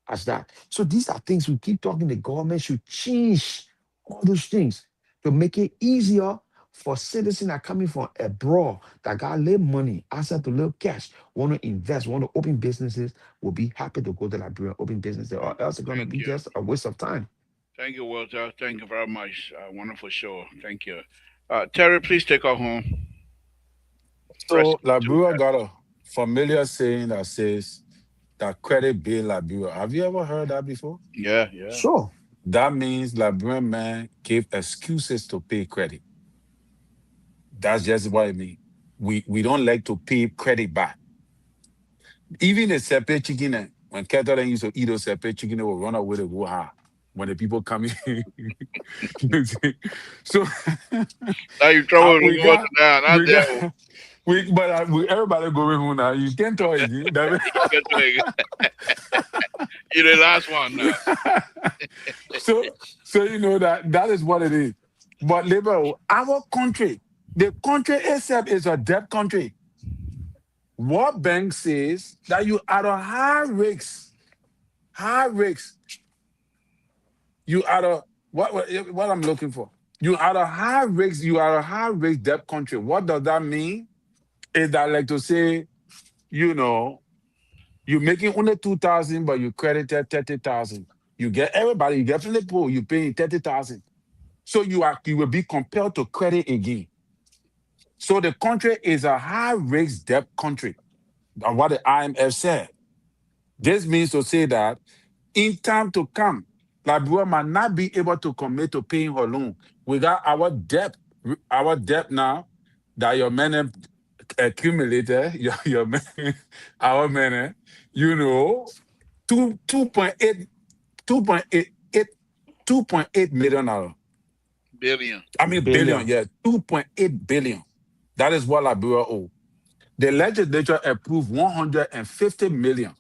As that. So these are things we keep talking. The government should change all those things to make it easier for citizens that are coming from abroad that got little money, access to little cash, want to invest, want to open businesses, will be happy to go to Liberia, open businesses, or else it's gonna Thank be you. just a waste of time. Thank you, Walter. Thank you very much. Wonderful show. Thank you. Terry, please take us home. Press So two. Liberia got a familiar saying that says that credit build Liberia. Have you ever heard that before? Yeah. Sure. That means Liberian man gave excuses to pay credit. That's just what I mean. We don't like to pay credit back. Even the separate chicken, when cattle used to eat those separate chicken, they will run away to go high when the people come in. You see? So Now you trouble with we the water got now. Not we there. got but everybody going home now. You can't talk again. You get to it. You're the last one now. So you know that is what it is. But labor, our country, the country itself is a debt country. What bank says that you are a high risks. You are a what I'm looking for. You are a high risk. You are a high risk debt country. What does that mean? Is that like to say, you know, you're making only 2,000, but you credited 30,000. You get everybody. You get from the pool. You paying 30,000. So you will be compelled to credit again. So the country is a high risk debt country. What the IMF said. This means to say that in time to come, Liberia might not be able to commit to paying her loan. We got our debt now that your men have accumulated, your men, our men, you know, two point eight $2.8 million. Billion. I mean billion, yeah, 2.8 billion. That is what Liberia owe. The legislature approved 150 million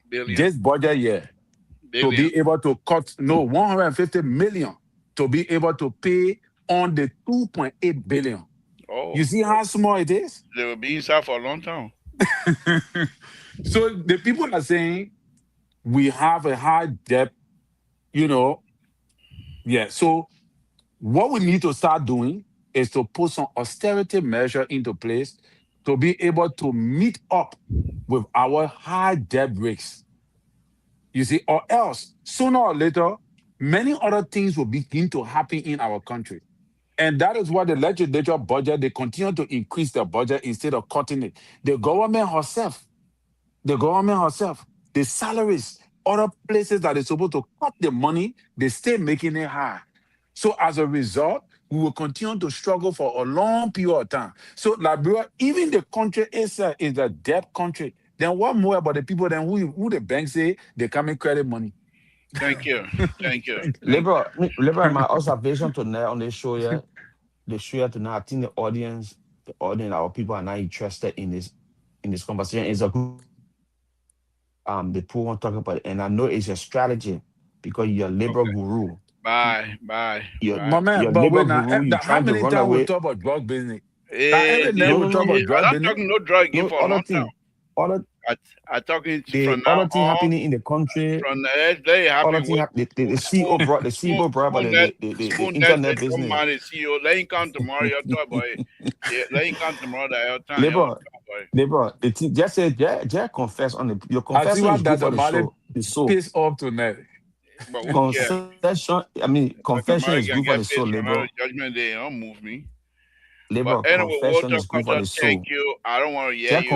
Billion. this budget year to Billion. be able to cut, no, 150 million to be able to pay on the 2.8 billion. Oh, You see how small it is? they will be inside for a long time. So the people are saying we have a high debt, you know. Yeah. So what we need to start doing is to put some austerity measure into place to be able to meet up with our high debt rates. You see, or else sooner or later, many other things will begin to happen in our country. And that is why the legislature budget, they continue to increase the budget instead of cutting it. The government herself, the salaries, other places that is supposed to cut the money, they stay making it high. So as a result, we will continue to struggle for a long period of time. So Liberia, even the country is a debt country. Then what more about the people then who the bank say they come in credit money? Thank you. Thank you. Liberal, my observation tonight on this show, yeah, the show here tonight, I think our people are not interested in this conversation. It's a good the poor want to talk about it. And I know it's a strategy because you're a liberal Okay. guru. Bye. You're, My man, you're a but liberal wait now, guru, you're how trying to many run times we away. talk about drug business? Hey, Every night we talk about I'm drug not business. talking no drug again No for a other long time. thing. Other I'm talking the from now other thing on. happening in the country. From the day Other happy thing with the CEO brought about the spoon that internet they don't business. mind the CEO. Let him come tomorrow. You'll talk about it. Yeah, let him come tomorrow. That your time. You'll Liberal, talk about it. liberal. The thing just say just confess on your I see confession why is good Dr. for the Marley show. The soul. piss off tonight. But who cares? Confession. I mean, Like confession is American good for get the soul, pissed for another liberal. judgment day. Don't move me. But Liberal anyway, confession Walter is good for Carter, the thank soul. you. I don't want to hear Just you.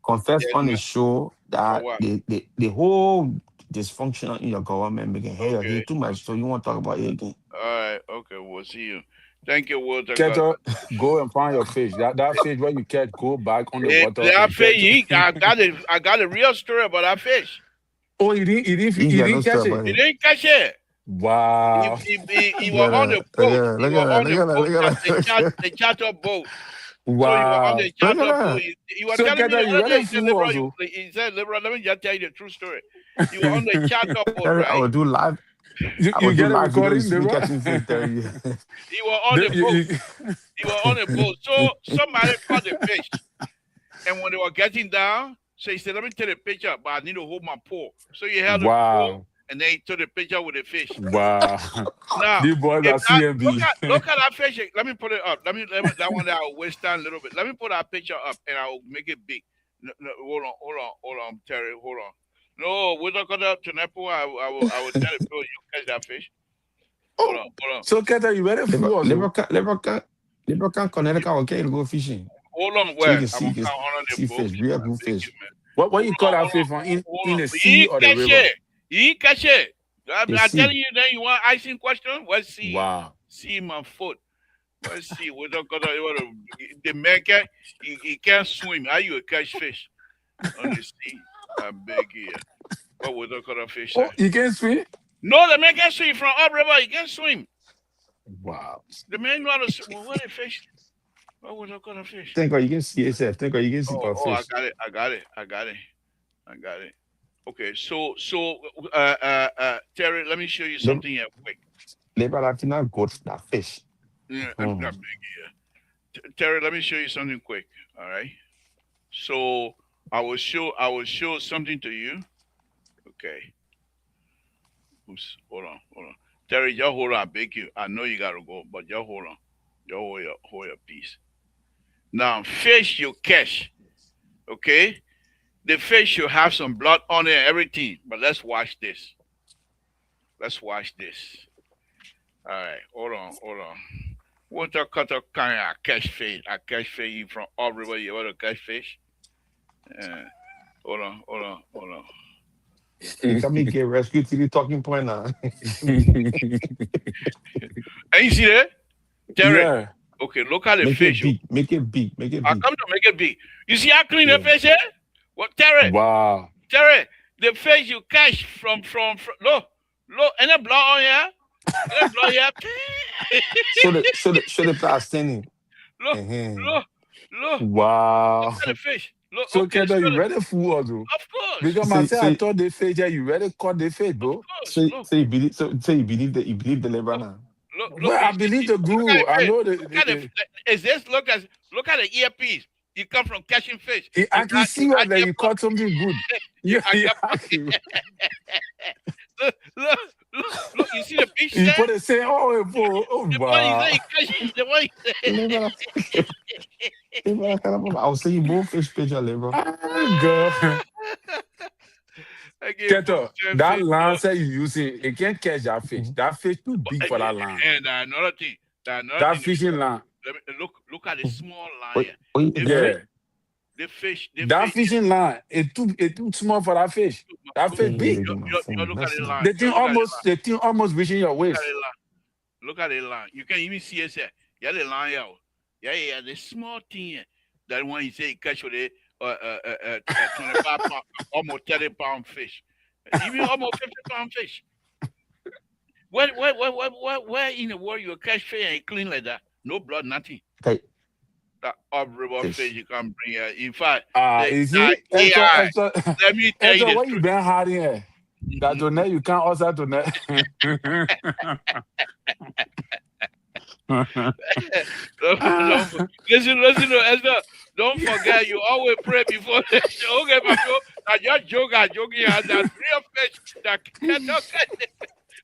confess Yes, on the man. show For that what? the whole dysfunction in your government making hair Okay. too much. So you want to talk about it again? All right. Okay. We'll see you. Thank you, Walter Carter. Keto, go and find your fish. That fish where you catch, go back on the water That and catch. fish, I got a real story about that fish. Oh, he You got no didn't story catch about it. He it. didn't catch it. Wow. He was on the boat. He was on the boat, Look the charter boat. So he was on Wow. the charter at boat. that. He was So telling me Keto, the you other day. really fool also. He said, "Liberal, let me just tell you the true story. He was on the charter boat, I right? will do live. I You will do get a live video. You recording, see me Debra? catching fish. Tell you. He was on the boat. He was on the boat. So somebody caught the fish, and when they were getting down, so he said, "Let me take a picture, but I need to hold my pole." So he held the pole, Wow. and then he took the picture with the fish. Wow. Now, These boys are CMB. look at that fish. Let me put it up. Let me that one that I'll waste time a little bit. Let me put that picture up and I'll make it big. No, hold on, Terry, hold on. No, we're not gonna tonight. I will tell you, you catch that fish. Hold on. So Keto, you really fool also. Liberal can Connecticut okay to go fishing. Hold on, So you where? can I'm see, gonna count on the see boat. fish, real good fish. What you call that fish from in the sea or the Catch river? it. He catch it. The I'm sea. telling you, then you want icing question? Let's see. Wow. See my foot. Let's see. We're not gonna the man can he can't swim. How you catch fish on the sea? I beg you. What we're not gonna fish? Oh, you can swim? No, the man can swim from upriver. He can swim. Wow. The man know how to swim. Well, what a fish? What we're not gonna fish? Think you can see yourself. Think you can see Oh, fish. I got it. Okay, so Terry, let me show you something here quick. Liberal, I think not good that fish. Yeah, I'm not big here. Terry, let me show you something quick. All right. So I will show something to you. Okay. Oops, hold on. Terry, just hold on. I beg you. I know you gotta go, but just hold on. Just hold your peace. Now, fish you catch. Okay? The fish should have some blood on it and everything. But let's watch this. All right, hold on. Water cutter kind of catch fish. I catch fish from all river. You want to catch fish? Hold on. You can make a rescue to the talking point now. And you see that? Terry? Yeah. Okay, look at the Make fish. it big. I come to make it big. You see how clean the fish is? What, Terry? Wow. Terry, the fish you catch from look, any blood on here? Good blood, yeah. Show the plus standing. Look, Uh-huh. look, look. Wow. Look at the fish. Look, So okay. Keto, you ready fool or do? Of course. Because Say myself, I say thought they fish, yeah, you ready cut the fish, Of bro. course. say Look, say you believe you believe the Lebron look, now. look. Well, I believe the Look at guru. the I fish. know Look at the. Is this? Look at the earpiece. You come from catching fish. I can see You where had that your you caught something good. you, Yeah, I yeah. kept, look. You see the fish You there? put it say, oh, oh, The one you say wow. you catch. The one. Lebron, Lebron, I'll see you both fish picture, Lebron. Ah, God. Again, folks, Keto, that line say you using, it can't catch that fish. That fish too big for that line. and another thing. That fishing line. Let me look at the small line. Wait, wait, Yeah. The fish. The That fish. fishing line, it too small for that fish. That fish big. my phone. Look at the line. The thing almost reaching your Look at waist. the line. Look at the line. You can even see it. Yeah, the line out. Yeah. The small thing. That one you say you catch with a 25 pound, almost 30-pound fish. Even almost 50-pound fish. Where in the world you catch fish and clean like that? No blood, nothing. Okay. That up-river Fish. fish you can bring here. In fact, You see, AI, Esther, let me tell you the what you truth. been hiding here? That tonight you can't also tonight. Listen, Esther. Don't forget, you always pray before the show. Okay, my bro. I just joking. That real fish that cannot catch it.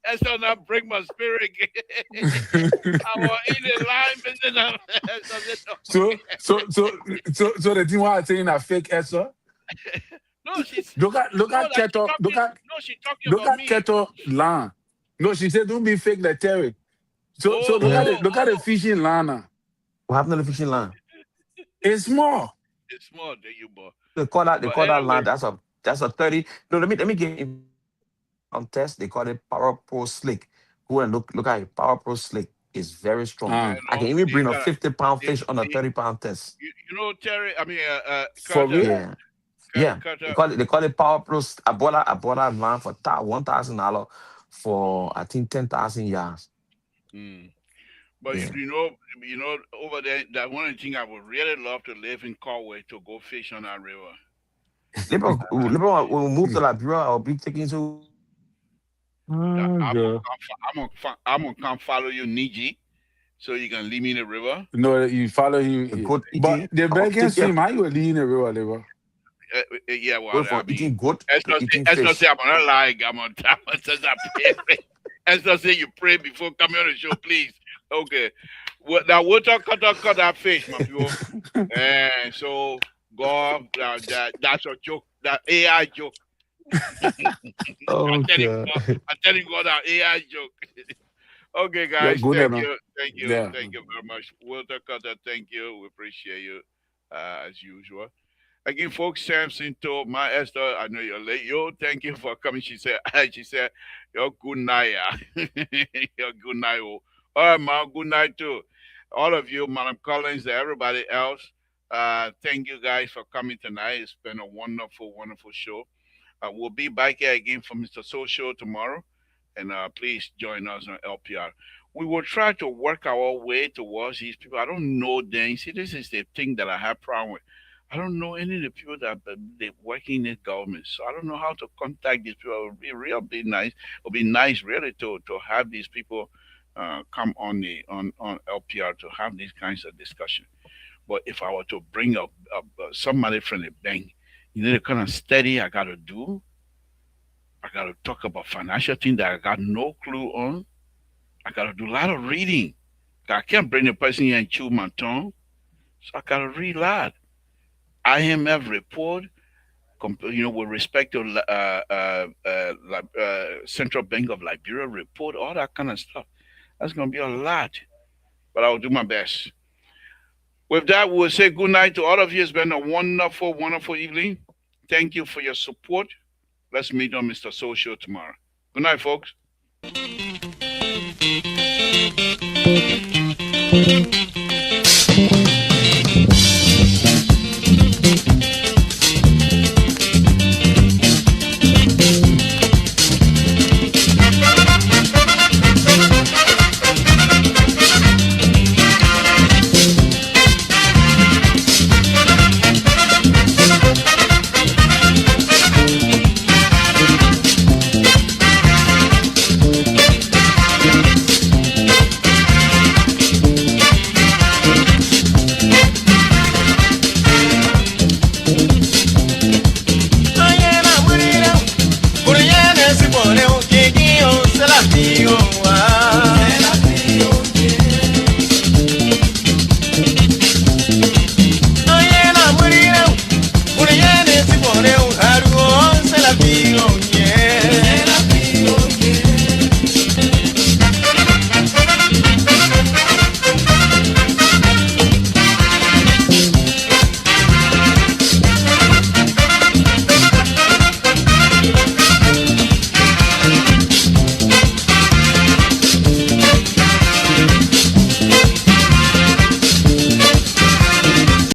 Esther not break my spirit. I will eat the lime So the thing why I saying a fake Esther. No, she's Look at Keto. she's talking Look about at me. Keto line. No, she said don't be fake like Terry. So look at the fishing line now. What happened to the fishing line? It's small. It's small, there you boy. They call that Anyway, line. That's a 30. No, let me give you on test. They call it Power Pro Slick. Go and look at it. Power Pro Slick is very strong. I can even bring a 50-pound fish on a 30-pound test. You know, Terry. I mean, For real? Yeah. Yeah. They call it Power Pro. I bought that line for $1,000 for I think 10,000 yards. But Yeah. you know, over there, that one thing I would really love to live in Conway to go fish on that river. Lebron will move to Liberia. I'll be taking to. I'm God. gonna come follow you, Niji, so you can leave me in the river. No, you follow him. Goat But eating. the back can swim. How you will lead in the river? Yeah, well, Go for I mean, eating goat, eating as I fish. say, I'm not lying. I'm on time. As I say, you pray before coming on the show, please. Okay. Well, now we'll cut that fish, my people. And so, God, that's a joke. That AI joke. Oh, I'm telling God. God that AI joke. Okay, guys. good, Thank man. you. Thank you. Yeah. Thank you very much. Walter Cutter, thank you. We appreciate you as usual. Again, folks, Samson told my Esther, I know you're late. Yo, thank you for coming. She said, you're good night. You're good night. Oh. All right, man. Good night too. All of you, Madam Collins, and everybody else. Thank you guys for coming tonight. It's been a wonderful, wonderful show. We'll be back here again for Mr. Social tomorrow. And please join us on LPR. We will try to work our way towards these people. I don't know them. See, this is the thing that I have problem with. I don't know any of the people that they working in the government, so I don't know how to contact these people. It would be be nice. It would be nice, really, to have these people come on LPR to have these kinds of discussion. But if I were to bring up somebody from the bank, the kind of study I got to do. I got to talk about financial things that I got no clue on. I got to do a lot of reading. I can't bring the person here and chew my tongue, so I got to read a lot. IMF report, with respect to Central Bank of Liberia report, all that kind of stuff. That's going to be a lot, but I will do my best. With that, we'll say good night to all of you. It's been a wonderful, wonderful evening. Thank you for your support. Let's meet on Mr. Social tomorrow. Good night, folks.